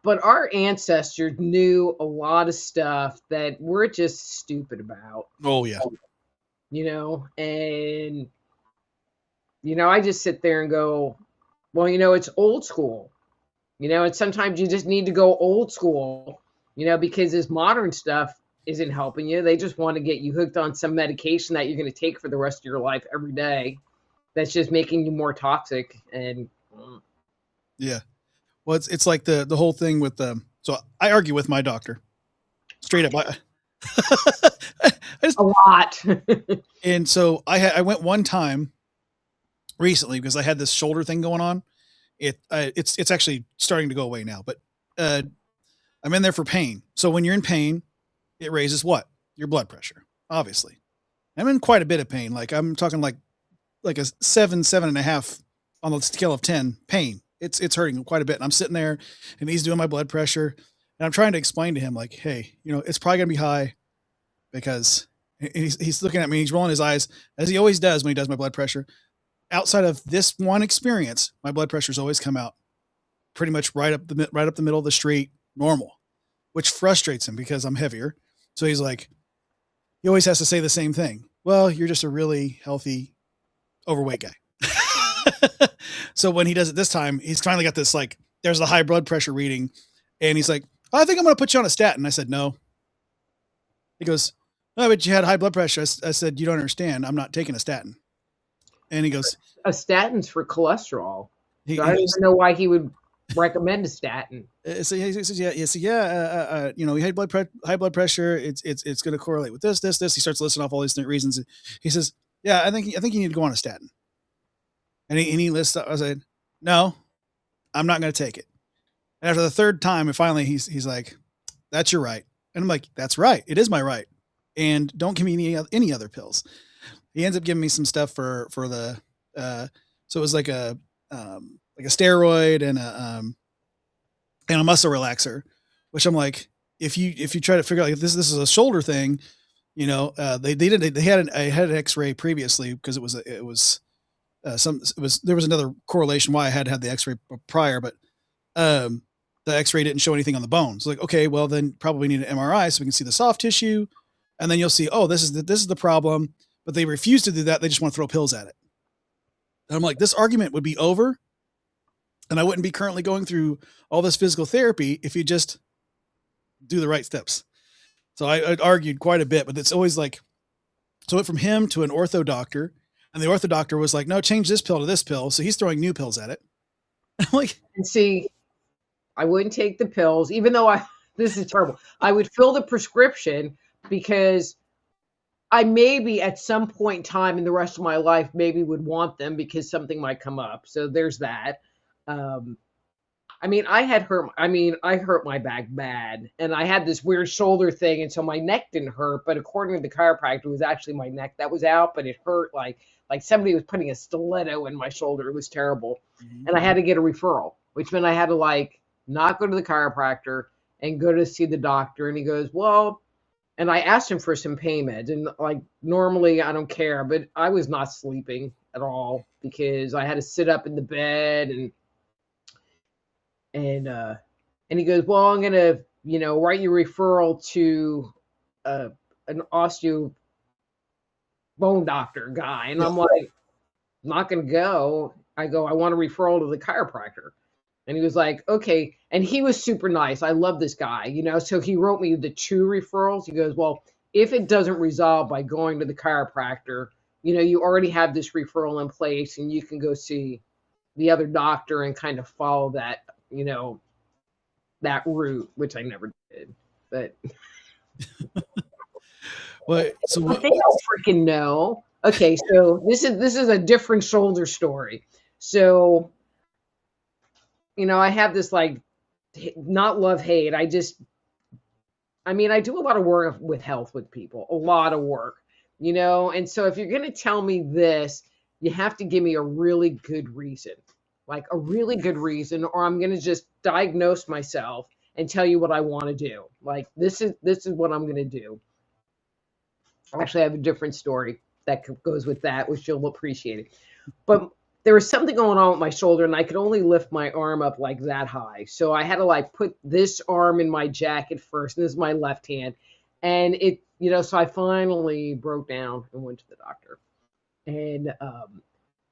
But our ancestors knew a lot of stuff that we're just stupid about. Oh yeah. And I just sit there and go, well, it's old school. And sometimes you just need to go old school, because this modern stuff isn't helping you. They just want to get you hooked on some medication that you're going to take for the rest of your life every day. That's just making you more toxic. And yeah. Well, it's like the whole thing with so I argue with my doctor straight up. a lot. And so I went one time recently because I had this shoulder thing going on. It's actually starting to go away now, but I'm in there for pain. So when you're in pain, it raises what? Your blood pressure, obviously. I'm in quite a bit of pain. Like I'm talking like a 7.5 on the scale of 10 pain. It's hurting quite a bit. And I'm sitting there and he's doing my blood pressure, and I'm trying to explain to him like, hey, it's probably gonna be high, because he's looking at me, he's rolling his eyes as he always does when he does my blood pressure. Outside of this one experience, my blood pressure's always come out pretty much right up the middle of the street, normal, which frustrates him because I'm heavier. So he's like, he always has to say the same thing. Well, you're just a really healthy, overweight guy. So when he does it this time, he's finally got this, like, there's the high blood pressure reading, and he's like, I think I'm going to put you on a statin. I said, no. He goes, no, but you had high blood pressure. I said, you don't understand. I'm not taking a statin. And he goes, a statin's for cholesterol. So I don't even know why he would recommend a statin. So he says, yeah. He had high blood pressure. It's going to correlate with this. He starts listing off all these reasons. He says, yeah, I think you need to go on a statin. And he lists. I said, no, I'm not going to take it. And after the third time, and finally he's like, that's your right. And I'm like, that's right. It is my right. And don't give me any other pills. He ends up giving me some stuff for the, so it was like a steroid and a muscle relaxer, which I'm like, if you try to figure out if this is a shoulder thing, they had an X-ray previously, because there was another correlation why I had the X-ray prior, but the X-ray didn't show anything on the bones. Like, okay, well then probably need an MRI so we can see the soft tissue, and then you'll see, oh, this is the problem. but they refuse to do that. They just want to throw pills at it. And I'm like, this argument would be over, and I wouldn't be currently going through all this physical therapy if you just do the right steps. So I argued quite a bit, but it's always like, so I went from him to an ortho doctor, and the ortho doctor was like, no, change this pill to this pill. So he's throwing new pills at it. I'm like, and see, I wouldn't take the pills, even though this is terrible. I would fill the prescription because I maybe at some point in time in the rest of my life maybe would want them because something might come up. So there's that. I hurt my back bad, and I had this weird shoulder thing, and so my neck didn't hurt, but according to the chiropractor, it was actually my neck that was out, but it hurt like somebody was putting a stiletto in my shoulder. It was terrible. And I had to get a referral, which meant I had to like not go to the chiropractor and go to see the doctor. And he goes, well, and I asked him for some pain meds, and like normally I don't care, but I was not sleeping at all because I had to sit up in the bed and he goes, well, I'm going to, write you a referral to an osteo bone doctor guy. And I'm like, not going to go. I go, I want a referral to the chiropractor. And he was like, okay. And he was super nice. I love this guy, so he wrote me the 2 referrals. He goes, well, if it doesn't resolve by going to the chiropractor, you already have this referral in place and you can go see the other doctor and kind of follow that, that route, which I never did, but what? So I think I'll freaking know. Okay. So this is a different shoulder story. So, I have this like not love hate. I do a lot of work with health with people, a lot of work, and so if you're going to tell me this, you have to give me a really good reason, like a really good reason, or I'm going to just diagnose myself and tell you what I want to do. Like, this is what I'm going to do. Actually, I have a different story that goes with that, which you'll appreciate it. But there was something going on with my shoulder, and I could only lift my arm up like that high. So I had to like put this arm in my jacket first, and this is my left hand. And it, so I finally broke down and went to the doctor. And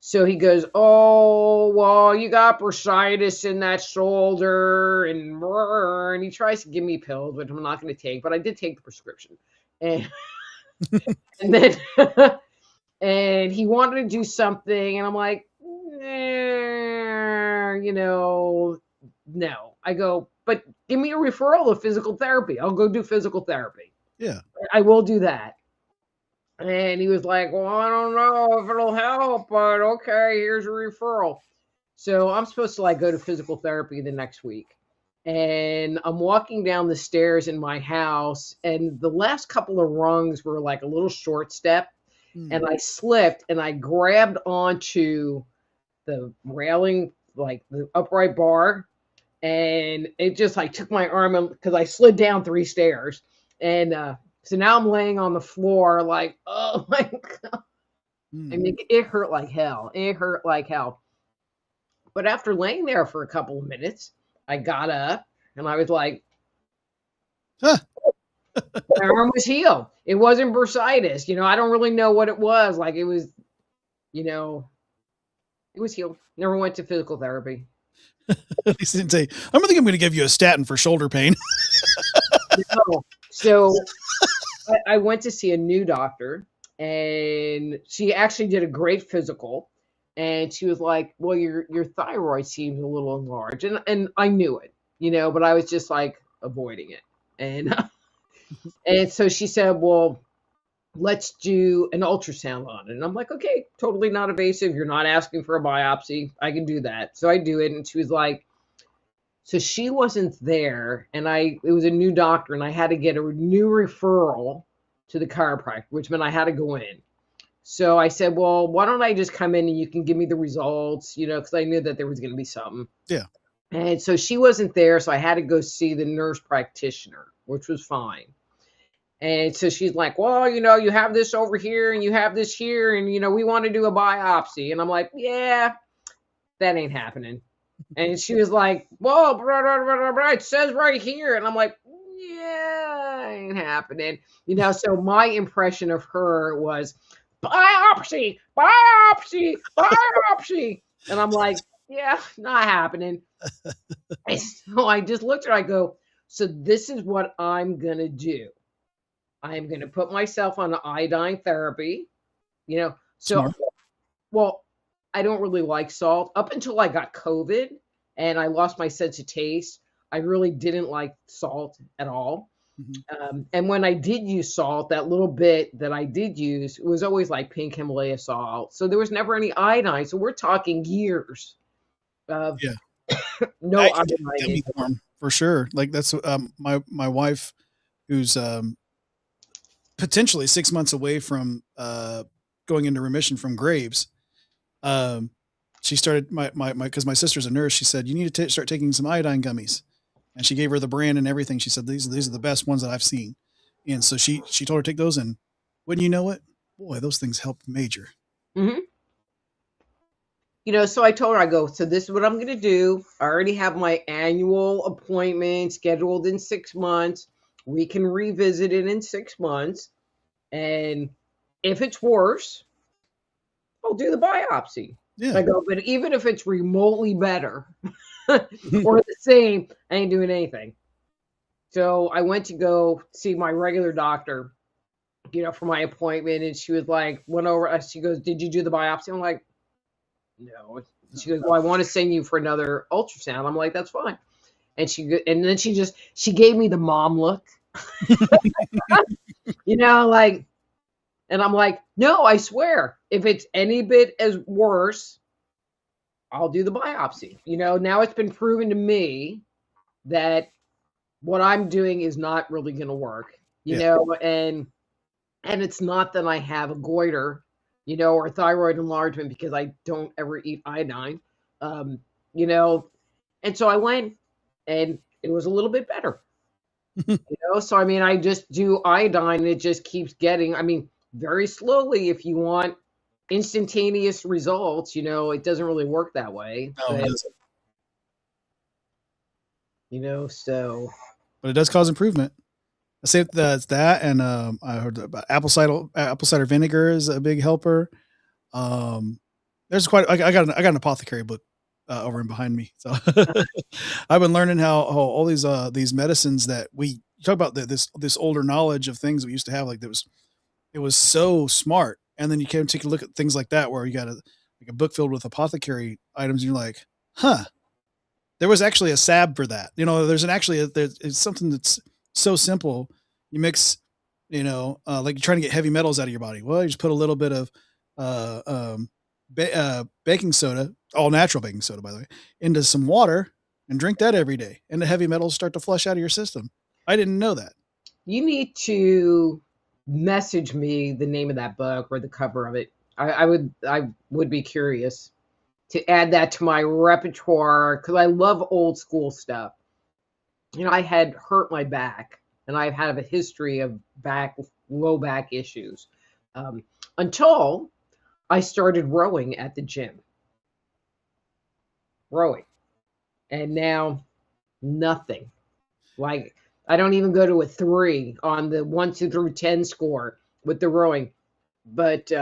so he goes, oh, well, you got bursitis in that shoulder, and he tries to give me pills, which I'm not going to take, but I did take the prescription. And and then and he wanted to do something, and I'm like, no. I go, but give me a referral to physical therapy. I'll go do physical therapy. Yeah. I will do that. And he was like, well, I don't know if it'll help, but okay, here's a referral. So I'm supposed to like go to physical therapy the next week. And I'm walking down the stairs in my house, and the last couple of rungs were like a little short step. And I slipped and I grabbed onto the railing, like the upright bar. And it just like took my arm because I slid down 3 stairs. And so now I'm laying on the floor like, oh my God. I mean, it hurt like hell. It hurt like hell. But after laying there for a couple of minutes, I got up and I was like, huh. My arm was healed. It wasn't bursitis. I don't really know what it was. Like it was, it was healed. Never went to physical therapy. At least didn't say, I don't think I'm going to give you a statin for shoulder pain. No. So I went to see a new doctor, and she actually did a great physical. And she was like, well, your thyroid seems a little enlarged. And I knew it, but I was just like avoiding it. And so she said, well, let's do an ultrasound on it. And I'm like, okay, totally not invasive. You're not asking for a biopsy. I can do that. So I do it. And she was like, so she wasn't there. And it was a new doctor, and I had to get a new referral to the chiropractor, which meant I had to go in. So I said, well, why don't I just come in and you can give me the results, because I knew that there was going to be something. Yeah. And so she wasn't there. So I had to go see the nurse practitioner, which was fine. And so she's like, well, you have this over here and you have this here, and, we want to do a biopsy. And I'm like, yeah, that ain't happening. And she was like, well, blah, blah, blah, blah, it says right here. And I'm like, yeah, ain't happening. So my impression of her was, biopsy, biopsy, biopsy. And I'm like, yeah, not happening. And so I just looked at her, I go, so this is what I'm going to do. I am going to put myself on iodine therapy, you know. So, Smart. well, I don't really like salt. Up until I got COVID and I lost my sense of taste, I really didn't like salt at all. And when I did use salt, that little bit that I did use, it was always like pink Himalaya salt. So there was never any iodine. So we're talking years of Yeah. no I can get iodine. gummy form for sure. Like that's my wife, who's potentially 6 months away from going into remission from Graves. She started my because my sister's a nurse. She said you need to start taking some iodine gummies, and she gave her the brand and everything. She said these are the best ones that I've seen, and so she told her to take those. And wouldn't you know it, boy, those things helped major. Mm-hmm. You know, so I told her, I go, so this is what I'm going to do. I already have my annual appointment scheduled in 6 months. We can revisit it in 6 months. And if it's worse, I'll do the biopsy. Yeah. I go, but even if it's remotely better or the same, I ain't doing anything. So I went to go see my regular doctor, you know, for my appointment. And she was like, went over, she goes, did you do the biopsy? I'm like, no. She goes, well, I want to send you for another ultrasound. I'm like, that's fine. And then she gave me the mom look, you know, like, and I'm like, no, I swear, if it's any bit as worse, I'll do the biopsy. You know, now it's been proven to me that what I'm doing is not really going to work, you know, and it's not that I have a goiter, you know, or thyroid enlargement because I don't ever eat iodine, you know. And so I went and it was a little bit better, you know. So, I mean, I just do iodine and it just keeps getting, I mean, very slowly. If you want instantaneous results, you know, it doesn't really work that way. No, it doesn't. You know, so. But it does cause improvement. I say that's that, and I heard about apple cider vinegar is a big helper. There's quite. I got an apothecary book over and behind me, so I've been learning how all these medicines that we talk about this older knowledge of things we used to have, like it was so smart, and then you can take a look at things like that where you got like a book filled with apothecary items, and you're like, huh. There was actually a salve for that. You know, there's something that's so simple. You mix, you know, like you're trying to get heavy metals out of your body. Well, you just put a little bit of baking soda, all natural baking soda, by the way, into some water and drink that every day. And the heavy metals start to flush out of your system. I didn't know that. You need to message me the name of that book or the cover of it. I would be curious to add that to my repertoire because I love old school stuff. You know, I had hurt my back and I've had a history of low back issues until I started rowing at the gym. Rowing. And now nothing. Like, I don't even go to a 3 on the 1 through 10 score with the rowing. But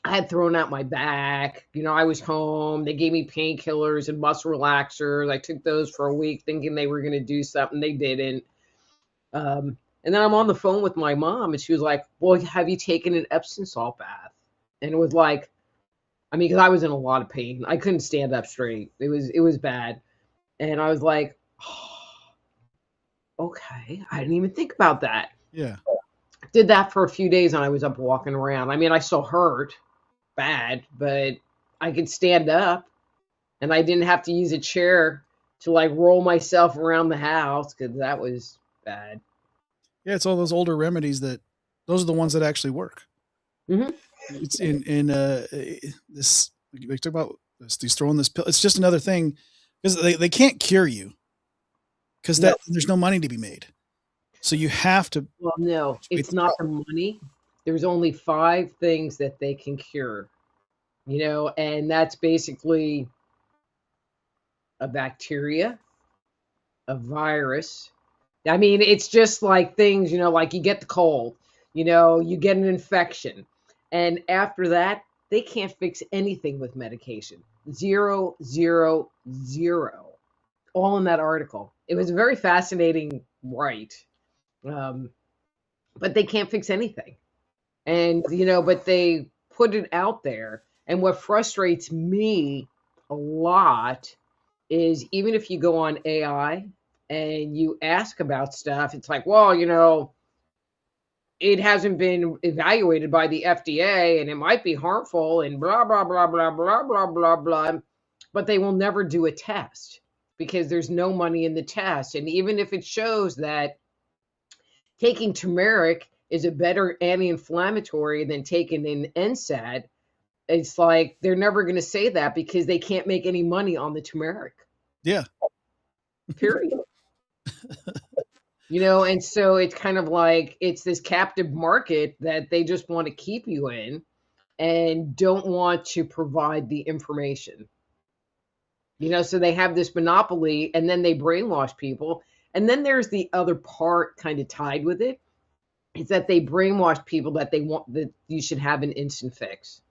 I had thrown out my back. You know, I was home. They gave me painkillers and muscle relaxers. I took those for a week thinking they were going to do something. They didn't. And then I'm on the phone with my mom and she was like, well, have you taken an Epsom salt bath? And it was like, I mean, because I was in a lot of pain. I couldn't stand up straight. It was bad. And I was like, oh, okay. I didn't even think about that. Yeah. Did that for a few days and I was up walking around. I mean, I still hurt bad, but I could stand up and I didn't have to use a chair to like roll myself around the house because that was bad. Yeah, it's all those older remedies those are the ones that actually work. Mm-hmm. It's in this, they talk about this, these throwing this pill. It's just another thing because they can't cure you because there's no money to be made. So you have to. Well, no, it's not the money. There's only 5 things that they can cure, you know, and that's basically a bacteria, a virus. I mean, it's just like things, you know, like you get the cold, you know, you get an infection. And after that, they can't fix anything with medication. Zero, zero, zero. All in that article. It was a very fascinating write. Um, but they can't fix anything. And, but they put it out there. And what frustrates me a lot is even if you go on AI and you ask about stuff, it's like, well, it hasn't been evaluated by the FDA and it might be harmful and blah, blah, blah, blah, blah, blah, blah, blah. But they will never do a test because there's no money in the test. And even if it shows that taking turmeric is a better anti-inflammatory than taking an NSAID, it's like they're never going to say that because they can't make any money on the turmeric. Yeah. Period. And so it's kind of like it's this captive market that they just want to keep you in and don't want to provide the information. So they have this monopoly and then they brainwash people. And then there's the other part kind of tied with it. Is that they brainwash people that they want that you should have an instant fix.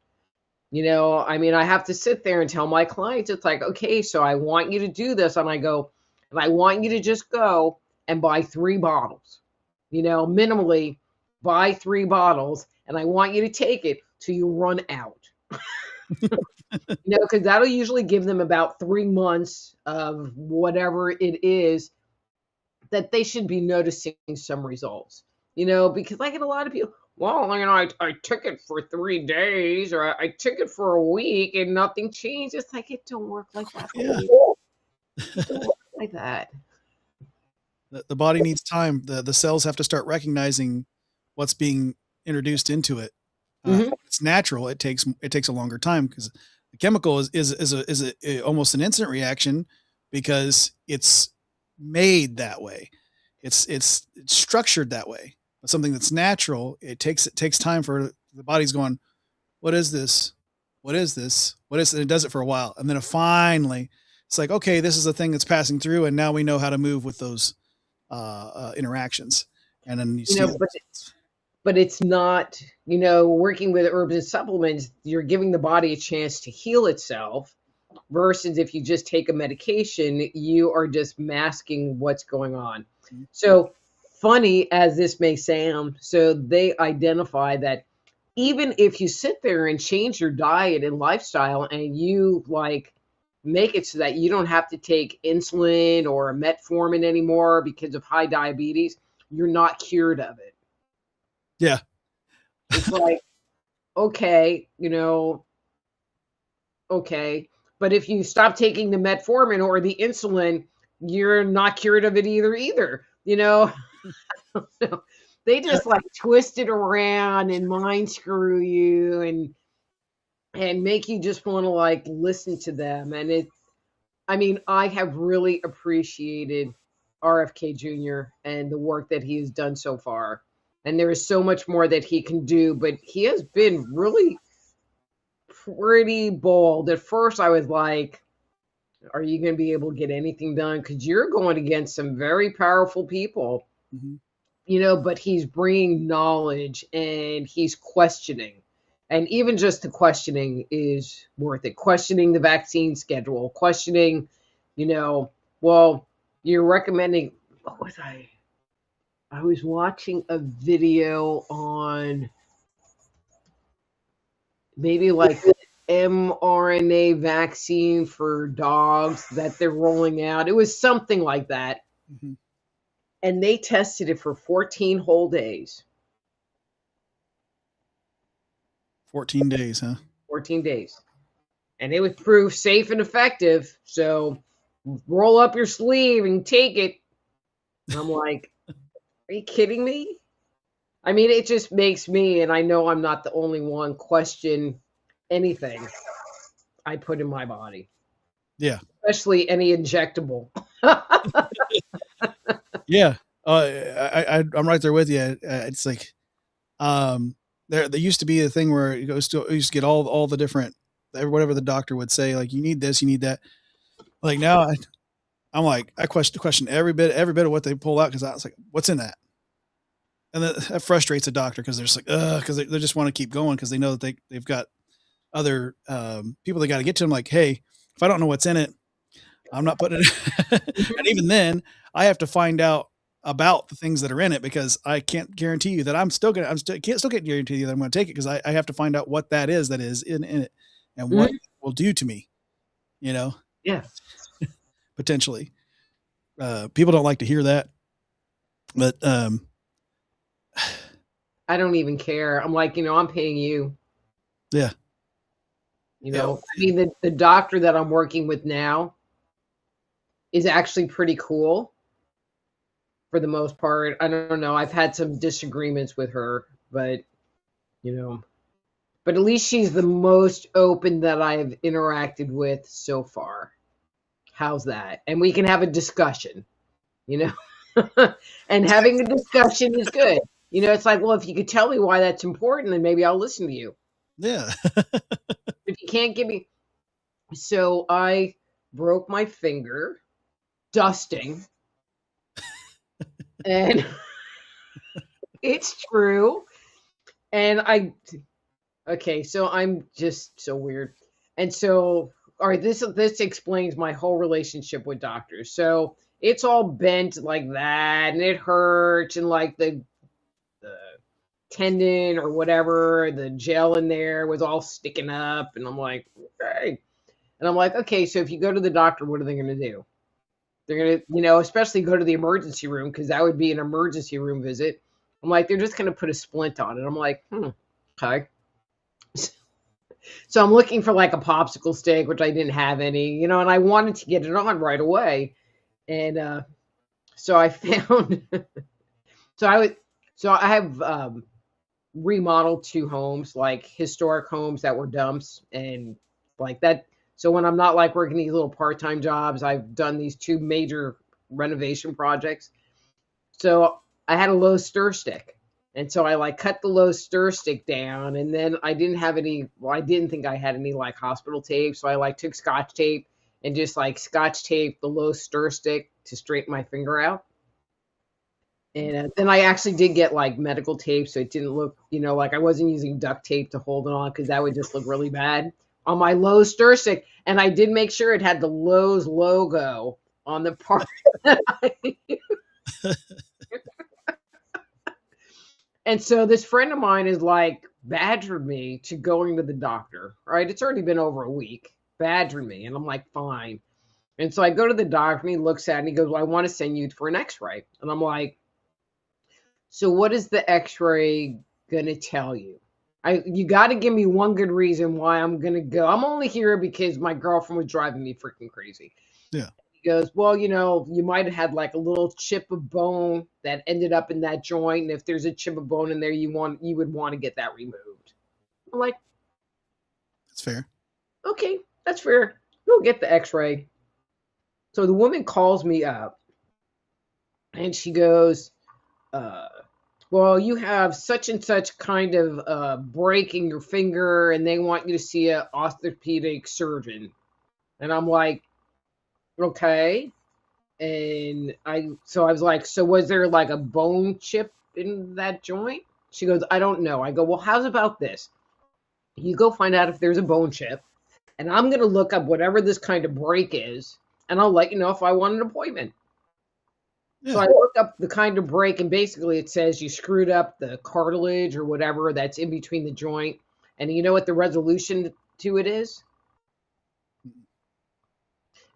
I have to sit there and tell my clients, it's like, okay, so I want you to do this. And I want you to just go and buy 3 bottles, minimally buy 3 bottles. And I want you to take it till you run out. Because that'll usually give them about 3 months of whatever it is that they should be noticing some results. Because I get a lot of people, well, I took it for 3 days or I took it for a week and nothing changed. It's like, it don't work like that. Yeah. It don't work like that. The body needs time. The cells have to start recognizing what's being introduced into it. It's natural. It takes a longer time because the chemical is almost an instant reaction because it's made that way. It's structured that way. But something that's natural, it takes time for the body's going, what is this? What is this? What is it? And it does it for a while. And then finally, it's like, okay, this is a thing that's passing through. And now we know how to move with those interactions. And then you see, but it's not, working with herbs and supplements, you're giving the body a chance to heal itself versus if you just take a medication, you are just masking what's going on. Mm-hmm. So funny as this may sound, so they identify that even if you sit there and change your diet and lifestyle and you make it so that you don't have to take insulin or metformin anymore because of high diabetes, you're not cured of it. Yeah. It's like, okay, okay. But if you stop taking the metformin or the insulin, you're not cured of it either. They just twist it around and mind screw you and make you just want to listen to them. And I have really appreciated RFK Jr. and the work that he has done so far. And there is so much more that he can do, but he has been really pretty bold. At first I was like, are you going to be able to get anything done? Because you're going against some very powerful people, but he's bringing knowledge and he's questioning. And even just the questioning is worth it. Questioning the vaccine schedule, questioning, well, you're recommending, what was I was watching a video on maybe the mRNA vaccine for dogs that they're rolling out. It was something like that. Mm-hmm. And they tested it for 14 whole days. 14 days, huh? 14 days. And it was proved safe and effective. So roll up your sleeve and take it. I'm like, are you kidding me? It just makes me, and I know I'm not the only one, question anything I put in my body. Yeah. Especially any injectable. Yeah. I'm right there with you. It's like, there used to be a thing where you used to get all the different, whatever the doctor would say, you need this, you need that. Now I'm I question every bit of what they pull out. Cause I was like, what's in that? And that frustrates a doctor because they're just like, because they just want to keep going because they know that they've got other people they got to get to them. Like, hey, if I don't know what's in it, I'm not putting it. And even then, I have to find out about the things that are in it because I can't guarantee you that can't guarantee you that I'm going to take it because I have to find out what that is in it and what it will do to me, you know, Yeah. potentially. People don't like to hear that, but I don't even care. I'm like, I'm paying you. yeah. I mean, the doctor that I'm working with now is actually pretty cool for the most part. I don't know. I've had some disagreements with her, but but at least she's the most open that I've interacted with so far. How's that? And we can have a discussion, and having a discussion is good. It's like, well, if you could tell me why that's important, then maybe I'll listen to you. Yeah. If you can't give me. So I broke my finger dusting. And it's true. And okay, so I'm just so weird. And so, all right, this explains my whole relationship with doctors. So it's all bent like that, and it hurts, and like the tendon or whatever, the gel in there was all sticking up, and I'm like, okay. And I'm like, okay, so if you go to the doctor, what are they going to do? They're going to, especially go to the emergency room because that would be an emergency room visit. I'm like, they're just going to put a splint on it. I'm like, okay. So I'm looking for like a popsicle stick, which I didn't have any, and I wanted to get it on right away. And so I found, so I have remodeled 2 homes, like historic homes that were dumps and like that. So when I'm not like working these little part-time jobs, I've done these 2 major renovation projects. So I had a low stir stick. And so I like cut the low stir stick down, and then I didn't think I had any like hospital tape. So I like took Scotch tape and just like Scotch tape the low stir stick to straighten my finger out. And then I actually did get like medical tape. So it didn't look, like I wasn't using duct tape to hold it on because that would just look really bad on my Lowe's stir stick. And I did make sure it had the Lowe's logo on the part that I used. And so this friend of mine is like badgered me to going to the doctor, right? It's already been over a week, badgered me. And I'm like, fine. And so I go to the doctor and he looks at it and he goes, well, I want to send you for an x-ray. And I'm like, so what is the x-ray going to tell you? You got to give me one good reason why I'm going to go. I'm only here because my girlfriend was driving me freaking crazy. Yeah. He goes, well, you might have had like a little chip of bone that ended up in that joint. And if there's a chip of bone in there, you would want to get that removed. I'm like, that's fair. Okay, that's fair. Go get the x-ray. So the woman calls me up and she goes, well, you have such and such kind of break in your finger and they want you to see an orthopedic surgeon. And I'm like, okay. And I was like, so was there like a bone chip in that joint? She goes, I don't know. I go, well, how's about this? You go find out if there's a bone chip, and I'm going to look up whatever this kind of break is, and I'll let you know if I want an appointment. Yeah. So I look up the kind of break, and basically it says you screwed up the cartilage or whatever that's in between the joint. And you know what the resolution to it is?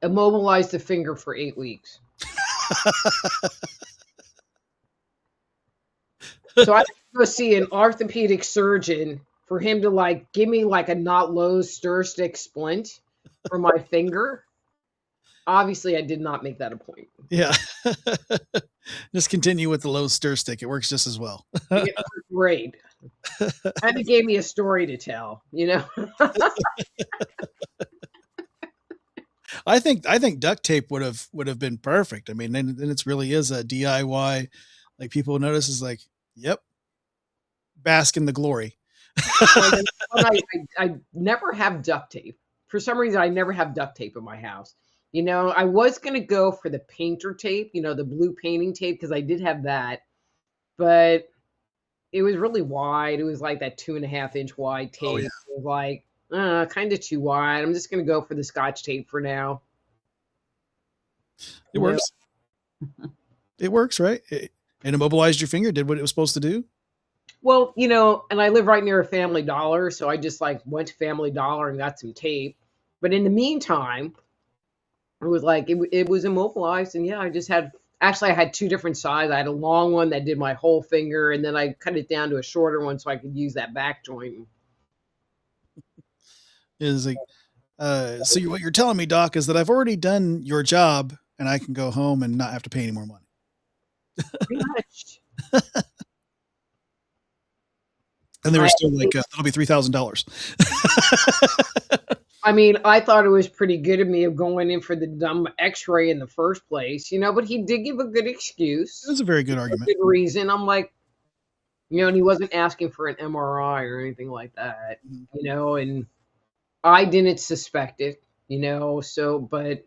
Immobilize the finger for 8 weeks. So I have to go see an orthopedic surgeon for him to like give me like a not Lowe's stir stick splint for my finger. Obviously, I did not make that a point. Yeah. Just continue with the Lowe's stir stick. It works just as well. Great. And it gave me a story to tell, I think duct tape would have been perfect. I mean, then it really is a DIY. Like people notice is like, yep, bask in the glory. I never have duct tape. For some reason, I never have duct tape in my house. I was going to go for the painter tape, the blue painting tape, because I did have that. But it was really wide. It was like that 2.5 inch wide Oh yeah, tape. It was like kind of too wide. I'm just gonna go for the Scotch tape for now. it You know, works. It works, right? It immobilized your finger, did what it was supposed to do. well, and I live right near a Family Dollar, so I just like went to Family Dollar and got some tape. But in the meantime, it was like it was immobilized, and yeah, I had two different sizes. I had a long one that did my whole finger, and then I cut it down to a shorter one so I could use that back joint. Is like, so what you're telling me, Doc, is that I've already done your job, and I can go home and not have to pay any more money. Pretty much. And they were I, still like, that'll be $3,000. I mean, I thought it was pretty good of me of going in for the dumb X-ray in the first place, but he did give a good It was excuse, a very good argument. good reason. I'm like, and he wasn't asking for an MRI or anything like that, and I didn't suspect it, so, but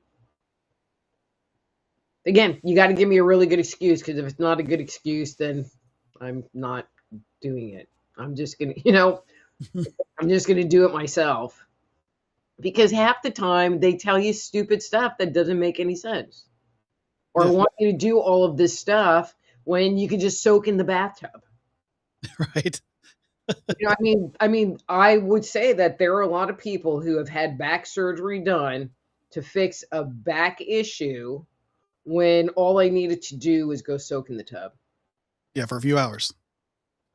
again, you got to give me a really good excuse, because if it's not a good excuse, then I'm not doing it. I'm just going to, I'm just going to do it myself. Because half the time they tell you stupid stuff that doesn't make any sense, or Yeah. want you to do all of this stuff when you could just soak in the bathtub. Right. I would say that there are a lot of people who have had back surgery done to fix a back issue when all they needed to do was go soak in the tub. Yeah, for a few hours.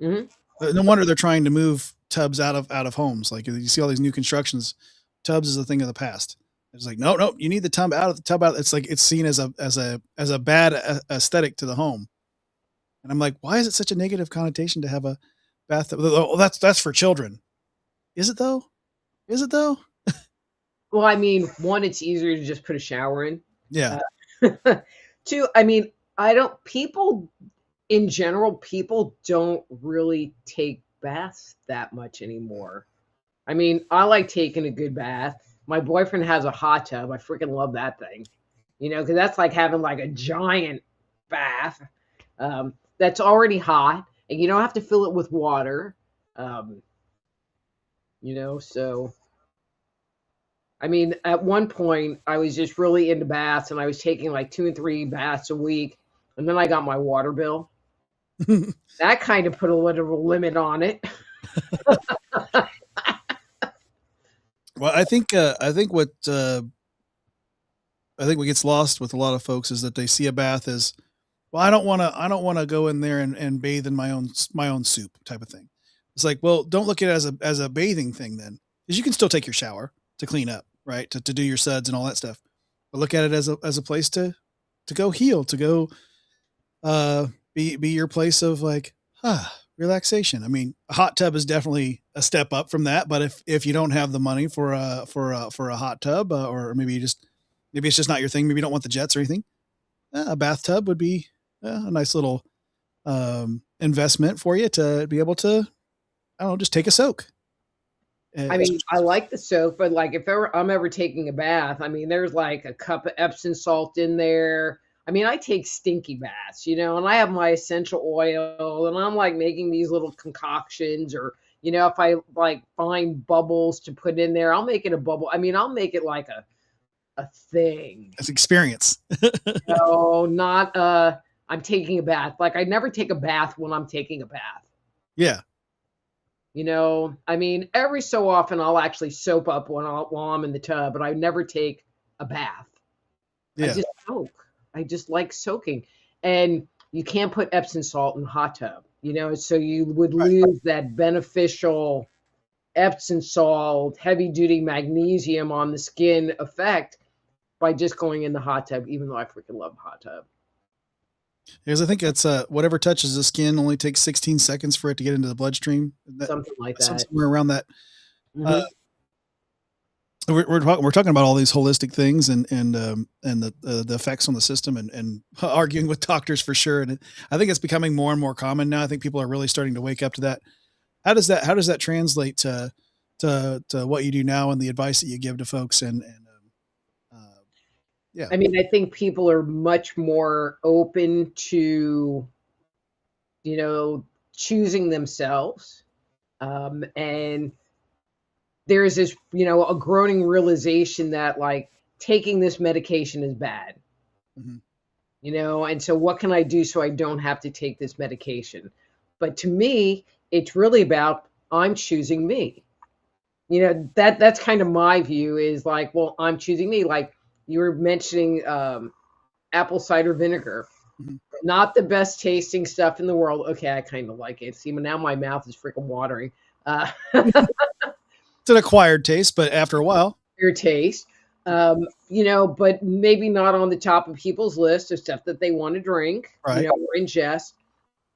Mhm. No wonder they're trying to move tubs out of homes. Like you see all these new constructions, tubs is a thing of the past. It's like, no, you need the tub out of the tub out. It's like it's seen as a bad aesthetic to the home. And I'm like, why is it such a negative connotation to have a bathtub? Oh, that's for children. Is it though? Is it though? Well, one, it's easier to just put a shower in. Yeah. Two, I don't, people in general, people don't really take baths that much anymore. I like taking a good bath. My boyfriend has a hot tub. I freaking love that thing, because that's like having like a giant bath that's already hot, and you don't have to fill it with water. Um, so at one point, I was just really into baths, and I was taking like 2 and 3 baths a week, and then I got my water bill. That kind of put a little limit on it. Well, I think what gets lost with a lot of folks is that they see a bath as, well, I don't want to go in there and bathe in my own soup type of thing. It's like, well, don't look at it as a bathing thing then, because you can still take your shower to clean up, right? To do your suds and all that stuff, but look at it as a place to go heal, to go be your place of like relaxation. I mean, a hot tub is definitely a step up from that, but if you don't have the money for a hot tub, or maybe it's just not your thing, maybe you don't want the jets or anything, a bathtub would be a nice little investment for you to be able to, I don't know, just take a soak. I like the soap, but like if I'm ever taking a bath, there's like a cup of Epsom salt in there. I take stinky baths, and I have my essential oil, and I'm like making these little concoctions, or if I like find bubbles to put in there, I'll make it a bubble. I'll make it like a thing. It's experience. No, not I'm taking a bath. Like I never take a bath when I'm taking a bath. Yeah. Every so often I'll actually soap up while I'm in the tub, but I never take a bath. I Yeah. just soak. I just like soaking. And you can't put Epsom salt in a hot tub, so you would Right. lose that beneficial Epsom salt, heavy duty magnesium on the skin effect by just going in the hot tub, even though I freaking love the hot tub. Because I think it's whatever touches the skin only takes 16 seconds for it to get into the bloodstream. Something like that. Somewhere around that. Mhm. We're talking about all these holistic things and the effects on the system and arguing with doctors for sure. And I think it's becoming more and more common now. I think people are really starting to wake up to that. How does that translate to what you do now and the advice that you give to folks yeah. I think people are much more open to, choosing themselves. And there's this, a growing realization that like taking this medication is bad. Mm-hmm. And so what can I do so I don't have to take this medication? But to me, it's really about I'm choosing me. That's kind of my view is like, well, I'm choosing me. Like you were mentioning apple cider vinegar. Mm-hmm. Not the best tasting stuff in the world. Okay, I kind of like it. See, now my mouth is freaking watering. It's an acquired taste, but after a while, Your taste. But maybe not on the top of people's list of stuff that they want to drink, right? Or ingest.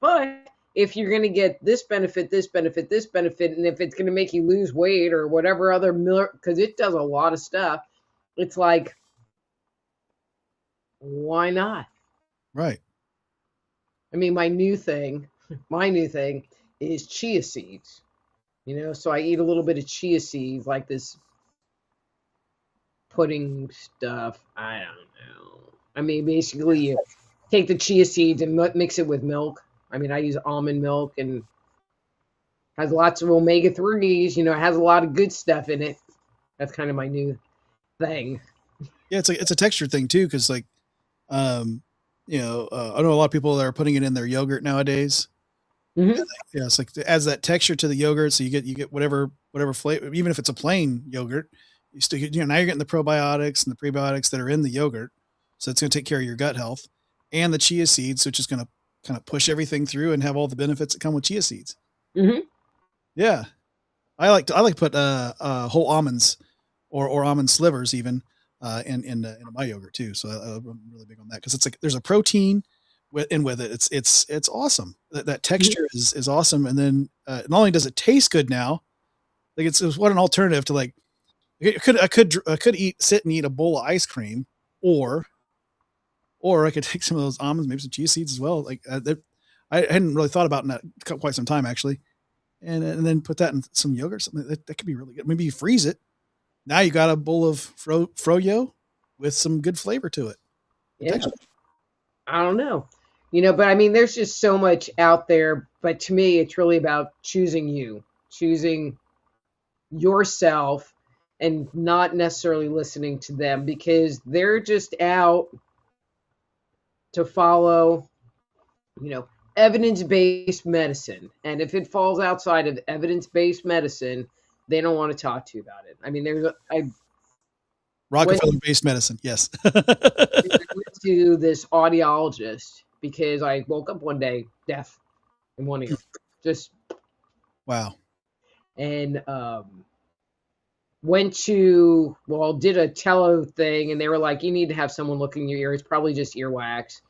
But if you're going to get this benefit, this benefit, this benefit, and if it's going to make you lose weight or whatever other, because it does a lot of stuff, it's like, why not? Right. I mean, my new thing is chia seeds. So I eat a little bit of chia seeds, like this pudding stuff. I don't know. I mean, basically, you take the chia seeds and mix it with milk. I mean, I use almond milk and has lots of omega-3s. It has a lot of good stuff in it. That's kind of my new thing. Yeah, it's a texture thing too, because like, I know a lot of people that are putting it in their yogurt nowadays. Mm-hmm. Yeah, it's like it adds that texture to the yogurt, so you get whatever flavor, even if it's a plain yogurt. You still now you're getting the probiotics and the prebiotics that are in the yogurt, so it's going to take care of your gut health, and the chia seeds, which is going to kind of push everything through and have all the benefits that come with chia seeds. Mm-hmm. Yeah, I like to put whole almonds or almond slivers even in my yogurt too. So I'm really big on that because it's like there's a protein with it. It's awesome. That texture is awesome. And then not only does it taste good now, like it's what an alternative to like I could sit and eat a bowl of ice cream or I could take some of those almonds, maybe some chia seeds as well. Like I hadn't really thought about that quite some time actually. And then put that in some yogurt, something that could be really good. Maybe you freeze it. Now you got a bowl of froyo with some good flavor to it. Yeah. I don't know. But I mean, there's just so much out there. But to me, it's really about choosing you, choosing yourself, and not necessarily listening to them because they're just out to follow, evidence-based medicine. And if it falls outside of evidence-based medicine, they don't want to talk to you about it. I mean, Rockefeller-based medicine, yes. I went to this audiologist because I woke up one day deaf in one ear. Just wow. And did a tele thing, and they were like, you need to have someone look in your ear. It's probably just earwax.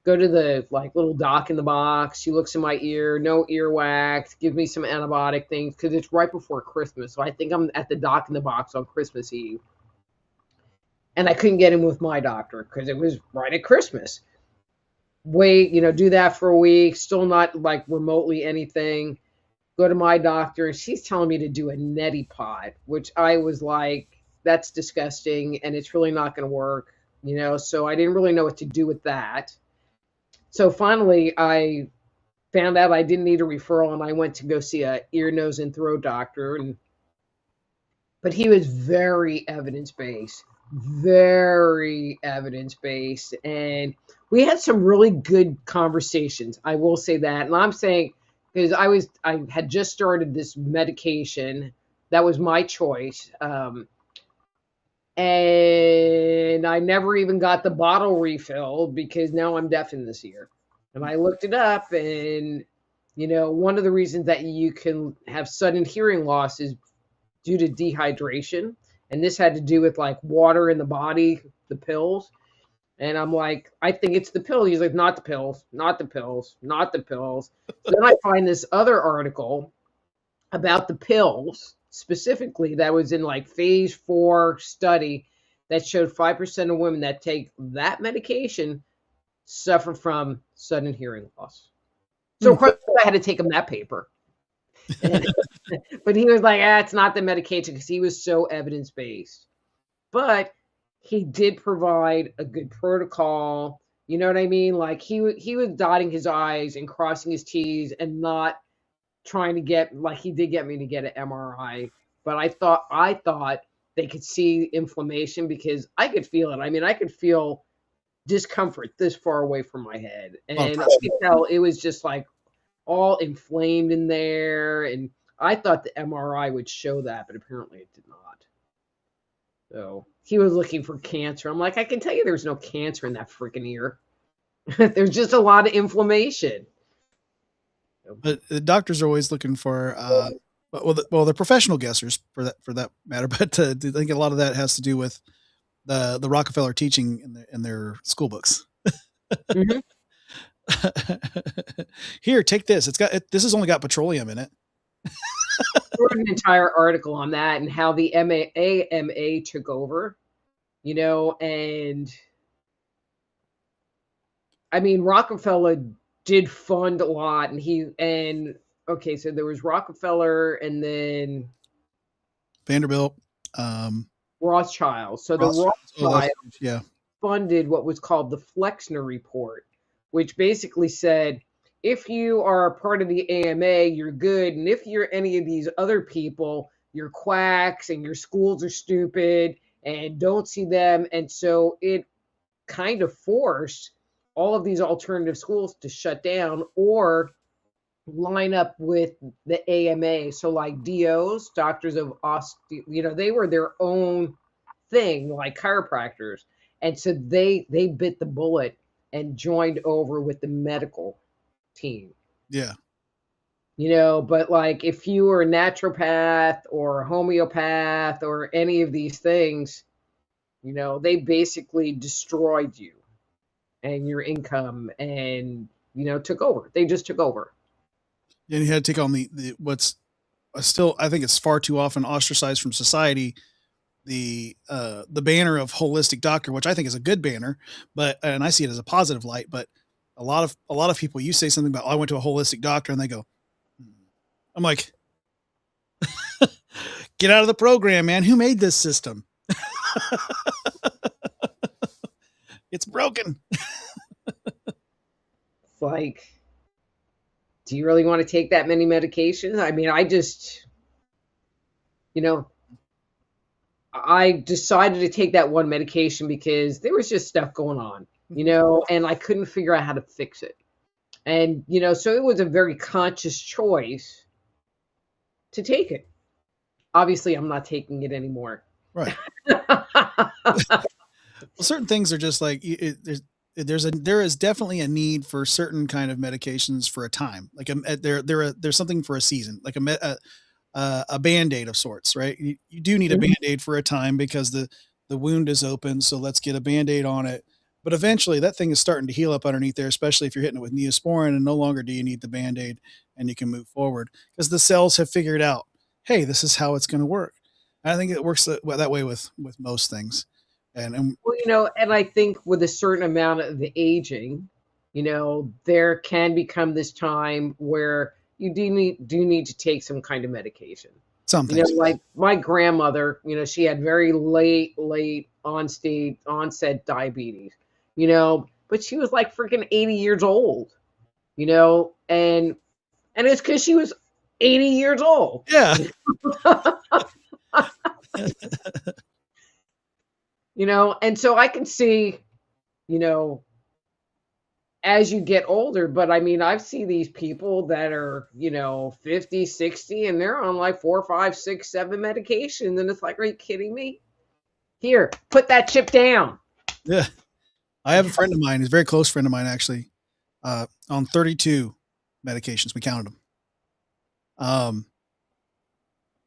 Go to the little doc in the box. She looks in my ear, no earwax, gives me some antibiotic things because it's right before Christmas. So I think I'm at the doc in the box on Christmas Eve. And I couldn't get in with my doctor because it was right at Christmas. Wait, do that for a week, still not like remotely anything. Go to my doctor, and she's telling me to do a neti pot, which I was like, that's disgusting, and it's really not going to work, So I didn't really know what to do with that. So finally, I found out I didn't need a referral, and I went to go see a ear, nose, and throat doctor. But he was very evidence-based, and we had some really good conversations. I will say that, and I'm saying because I had just started this medication that was my choice. And I never even got the bottle refilled because now I'm deaf in this ear. And I looked it up, and, one of the reasons that you can have sudden hearing loss is due to dehydration. And this had to do with like water in the body, the pills. And I'm like, I think it's the pill. He's like, not the pills, not the pills, not the pills. So then I find this other article about the pills specifically that was in like phase 4 study that showed 5% of women that take that medication suffer from sudden hearing loss. So of course I had to take him that paper. But he was like, it's not the medication because he was so evidence-based. But he did provide a good protocol You know what I mean? Like he was dotting his I's and crossing his T's and not trying to get, like, he did get me to get an MRI, but I thought they could see inflammation because I could feel it. I mean, I could feel discomfort this far away from my head, A lot of and I pressure. could tell it was just like all inflamed in there. And I thought the MRI would show that, but apparently it did not. So he was looking for cancer. I'm like, I can tell you there's no cancer in that freaking ear. There's just a lot of inflammation. But the doctors are always looking for, they're professional guessers for that matter. But I think a lot of that has to do with the Rockefeller teaching in their school books. Mhm. Here, take this. This has only got petroleum in it. I wrote an entire article on that and how the AMA took over, and I mean, Rockefeller did fund a lot, okay, so there was Rockefeller and then Vanderbilt, Rothschild. So the Rothschild, Rothschild yeah, funded what was called the Flexner Report, which basically said, if you are a part of the AMA, you're good. And if you're any of these other people, you're quacks and your schools are stupid and don't see them. And so it kind of forced all of these alternative schools to shut down or line up with the AMA. So like DOs, doctors of they were their own thing, like chiropractors. And so they bit the bullet and joined over with the medical team. yeah. But like if you were a naturopath or a homeopath or any of these things, they basically destroyed you and your income and, took over. They just took over. And you had to take on the what's still, I think it's far too often ostracized from society, the banner of holistic doctor, which I think is a good banner, and I see it as a positive light. But a lot of people, you say something about, I went to a holistic doctor, and they go, I'm like, get out of the program, man. Who made this system? It's broken. It's like, do you really want to take that many medications? I mean, I just, I decided to take that one medication because there was just stuff going on, and I couldn't figure out how to fix it. And, so it was a very conscious choice to take it. Obviously, I'm not taking it anymore. Right. Well, certain things are just like, there is definitely a need for certain kind of medications for a time. Like there's something for a season, like a Band-Aid of sorts, right? You do need a Band-Aid for a time because the wound is open. So let's get a Band-Aid on it. But eventually that thing is starting to heal up underneath there, especially if you're hitting it with Neosporin, and no longer do you need the Band-Aid, and you can move forward because the cells have figured out, hey, this is how it's going to work. And I think it works that way with most things. And well, and I think with a certain amount of the aging, there can become this time where you do need to take some kind of medication. something. Like my grandmother, she had very late onset diabetes, but she was like freaking 80 years old, and it's because she was 80 years old. Yeah. And so I can see, as you get older, but I mean, I've seen these people that are, 50, 60, and they're on like 4, 5, 6, 7 medications. And it's like, are you kidding me? Here, put that chip down. Yeah. I have a friend of mine, he's a very close friend of mine, actually, on 32 medications. We counted them.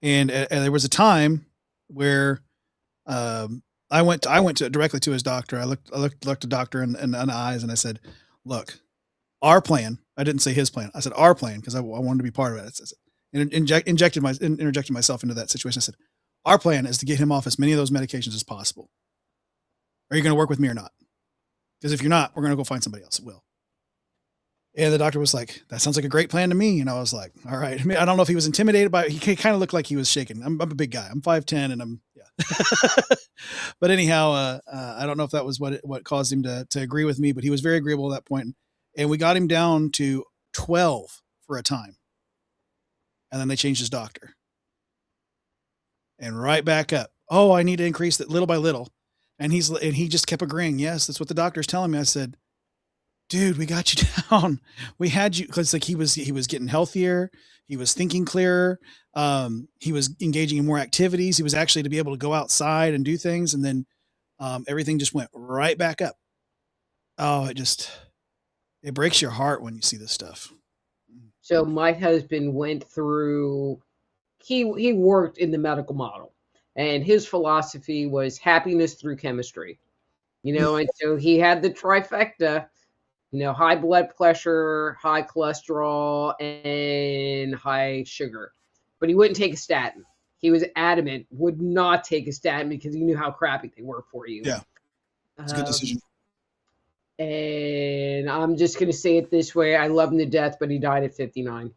And there was a time where, I went directly to his doctor. I looked the doctor in the eyes, and I said, look, our plan, I didn't say his plan. I said our plan, because I wanted to be part of it. And interjected myself into that situation. I said, our plan is to get him off as many of those medications as possible. Are you going to work with me or not? Because if you're not, we're going to go find somebody else that will. And the doctor was like, that sounds like a great plan to me. And I was like, all right. I mean, I don't know if he was intimidated by it. He kind of looked like he was shaking. I'm a big guy. I'm 5'10", and But anyhow, I don't know if that was what caused him to agree with me, but he was very agreeable at that point. And we got him down to 12 for a time. And then they changed his doctor. And right back up. Oh, I need to increase it little by little. And he just kept agreeing. Yes, that's what the doctor's telling me. I said, dude, we got you down. We had you, because like he was getting healthier. He was thinking clearer. He was engaging in more activities. He was actually to be able to go outside and do things. And then everything just went right back up. Oh, it breaks your heart when you see this stuff. So my husband went through, he worked in the medical model, and his philosophy was happiness through chemistry. And so he had the trifecta, high blood pressure, high cholesterol, and high sugar. But he wouldn't take a statin. He was adamant, would not take a statin because he knew how crappy they were for you. Yeah. It's a good decision. And I'm just going to say it this way. I love him to death, but he died at 59.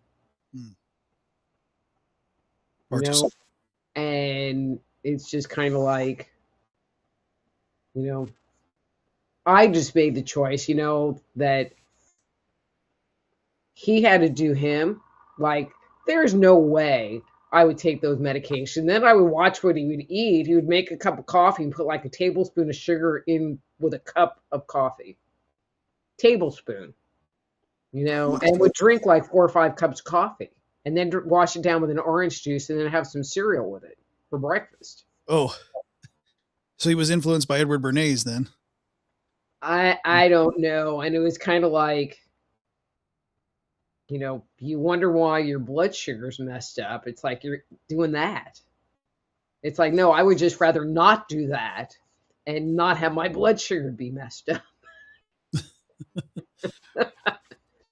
And it's just kind of like, I just made the choice, that he had to do him. Like, there's no way I would take those medications. Then I would watch what he would eat. He would make a cup of coffee and put like a tablespoon of sugar in with a cup of coffee. Tablespoon, and would drink like 4 or 5 cups of coffee and then wash it down with an orange juice and then have some cereal with it for breakfast. Oh, so he was influenced by Edward Bernays then? I don't know. And it was kind of like, you wonder why your blood sugar's messed up. It's like you're doing that. It's like, no, I would just rather not do that and not have my blood sugar be messed up.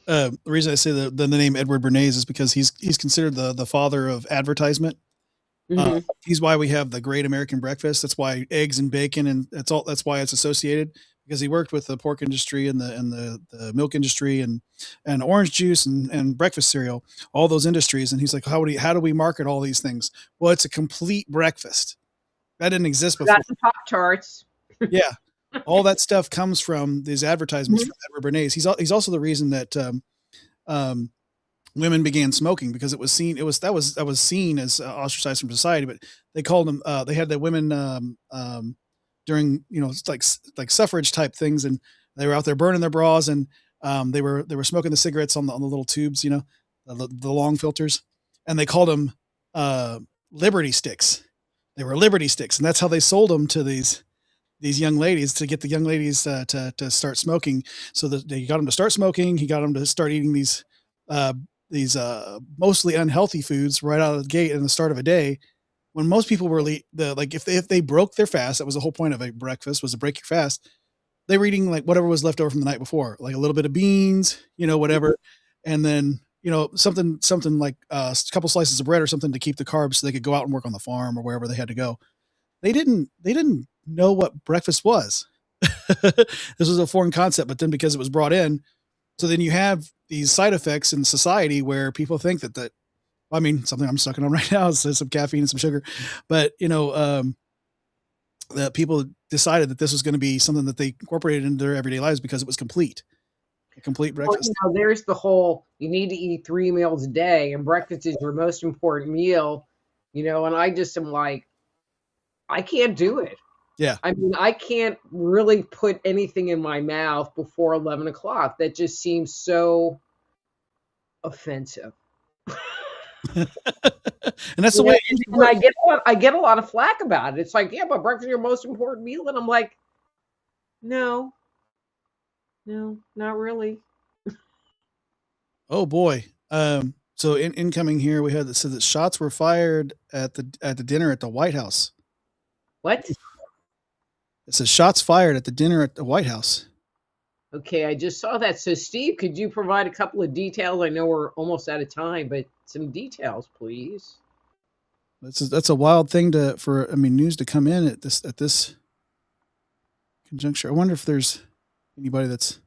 The reason I say the name Edward Bernays is because he's considered the father of advertisement. Mm-hmm. He's why we have the Great American Breakfast. That's why eggs and bacon, and that's why it's associated, because he worked with the pork industry and the milk industry and orange juice and breakfast cereal, all those industries. And he's like, how do we market all these things? Well, it's a complete breakfast that didn't exist before. Got some Pop-Tarts. Yeah. All that stuff comes from these advertisements from Edward Bernays. He's also the reason that women began smoking, because it was seen as ostracized from society. But they called them. They had the women during like suffrage type things, and they were out there burning their bras, and they were smoking the cigarettes on the little tubes, the long filters, and they called them Liberty sticks. They were Liberty sticks, and that's how they sold them to these young ladies, to get the young ladies to start smoking. So that he got them to start smoking. He got them to start eating these mostly unhealthy foods right out of the gate in the start of a day, when most people were if they broke their fast. That was the whole point of a breakfast, was to break your fast. They were eating like whatever was left over from the night before, like a little bit of beans, whatever. And then, something like a couple slices of bread or something to keep the carbs so they could go out and work on the farm or wherever they had to go. They didn't know what breakfast was. This was a foreign concept, but then because it was brought in, so then you have these side effects in society where people think that something I'm sucking on right now is some caffeine and some sugar, but that people decided that this was going to be something that they incorporated into their everyday lives because it was a complete breakfast. Well, there's the whole, you need to eat 3 meals a day, and breakfast is your most important meal, and I just am like, I can't do it. Yeah. I mean, I can't really put anything in my mouth before 11 o'clock. That just seems so offensive. And that's the way I get a lot of flack about it. It's like, yeah, but breakfast is your most important meal. And I'm like, no, not really. Oh boy. So incoming here, we had that said that shots were fired at the dinner at the White House. What? It says shots fired at the dinner at the White House. Okay, I just saw that. So, Steve, could you provide a couple of details? I know we're almost out of time, but some details, please. That's a wild thing for news to come in at this conjuncture. I wonder if there's anybody that's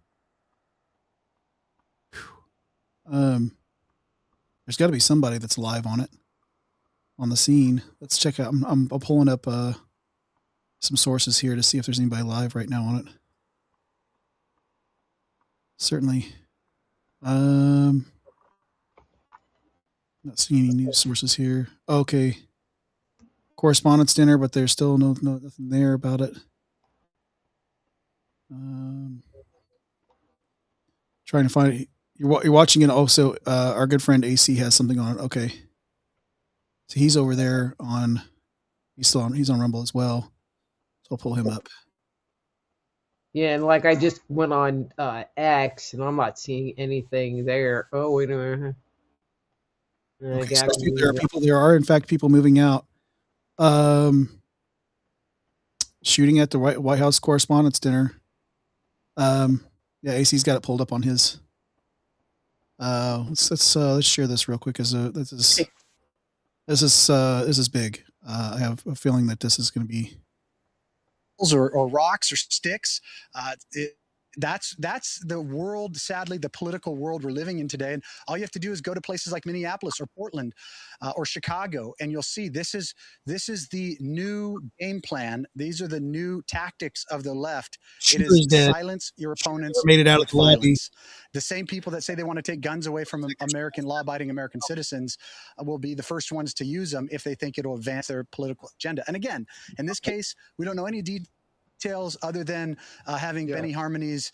there's got to be somebody that's live on the scene. Let's check out. I'm pulling up some sources here to see if there's anybody live right now on it. Certainly. Not seeing any news sources here. Okay. Correspondence dinner, but there's still nothing there about it. Trying to find it. You're watching it. Also, our good friend AC has something on it. Okay. So he's over there on, he's on Rumble as well. So I'll pull him up. Yeah, and like I just went on X, and I'm not seeing anything there. Oh, wait a minute. Okay, so there are in fact people moving out. Shooting at the White House Correspondents' Dinner. Yeah, AC's got it pulled up on his. Let's share this real quick. This is big. I have a feeling that this is going to be or rocks or sticks. That's the world, sadly, the political world we're living in today. And all you have to do is go to places like Minneapolis or Portland or Chicago, and you'll see this is the new game plan. These are the new tactics of the left. It is silence your opponents. Made it out of violence. The same people that say they want to take guns away from American law-abiding American citizens will be the first ones to use them if they think it'll advance their political agenda. And again, in this case, we don't know any details other than having Benny Harmony's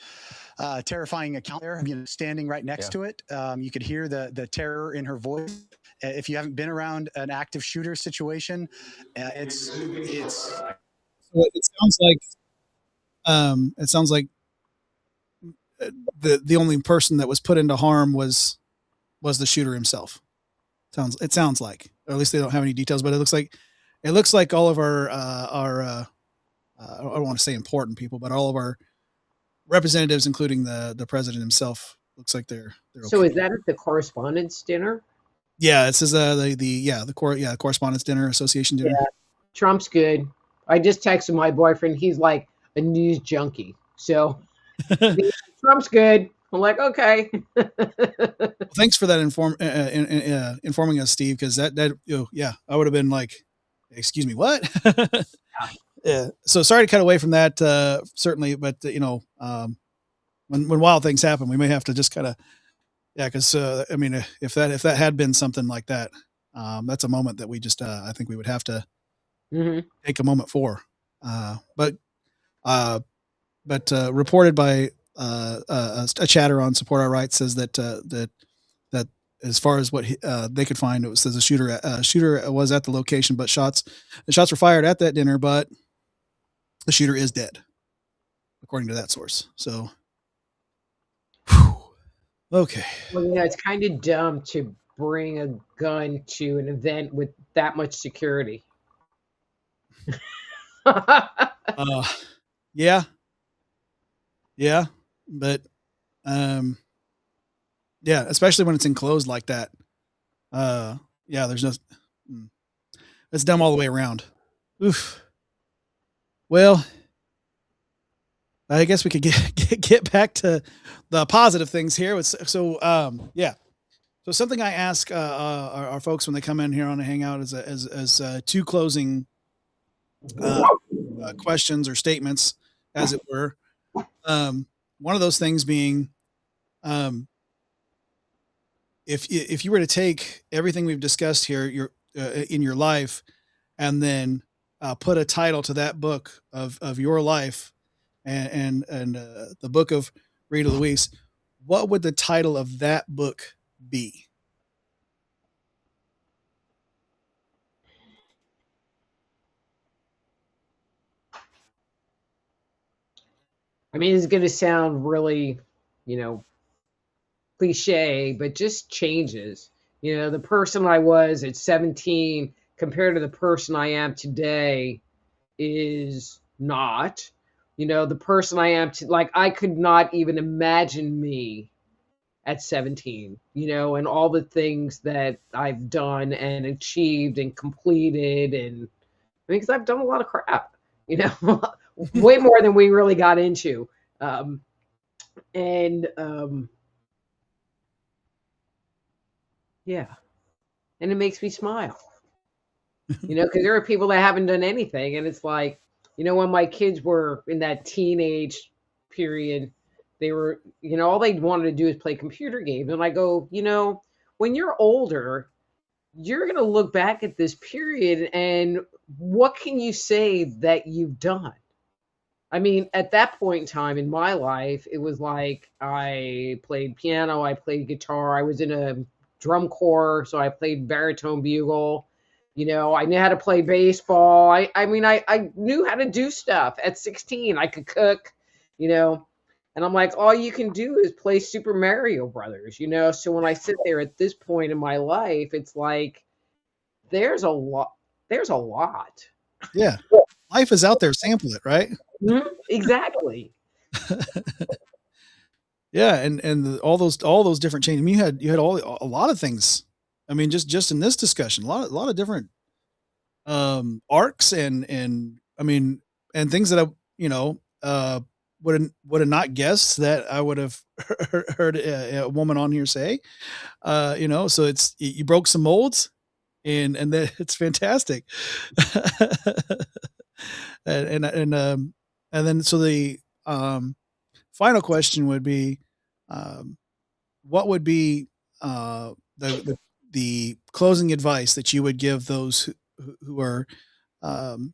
terrifying account there, standing right next to it. You could hear the terror in her voice. If you haven't been around an active shooter situation, it's. So it sounds like the only person that was put into harm was the shooter himself. It sounds like, or at least they don't have any details, but it looks like all of our I don't want to say important people, but all of our representatives, including the president himself, looks like they're okay. So is that at the Correspondents' Dinner? Yeah, it says the Correspondents' Dinner, Association Dinner. Yeah, Trump's good. I just texted my boyfriend. He's like a news junkie, so Trump's good. I'm like, okay. Well, thanks for that informing us, Steve, because that I would have been like, excuse me, what? Yeah. So sorry to cut away from that, certainly, but when wild things happen, we may have to just kind of, because I mean, if that had been something like that, that's a moment that we just I think we would have to take a moment for. But reported by a chatter on Support Our Rights says that as far as what they could find, it says a shooter was at the location, but the shots were fired at that dinner, but the shooter is dead, according to that source. So, okay. Well, yeah, it's kind of dumb to bring a gun to an event with that much security. Yeah, but especially when it's enclosed like that. There's no. It's dumb all the way around. Oof. Well, I guess we could get back to the positive things here. So something I ask our folks when they come in here on a hangout as two closing questions or statements, as it were. One of those things being, if you were to take everything we've discussed here, in your life, and then put a title to that book of your life, and the book of Rita Louise, what would the title of that book be? I mean, it's going to sound really, cliche, but just changes. The person I was at 17 compared to the person I am today is not. The person I am I could not even imagine me at 17, and all the things that I've done and achieved and completed. And because I've done a lot of crap, way more than we really got into. Yeah. And it makes me smile, because there are people that haven't done anything. And it's like, when my kids were in that teenage period, they were, all they wanted to do is play computer games. And I go, when you're older, you're going to look back at this period and what can you say that you've done? I mean, at that point in time in my life, it was like I played piano, I played guitar, I was in a drum corps, so I played baritone bugle. I knew how to play baseball. I mean, I knew how to do stuff. At 16, I could cook, and I'm like, all you can do is play Super Mario Brothers, So when I sit there at this point in my life, it's like there's a lot. There's a lot. Yeah. Life is out there. Sample it, right? Mm-hmm. Exactly. Yeah, and all those different changes. I mean, you had a lot of things. I mean, just in this discussion, a lot of different arcs and I mean, and things that I would have not guessed that I would have heard a woman on here say. So it's you broke some molds, and that it's fantastic. And then so the final question would be, what would be the closing advice that you would give those who are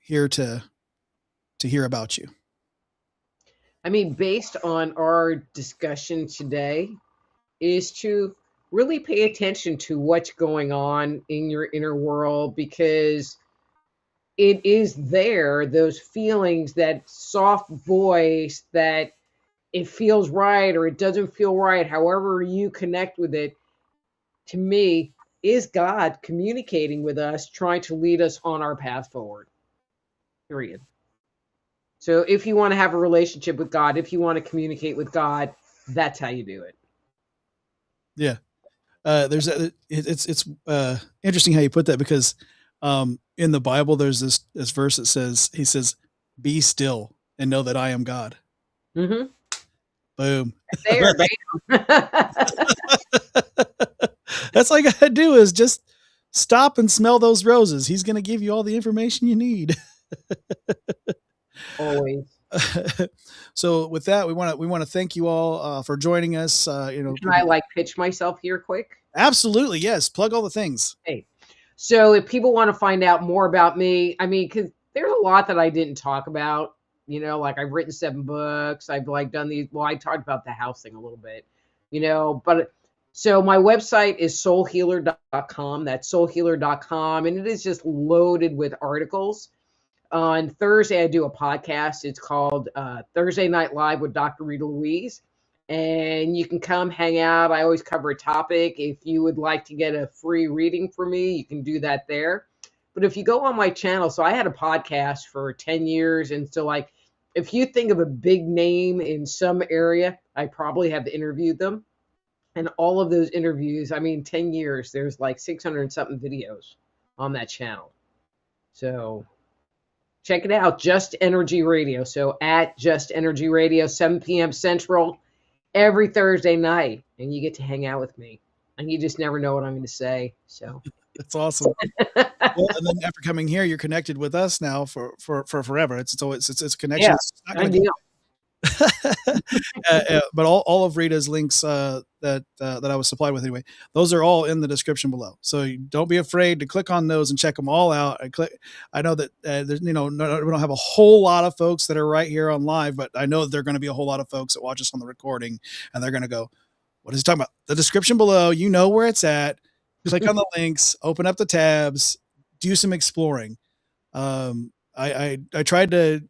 here to hear about you? I mean, based on our discussion today, is to really pay attention to what's going on in your inner world, because it is there, those feelings, that soft voice, that it feels right or it doesn't feel right, however you connect with it, to me, is God communicating with us, trying to lead us on our path forward. Period. So if you want to have a relationship with God, if you want to communicate with God, that's how you do it. Yeah. It's interesting how you put that, because in the Bible there's this verse that says, he says, "Be still and know that I am God." Mm-hmm. Boom. There, bam. That's all you gotta do is just stop and smell those roses. He's gonna give you all the information you need. Always. So with that, we want to thank you all for joining us. Can I pitch myself here quick? Absolutely, yes. Plug all the things. Hey, so if people want to find out more about me, I mean, because there's a lot that I didn't talk about. I've written 7 books. I've done these. Well, I talked about the house thing a little bit. But so my website is soulhealer.com. That's soulhealer.com, and it is just loaded with articles. On Thursday, I do a podcast. It's called Thursday Night Live with Dr. Rita Louise. And you can come hang out. I always cover a topic. If you would like to get a free reading from me, you can do that there. But if you go on my channel, so I had a podcast for 10 years. And so if you think of a big name in some area, I probably have interviewed them. And all of those interviews, 10 years, there's 600 and something videos on that channel. So check it out, Just Energy Radio. So at Just Energy Radio, 7 p.m. Central, every Thursday night. And you get to hang out with me. And you just never know what I'm going to say. So that's awesome. Well, and then after coming here, you're connected with us now for forever. It's a connection. Yeah, it's not gonna but all of Rita's links that I was supplied with anyway, those are all in the description below. So don't be afraid to click on those and check them all out. I know that there's, we don't have a whole lot of folks that are right here on live, but I know that there are going to be a whole lot of folks that watch us on the recording, and they're going to go, "What is he talking about?" The description below, you know where it's at. Click on the links, open up the tabs, do some exploring. I tried to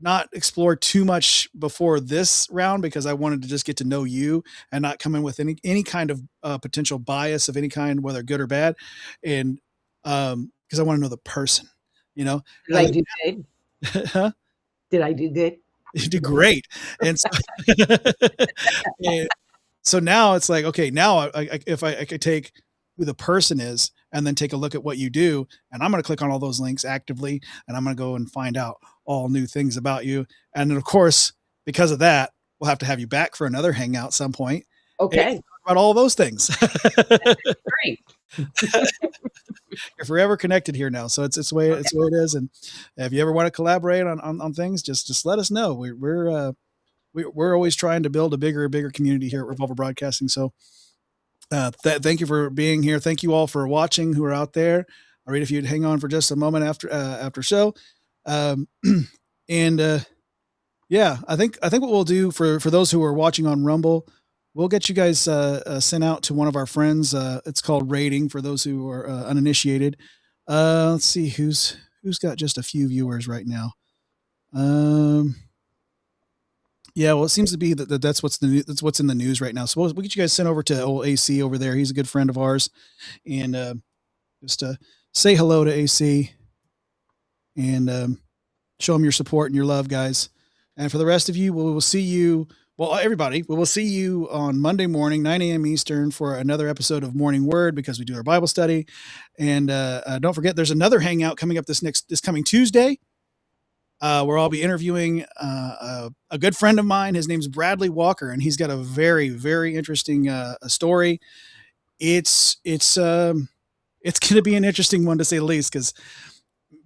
not explore too much before this round because I wanted to just get to know you and not come in with any kind of potential bias of any kind, whether good or bad. And because I want to know the person, Did I do good? Huh? Did I do good? You did great. And so now it's like, okay, now if I could take who the person is and then take a look at what you do, and I'm going to click on all those links actively, and I'm going to go and find out all new things about you. And then of course, because of that, we'll have to have you back for another hangout at some point. Okay. About all those things. Great. You're forever connected here now. So it's the way it is. And if you ever want to collaborate on things, just let us know. We're always trying to build a bigger community here at Revolver Broadcasting. So thank you for being here. Thank you all for watching who are out there. I'll read if you'd hang on for just a moment after show. Yeah, I think what we'll do for those who are watching on Rumble, we'll get you guys sent out to one of our friends. It's called Rating for those who are uninitiated. Let's see who's got just a few viewers right now. Yeah, well, it seems to be that's what's in the news right now. So we'll get you guys sent over to old AC over there. He's a good friend of ours, and just say hello to AC and show him your support and your love, guys. And for the rest of you, we will see you. Well, everybody, we will see you on Monday morning, 9 a.m. Eastern, for another episode of Morning Word, because we do our Bible study. And don't forget, there's another hangout coming up this coming Tuesday, where I'll be interviewing a good friend of mine. His name's Bradley Walker, and he's got a very, very interesting story. It's going to be an interesting one, to say the least, because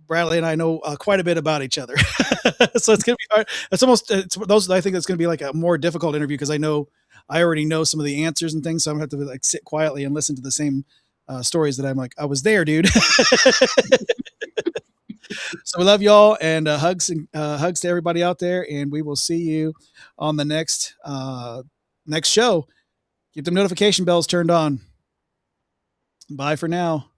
Bradley and I know quite a bit about each other. So it's going to be hard. I think it's going to be like a more difficult interview, because I already know some of the answers and things. So I'm going to have to like sit quietly and listen to the same stories that I'm like, I was there, dude. So we love y'all, and hugs to everybody out there. And we will see you on the next show. Keep them notification bells turned on. Bye for now.